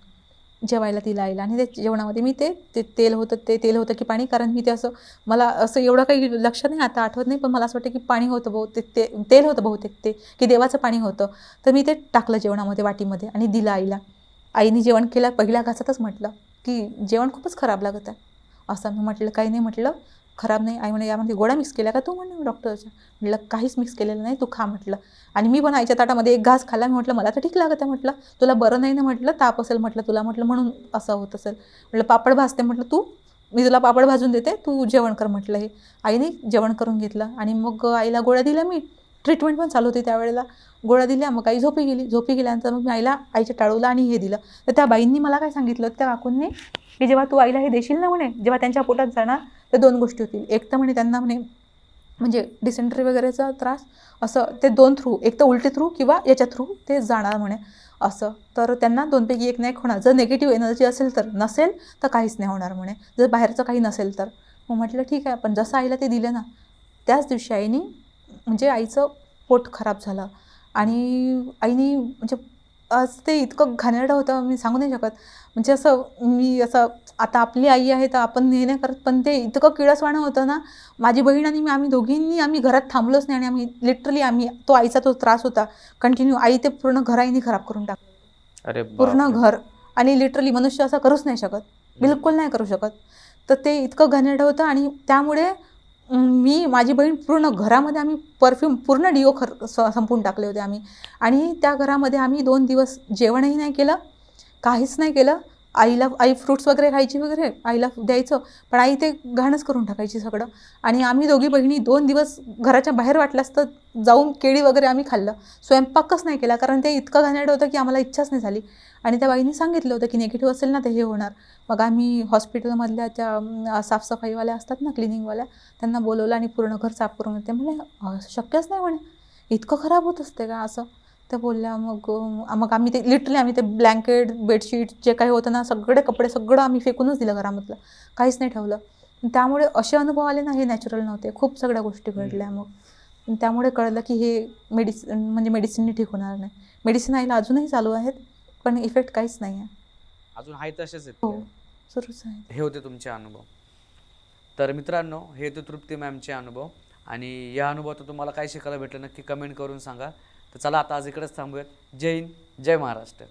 जेवायला तिला आईला, आणि ते जेवणामध्ये मी ते तेल होतं की पाणी, कारण मी ते असं, मला असं एवढं काही लक्षात नाही, आता आठवत नाही, पण मला असं वाटतं की पाणी होतं बहुतेक, ते तेल होतं बहुतेक, ते की देवाचं पाणी होतं. तर मी ते टाकलं जेवणामध्ये वाटीमध्ये आणि दिलं आईला. आईने जेवण केलं, पहिल्या घासातच म्हटलं की जेवण खूपच खराब लागत आहे. असं मी म्हटलं काही नाही म्हटलं, खराब नाही. आई म्हणे यामध्ये गोळ्या मिक्स केल्या का तू, म्हणे डॉक्टरच्या. म्हटलं काहीच मिक्स केलेलं नाही, तू खा म्हटलं. आणि मी पण आईच्या ताटामध्ये एक घास खाल्ला. मी म्हटलं मला तर ठीक लागत आहे म्हटलं, तुला बरं नाही ना म्हटलं, ताप असेल म्हटलं तुला, म्हटलं म्हणून असं होत असेल. म्हटलं पापड भाजते म्हटलं, मी तुला पापड भाजून देते, तू जेवण कर म्हटलं. हे आईने जेवण करून घेतलं आणि मग आईला गोळ्या दिल्या. मी ट्रीटमेंट पण चालू होती त्यावेळेला. गोळ्या दिल्या, मग आई झोपी गेल्यानंतर मग मी आईला आईच्या टाळूला आणि हे दिलं. तर त्या बाईंनी मला काय सांगितलं, त्या काकूंनी, की जेव्हा तू आईला हे देशील ना म्हणे, जेव्हा त्यांच्या पोटात जाणार, तर 2 गोष्टी होतील. एक तर म्हणे त्यांना म्हणे म्हणजे डिसेंट्री वगैरेचा त्रास, असं ते 2 थ्रू, एक तर उलटी थ्रू किंवा याच्या थ्रू ते जाणार म्हणे असं. तर त्यांना 2 पैकी 1 नाही होणार. जर निगेटिव्ह एनर्जी असेल तर, नसेल तर काहीच नाही होणार म्हणे, जर बाहेरचं काही नसेल तर. मग म्हटलं ठीक आहे. पण जसं आईला ते दिलं ना, त्याच दिवशी आईने, म्हणजे आईचं पोट खराब झालं आणि आईने म्हणजे आज ते इतकं घाणेरडं होतं, मी सांगू नाही शकत. म्हणजे असं मी असं, आता आपली आई आहे तर आपण हे नाही करत, पण ते इतकं किळसवाणं होतं ना. माझी बहीण आणि मी, आम्ही दोघींनी आम्ही घरात थांबलोच नाही आणि आम्ही लिटरली तो आईचा तो त्रास होता कंटिन्यू. आई ते पूर्ण घर आईने खराब करून टाकलं, अरे पूर्ण बापरे! घर. आणि लिटरली मनुष्य असं करूच नाही शकत, बिलकुल नाही करू शकत. तर ते इतकं घाणेरडं होतं आणि त्यामुळे माझी बहीण पूर्ण घरामध्ये आम्ही परफ्यूम, पूर्ण डिओ संपवून टाकले होते आम्ही. आणि त्या घरामध्ये आम्ही 2 दिवस जेवणही नाही केलं, काहीच नाही केलं. आई फ्रुट्स वगैरे खायची वगैरे, आईला द्यायचं, पण आई ते घाणच करून टाकायची सगळं. आणि आम्ही दोघी बहिणी 2 दिवस घराच्या बाहेर वाटल्यास तर जाऊन केळी वगैरे आम्ही खाल्लं. स्वयंपाकच नाही केला, कारण ते इतकं घाणेरडं होतं की आम्हाला इच्छाच नाही झाली. आणि त्या बाईंनी सांगितलं होतं की निगेटिव्ह असेल ना तर हे होणार. मग आम्ही हॉस्पिटलमधल्या त्या साफसफाईवाल्या असतात ना, क्लिनिंगवाल्या, त्यांना बोलवलं आणि पूर्ण घर साफ करून येते. म्हणे शक्यच नाही म्हणे, इतकं खराब होत असते का असं. त्या बोलल्या. मग आम्ही ते लिटरली आम्ही ते ब्लँकेट, बेडशीट जे काही होतं ना, सगळे कपडे सगळं आम्ही फेकूनच दिलं घरामधलं, काहीच नाही ठेवलं. त्यामुळे असे अनुभव आले ना, हे नॅचरल नव्हते, खूप सगळ्या गोष्टी घडल्या. मग त्यामुळे कळलं की हे मेडिसिनने ठीक होणार नाही. मेडिसिन आईला अजूनही चालू आहेत, पण इफेक्ट काहीच नाही आहे. अजून आहे तसेच आहेत हो, ते. सुरूच आहे. हे होते तुमचे अनुभव. तर मित्रांनो, हे होते तृप्ती मॅमचे अनुभव आणि या अनुभवातून तुम्हाला काय शिकायला भेटलं नक्की कमेंट करून सांगा. तर चला आता आज इकडेच थांबूयात. जय हिंद, जय महाराष्ट्र.